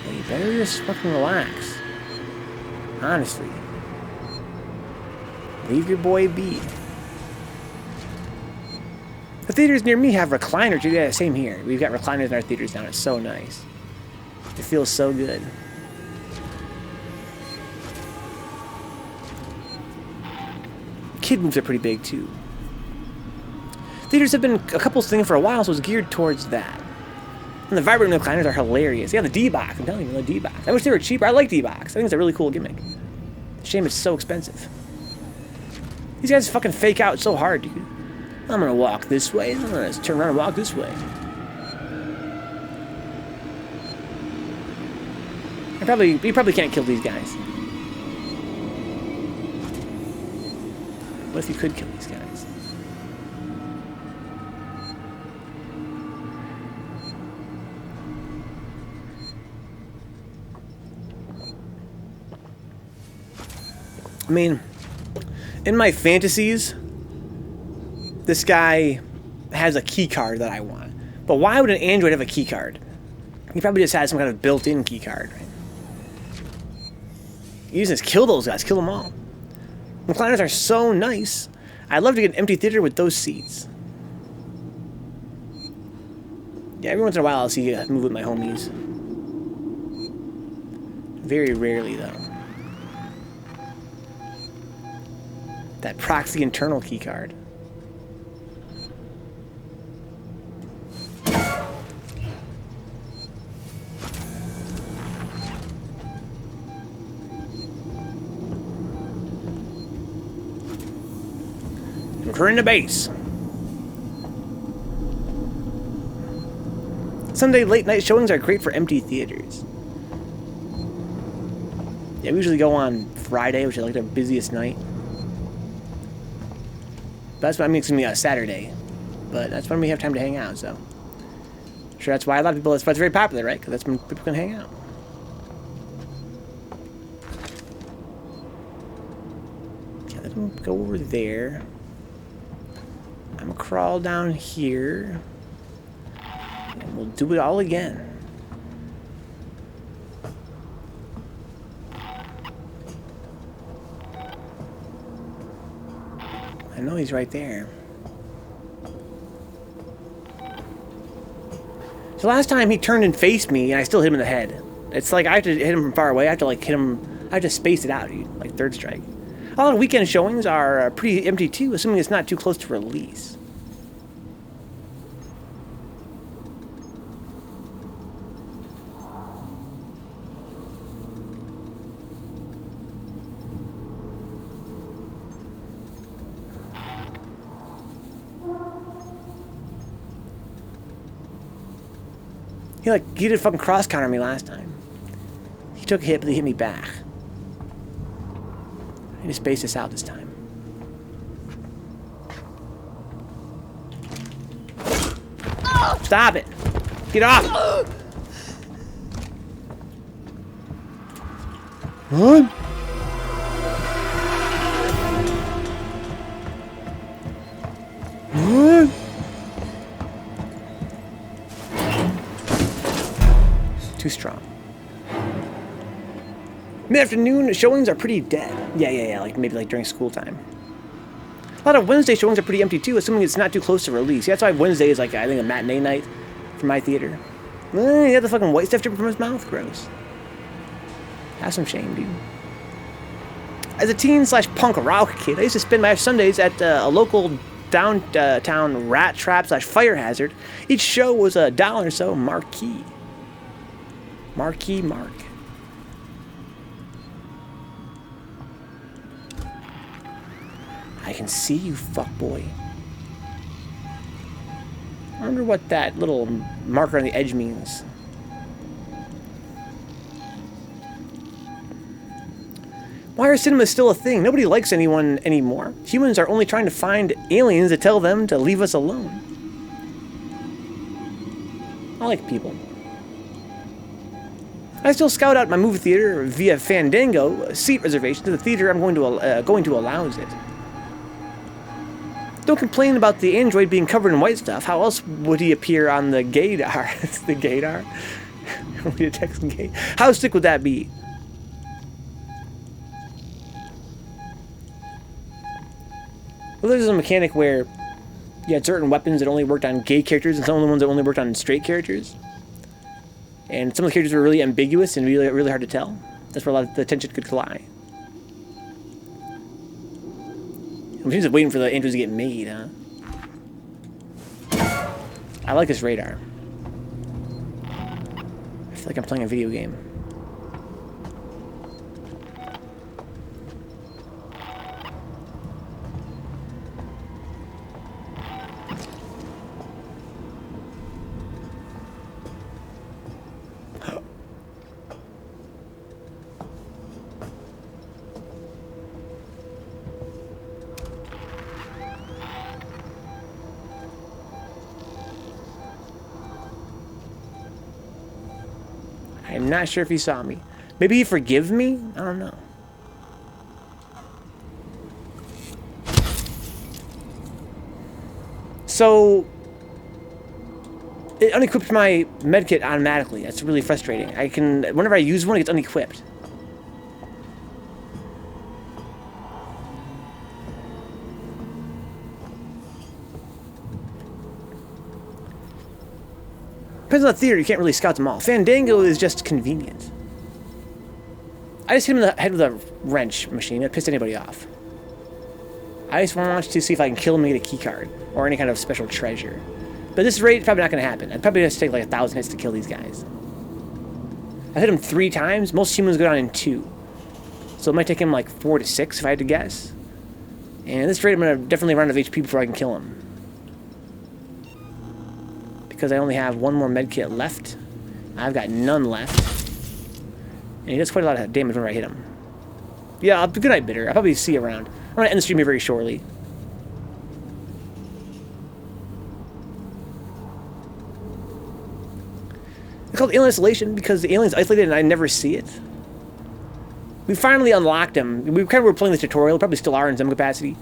Well, you better just fucking relax. Honestly. Leave your boy be. The theaters near me have recliners. Yeah, same here. We've got recliners in our theaters now. It's so nice. It feels so good. Kid moves are pretty big too. Theaters have been a couple's thing for a while, so it's geared towards that. And the vibrating recliners are hilarious. Yeah, the D-Box. I'm telling you, the D-Box. I wish they were cheaper. I like D-Box. I think it's a really cool gimmick. Shame it's so expensive. These guys fucking fake out so hard, dude. I'm gonna walk this way, and I'm gonna turn around and walk this way. You probably can't kill these guys. What if you could kill these guys? I mean, in my fantasies, this guy has a key card that I want. But why would an android have a key card? He probably just has some kind of built-in key card, right? You just kill those guys, kill them all. Recliners are so nice. I'd love to get an empty theater with those seats. Yeah, every once in a while I'll see you move with my homies. Very rarely, though. That proxy internal key card. Return to base. Sunday late night showings are great for empty theaters. Yeah, we usually go on Friday, which is like the busiest night. That's what I mean, it's gonna be a Saturday, but that's when we have time to hang out. So, sure, that's why a lot of people. That's why it's very popular, right? Because that's when people can hang out. Yeah, let me go over there. I'm gonna crawl down here, and we'll do it all again. I know he's right there. So last time he turned and faced me, and I still hit him in the head. It's like I have to hit him from far away. I have to like hit him. I have to space it out, dude. Like third strike. A lot of weekend showings are pretty empty too, assuming it's not too close to release. He did fucking cross counter me last time. He took a hit, but he hit me back. I need to space this out this time. Stop it! Get off! Run! Run! Too strong. Mid-afternoon showings are pretty dead. Yeah, like maybe like during school time. A lot of Wednesday showings are pretty empty too, assuming it's not too close to release. Yeah, that's why Wednesday is like, I think, a matinee night for my theater. He had the fucking white stuff dripping from his mouth. Gross. Have some shame, dude. As a teen/punk rock kid, I used to spend my Sundays at a local downtown rat trap/fire hazard. Each show was $1 or so marquee. Marquee Mark. I can see you, fuckboy. I wonder what that little marker on the edge means. Why are cinemas still a thing? Nobody likes anyone anymore. Humans are only trying to find aliens to tell them to leave us alone. I like people. I still scout out my movie theater via Fandango seat reservation to the theater I'm going to allows it. Don't complain about the android being covered in white stuff. How else would he appear on the gaydar? It's the gaydar? We detect gay. How sick would that be? Well, there's a mechanic where you had certain weapons that only worked on gay characters and some of the ones that only worked on straight characters. And some of the characters were really ambiguous and really hard to tell. That's where a lot of the tension could lie. I'm just waiting for the androids to get made, huh? I like this radar. I feel like I'm playing a video game. I'm not sure if he saw me. Maybe he forgive me? I don't know. So it unequipped my medkit automatically. That's really frustrating. Whenever I use one, it gets unequipped. Depends on the theater, you can't really scout them all. Fandango is just convenient. I just hit him in the head with a wrench machine. It pissed anybody off. I just want to see if I can kill him and get a key card. Or any kind of special treasure. But at this rate, it's probably not going to happen. I'd probably have to take like 1,000 hits to kill these guys. I hit him 3 times. Most humans go down in 2. So it might take him like 4 to 6 if I had to guess. And at this rate, I'm going to definitely run out of HP before I can kill him. Because I only have 1 more medkit left. I've got none left. And he does quite a lot of damage whenever I hit him. Yeah, good night, Bitter. I'll probably see you around. I'm going to end the stream here very shortly. It's called Alien Isolation because the alien's isolated and I never see it. We finally unlocked him. We kind of were playing the tutorial. Probably still are in some capacity.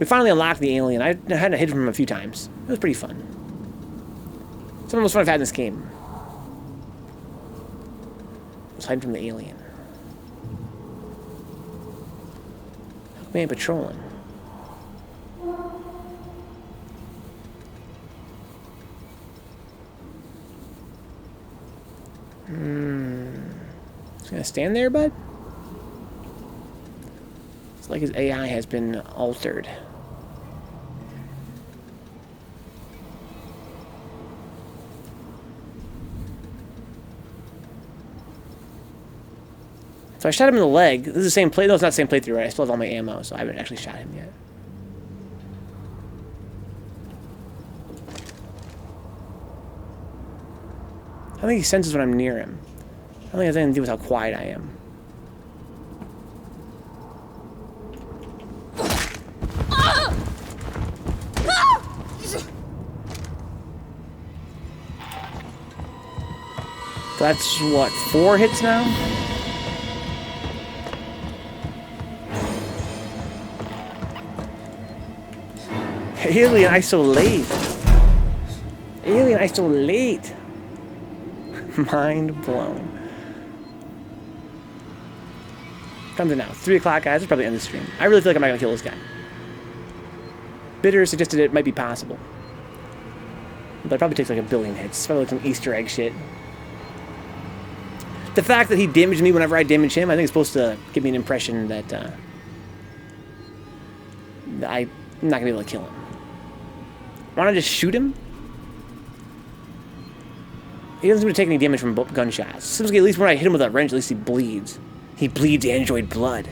We finally unlocked the alien. I had to hit him a few times. It was pretty fun. Some of the most fun I've had in this game. Was hiding from the alien. How come we ain't patrolling? He's gonna stand there, bud? It's like his AI has been altered. So I shot him in the leg. This is the same play. No, it's not the same playthrough, right? I still have all my ammo, so I haven't actually shot him yet. I think he senses when I'm near him. I don't think it has anything to do with how quiet I am. That's what, 4 hits now? Alien isolate. Alien isolate. Mind blown. Comes in now. 3 o'clock, guys. It's probably end the stream. I really feel like I'm not gonna kill this guy. Bitter suggested it might be possible. But it probably takes like 1 billion hits. It's probably like some Easter egg shit. The fact that he damaged me whenever I damage him, I think it's supposed to give me an impression that I'm not gonna be able to kill him. Why don't I just shoot him? He doesn't seem to take any damage from gunshots. Seems like at least when I hit him with a wrench, at least he bleeds. He bleeds android blood.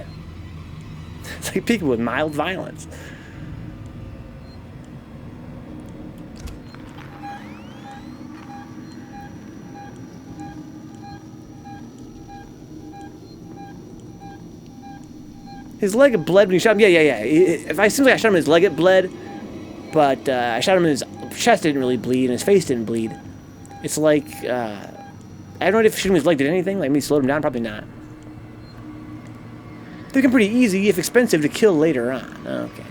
It's like people with mild violence. His leg bled when you shot him. Yeah. If I seems like I shot him in his leg, it bled. But I shot him in his chest, didn't really bleed, and his face didn't bleed. It's like, I don't know if shooting his leg did anything. Like, me slowed him down? Probably not. They become pretty easy, if expensive, to kill later on. Okay.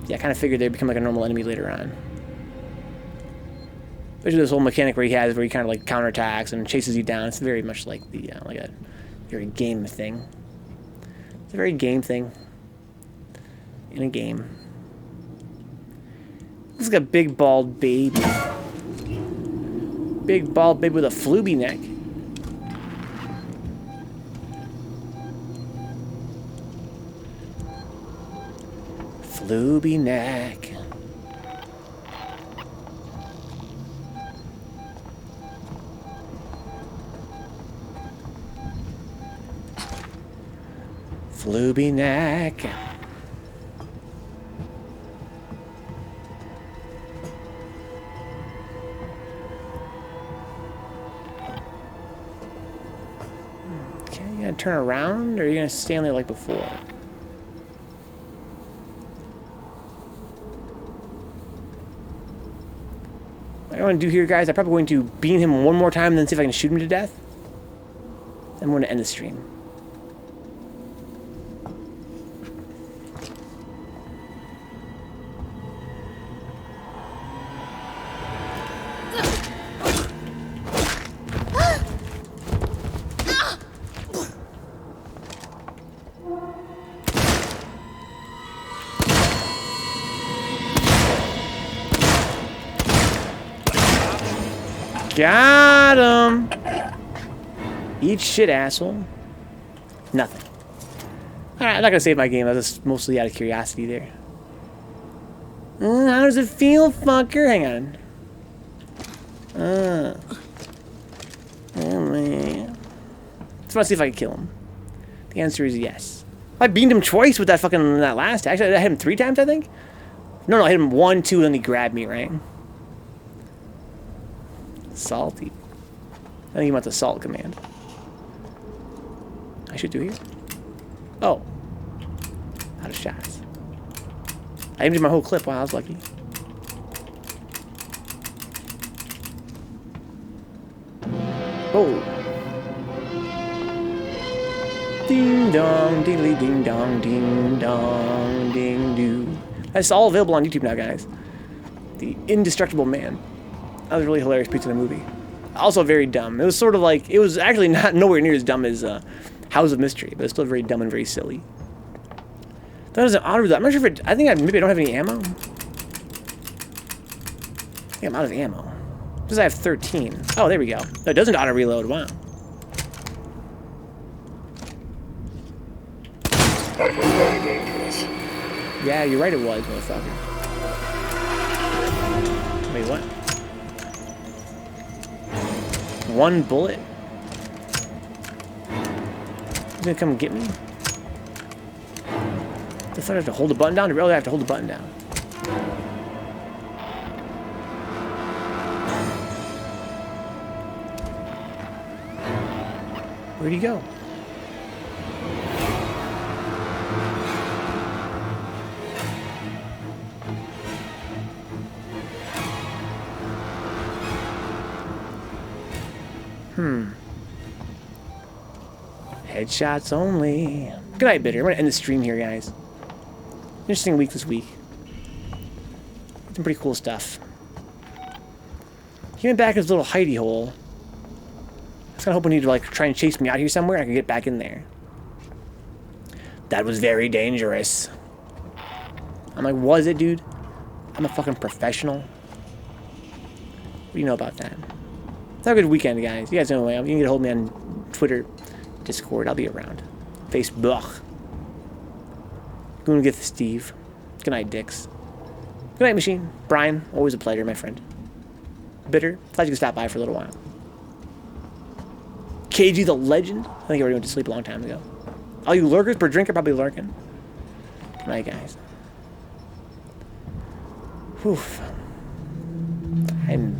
Yeah, I kind of figured they'd become like a normal enemy later on. Especially this whole mechanic where he has, where he kind of like counterattacks and chases you down. It's very much like the, like a very game thing. It's a very game thing. In a game. Looks like a big bald baby. Big bald baby with a flooby neck. Flooby neck. Flooby neck. Okay, you gonna turn around, or are you gonna stand there like before? What I want to do here, guys, I'm probably going to beam him one more time and then see if I can shoot him to death. Then I'm going to end the stream. Got him! Eat shit, asshole. Nothing. Alright, I'm not gonna save my game. I was just mostly out of curiosity there. How does it feel, fucker? Hang on. Oh, man. Just want to see if I can kill him. The answer is yes. I beamed him twice with that fucking, that last. Actually, I hit him 3 times, I think? No, I hit him 1, 2, and then he grabbed me, right? Salty. I think he wants a salt command. I should do here. Oh. Out of shots. I aimed my whole clip. Wow, I was lucky. Oh. Ding dong, dingly ding dong, ding dong, ding doo. That's all available on YouTube now, guys. The Indestructible Man. That was a really hilarious piece of the movie. Also very dumb. It was sort of like, it was actually not nowhere near as dumb as House of Mystery, but it's still very dumb and very silly. That was an auto. I'm not sure if it, I think maybe I don't have any ammo. I'm out of ammo. Because I have 13. Oh, there we go. No, it doesn't auto-reload. Wow. That was very dangerous. Yeah, you're right, it was, motherfucker. Wait, what? One bullet? He's gonna come get me? I thought I have to hold the button down. I really have to hold the button down. Where'd he go? Headshots only. Good night, Bitter. I'm gonna end the stream here, guys. Interesting week this week. Some pretty cool stuff. He went back in his little hidey hole. I was kind of hoping he'd like try and chase me out here somewhere and I could get back in there. That was very dangerous. I'm like, was it, dude? I'm a fucking professional. What do you know about that? Have a good weekend, guys. You guys know you can get a hold of me on Twitter, Discord. I'll be around. Facebook. Gonna get Steve. Good night, Dix. Good night, Machine. Brian, always a pleasure, my friend. Bitter, glad you could stop by for a little while. KG the Legend. I think he already went to sleep a long time ago. All you lurkers per drink are probably lurking. Good night, guys. Whew. I'm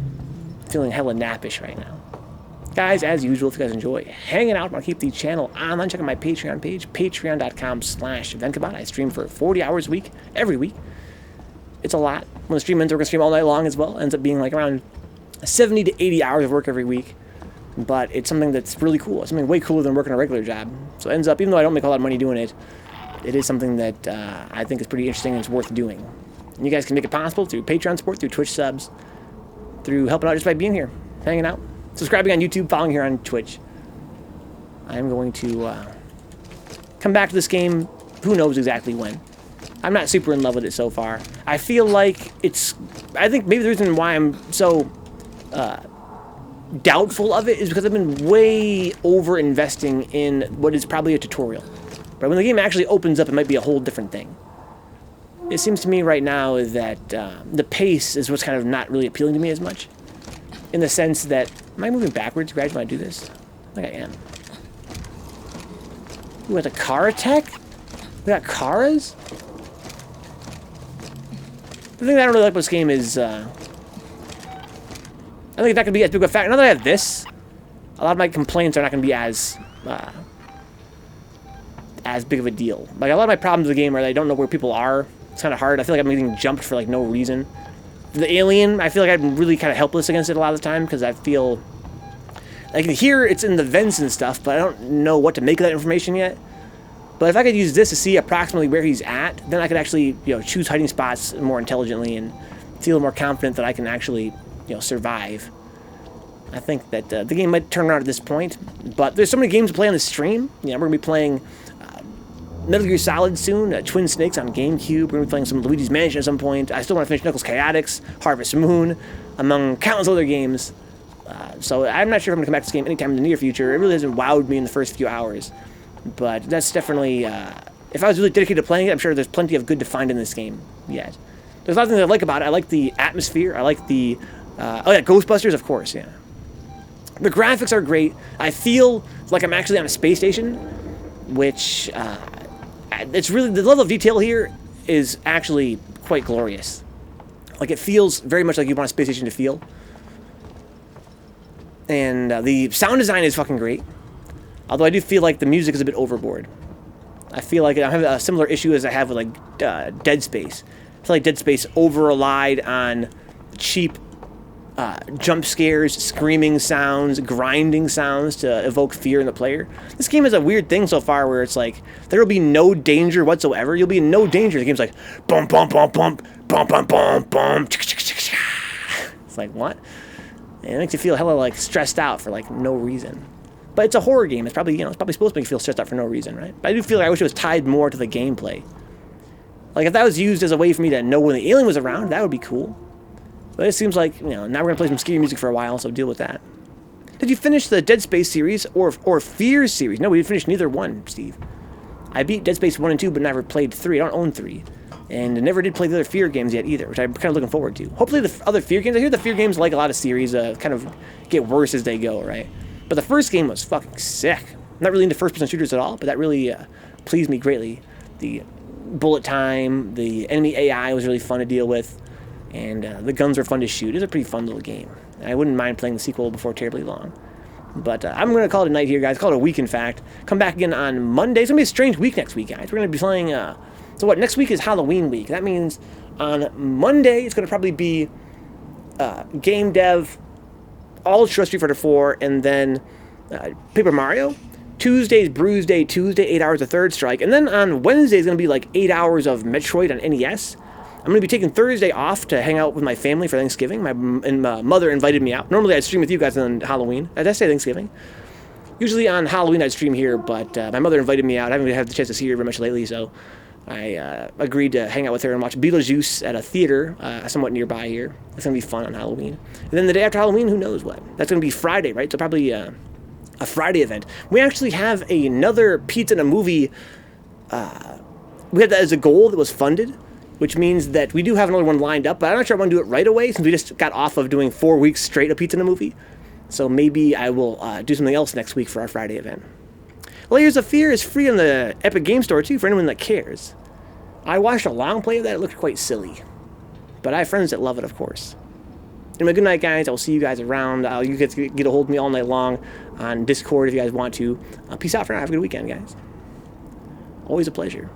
feeling hella nappish right now. Guys, as usual, if you guys enjoy hanging out, I want to keep the channel online. Check out my Patreon page, patreon.com/Vencabot. I stream for 40 hours a week, every week. It's a lot. When the stream ends, we're going to stream all night long as well. It ends up being like around 70 to 80 hours of work every week. But it's something that's really cool. It's something way cooler than working a regular job. So it ends up, even though I don't make a lot of money doing it, it is something that I think is pretty interesting and it's worth doing. And you guys can make it possible through Patreon support, through Twitch subs, through helping out just by being here, hanging out, subscribing on YouTube, following here on Twitch. I'm going to come back to this game, who knows exactly when. I'm not super in love with it so far. I feel like it's... I think maybe the reason why I'm so doubtful of it is because I've been way over-investing in what is probably a tutorial. But when the game actually opens up, it might be a whole different thing. It seems to me right now that the pace is what's kind of not really appealing to me as much. In the sense that... Am I moving backwards when I do this? I think I am. Ooh, with a car attack? We got Karas? The thing that I don't really like about this game is... I think that could be as big of a factor. Now that I have this, a lot of my complaints are not going to be as big of a deal. Like, a lot of my problems with the game are that I don't know where people are. It's kind of hard. I feel like I'm getting jumped for, like, no reason. The alien, I feel like I'm really kind of helpless against it a lot of the time, because I feel... I can hear it's in the vents and stuff, but I don't know what to make of that information yet. But if I could use this to see approximately where he's at, then I could actually, choose hiding spots more intelligently and feel more confident that I can actually, survive. I think that the game might turn around at this point, but there's so many games to play on the stream. We're going to be playing Metal Gear Solid soon, Twin Snakes on GameCube. We're going to be playing some Luigi's Mansion at some point. I still want to finish Knuckles Chaotix, Harvest Moon, among countless other games. So I'm not sure if I'm going to come back to this game anytime in the near future. It really hasn't wowed me in the first few hours. But that's definitely, if I was really dedicated to playing it, I'm sure there's plenty of good to find in this game yet. There's a lot of things I like about it. I like the atmosphere. I like the, Ghostbusters, of course, yeah. The graphics are great. I feel like I'm actually on a space station, which, it's really, the level of detail here is actually quite glorious. Like, it feels very much like you want a space station to feel. And the sound design is fucking great. Although I do feel like the music is a bit overboard. I feel like I have a similar issue as I have with, like, Dead Space. I feel like Dead Space over-relied on cheap jump scares, screaming sounds, grinding sounds to evoke fear in the player. This game has a weird thing so far where it's like, there will be no danger whatsoever. You'll be in no danger. The game's like, bump, bump, bump, bump, bump, bump, bump, bump. It's like, what? And it makes you feel hella, like, stressed out for, like, no reason. But it's a horror game. It's probably, it's probably supposed to make you feel stressed out for no reason, right? But I do feel like I wish it was tied more to the gameplay. Like, if that was used as a way for me to know when the alien was around, that would be cool. But it seems like, you know, now we're going to play some scary music for a while, so deal with that. Did you finish the Dead Space series or Fear series? No, we didn't finish neither one, Steve. I beat Dead Space 1 and 2, but never played 3. I don't own 3. And I never did play the other Fear games yet either, which I'm kind of looking forward to. Hopefully the other Fear games, I hear the Fear games, like a lot of series, kind of get worse as they go, right? But the first game was fucking sick. I'm not really into first-person shooters at all, but that really pleased me greatly. The bullet time, the enemy AI was really fun to deal with, and the guns were fun to shoot. It was a pretty fun little game. I wouldn't mind playing the sequel before terribly long. But I'm going to call it a night here, guys. Call it a week, in fact. Come back again on Monday. It's going to be a strange week next week, guys. We're going to be playing... so what, next week is Halloween week. That means on Monday, it's going to probably be Game Dev, Ultra Street Fighter 4, and then Paper Mario. Tuesday's Bruise Day Tuesday, 8 hours of Third Strike. And then on Wednesday is going to be like 8 hours of Metroid on NES. I'm going to be taking Thursday off to hang out with my family for Thanksgiving. My mother invited me out. Normally I'd stream with you guys on Halloween. Did I say Thanksgiving? Usually on Halloween I'd stream here, but my mother invited me out. I haven't really had the chance to see her very much lately, so I agreed to hang out with her and watch Beetlejuice at a theater somewhat nearby here. It's going to be fun on Halloween. And then the day after Halloween, who knows what? That's going to be Friday, right? So probably a Friday event. We actually have another Pizza and a Movie. We had that as a goal that was funded, which means that we do have another one lined up, but I'm not sure I want to do it right away since we just got off of doing 4 weeks straight of Pizza and a Movie. So maybe I will do something else next week for our Friday event. Layers of Fear is free on the Epic Game Store too for anyone that cares. I watched a long play of that. It looked quite silly. But I have friends that love it, of course. Anyway, good night, guys. I'll see you guys around. You guys get a hold of me all night long on Discord if you guys want to. Peace out for now. Have a good weekend, guys. Always a pleasure.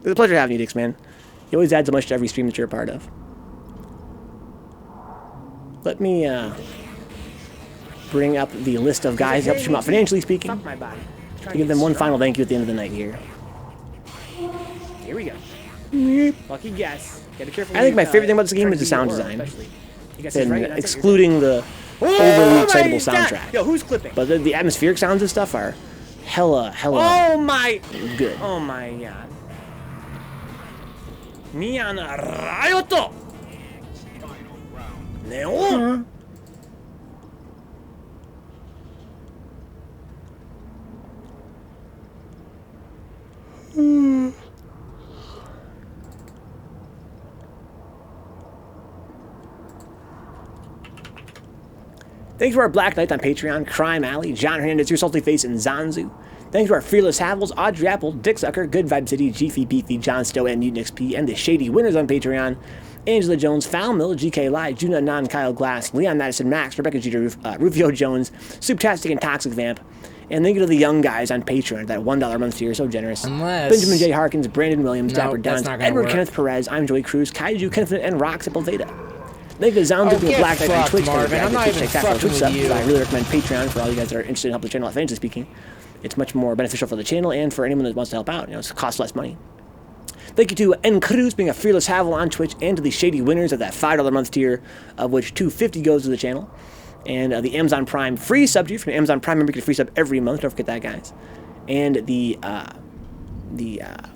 It's a pleasure having you, Dix, man. You always add so much to every stream that you're a part of. Let me bring up the list of guys up to stream out, financially speaking. Fuck my body. To give them one final thank you at the end of the night here. Here we go. Lucky guess. Gotta be careful. I think my favorite thing about this game is the sound design. And right, excluding the overly excitable soundtrack. Yo, who's clipping? But the atmospheric sounds and stuff are hella oh my good. Oh my god. Mian Ryoto! Neon! Thanks to our Black Knights on Patreon, Crime Alley, John Hernandez, Your Salty Face, and Zanzu. Thanks to our Fearless Havels, Audrey Apple, Dick Sucker, Good Vibe City, Geefy Beefy, John Stowe, and Mutant XP, and the Shady Winners on Patreon, Angela Jones, Foul Mill, GK Live, Juna Non, Kyle Glass, Leon Madison, Max, Rebecca Jeter, Rufio Jones, Souptastic, and Toxic Vamp. And thank you to the young guys on Patreon, that $1 a month tier, so generous. Benjamin J. Harkins, Brandon Williams, Dapper Dons, Edward Kenneth Perez, I'm Joey Cruz, Kaiju, Kenneth, and Rox Veda. Thank you to Zounds doing Black Knight on Twitch. Marvin, I'm not even fucking with you. I really recommend Patreon for all you guys that are interested in helping the channel, financially speaking. It's much more beneficial for the channel and for anyone that wants to help out. You know, it costs less money. Thank you to N. Cruz being a Fearless Havel on Twitch, and to the Shady Winners of that $5 a month tier, of which $2.50 goes to the channel. And the Amazon Prime free sub tier. From an Amazon Prime member, you get a free sub every month. Don't forget that, guys. And the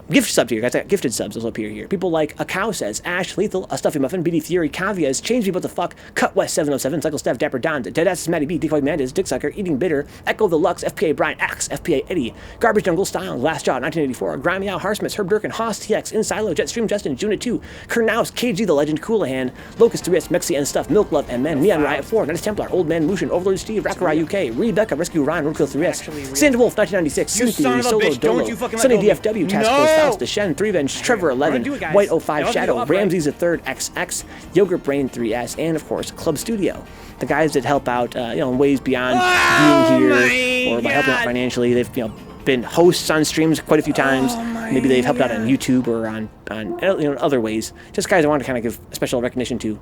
gift sub tier, guys, gifted subs also appear here. People like A Cow Says, Ash, Lethal, A Stuffy Muffin, BD Fury, Cavias, Change Me What the Fuck, Cut West 707, Cycle Steph, Dapper Don, Deadass Matty B, Decoy Mandis, Dick Sucker, Eating Bitter, Echo the Lux, FPA Brian Axe, FPA Eddie, Garbage Jungle Style, Last Jaw 1984, Grimy Owl, Harsmith, Herb Durkin, Haas TX, Insilo, Jetstream Justin, Juna 2, Kernaus, KG the Legend, Coolahan, Locust 3S, Mexi and Stuff, Milk Love and Men, Neon Riot 4, Nice Templar, Old Man Mushin, Overlord Steve, Rakarai UK, Rebecca, Rescue Ryan, Roadkill 3S, Sand Wolf 1996, Cynthia, Solo Dolo, Sunny DFW, Task Force Faust, Shen, 3 Trevor 11, White 05 Shadow, Ramses the Third XX, Yogurt Brain 3S, and of course Club Studio. The guys that help out, in ways beyond being here or by helping out financially. They've been hosts on streams quite a few times. Maybe they've helped out on YouTube or on other ways. Just guys I want to kind of give special recognition to.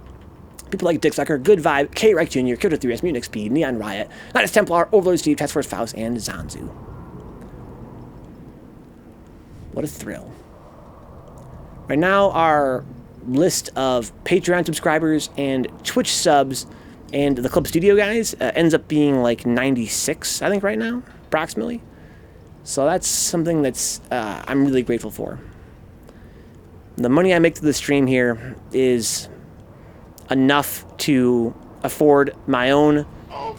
People like Dick Sucker, Good Vibe, K. Reich Jr., Kyoto 3S, Mutant XP, Neon Riot, Nice Templar, Overlord Steve, Task Force Faust, and Zanzu. What a thrill. Right now, our list of Patreon subscribers and Twitch subs and the Club Studio guys ends up being like 96, I think, right now, approximately. So that's something that's I'm really grateful for. the money I make through the stream here is enough to afford my own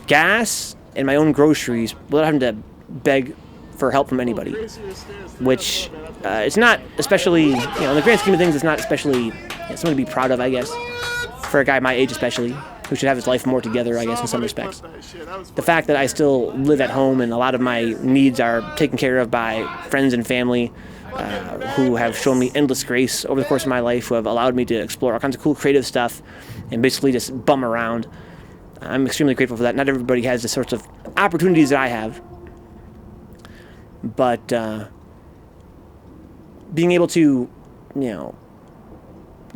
gas and my own groceries without having to beg for help from anybody, which it's not especially, in the grand scheme of things, it's not especially something to be proud of, I guess, for a guy my age especially, who should have his life more together, I guess, in some respects. The fact that I still live at home and a lot of my needs are taken care of by friends and family who have shown me endless grace over the course of my life, who have allowed me to explore all kinds of cool creative stuff and basically just bum around. I'm extremely grateful for that. Not everybody has the sorts of opportunities that I have. But being able to,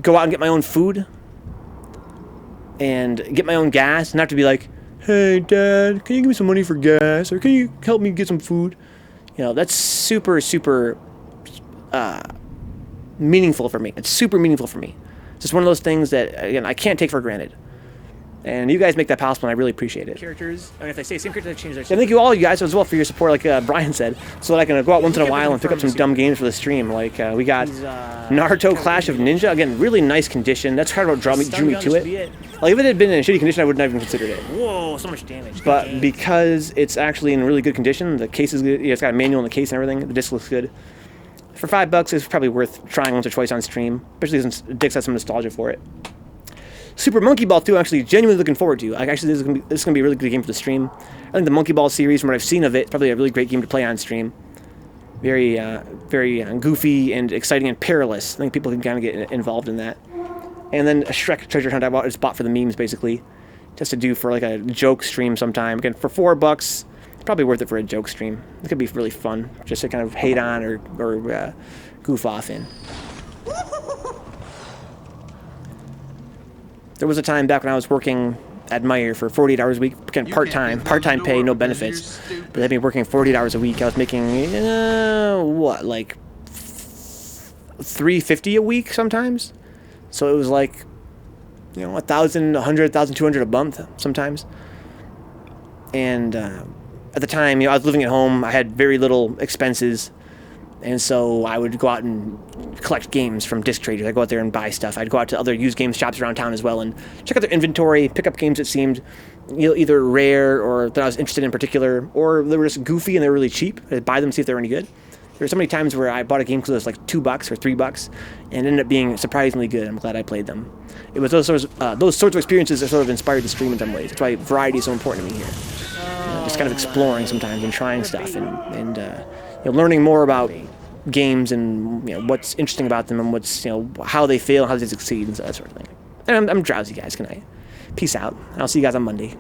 go out and get my own food and get my own gas, not to be like, hey, Dad, can you give me some money for gas? Or can you help me get some food? That's super, super meaningful for me. It's super meaningful for me. It's just one of those things that, again, I can't take for granted. And you guys make that possible, and I really appreciate it. Characters, if they say same characters, they change their. Thank you all, you guys, as well, for your support, like Brian said, so that I can go out once in a while and pick up some dumb games for the stream. Like we got Naruto Clash of Ninja, again, really nice condition. That's kind of what drew me to it. Like if it had been in a shitty condition, I would not even considered it. Whoa, so much damage. But because it's actually in really good condition, the case is good. It's got a manual in the case and everything. The disc looks good. For $5, it's probably worth trying once or twice on stream, especially since Dick's has some nostalgia for it. Super Monkey Ball 2, I'm actually genuinely looking forward to. Actually, this is gonna be a really good game for the stream. I think the Monkey Ball series, from what I've seen of it, is probably a really great game to play on stream. Very, very goofy and exciting and perilous. I think people can kind of get involved in that. And then a Shrek treasure hunt I just bought for the memes, basically, just to do for like a joke stream sometime. Again, for $4, it's probably worth it for a joke stream. It could be really fun, just to kind of hate on or goof off in. There was a time back when I was working at Meijer for 48 hours a week, again, part-time pay, no benefits. But I'd be working 48 hours a week. I was making, like $350 a week sometimes. So it was like, $1,000, $100, $1,200 a month sometimes. And at the time, I was living at home. I had very little expenses. And so I would go out and collect games from disc traders. I'd go out there and buy stuff. I'd go out to other used game shops around town as well and check out their inventory, pick up games that seemed either rare or that I was interested in particular, or they were just goofy and they were really cheap. I'd buy them, see if they were any good. There were so many times where I bought a game because it was like $2 or $3 and ended up being surprisingly good. I'm glad I played them. It was those sorts of experiences that sort of inspired the stream in some ways. That's why variety is so important to me here. Just kind of exploring sometimes and trying stuff and learning more about games and what's interesting about them and what's how they fail, how they succeed, and that sort of thing. And I'm drowsy, guys. Good night. Peace out. I'll see you guys on Monday.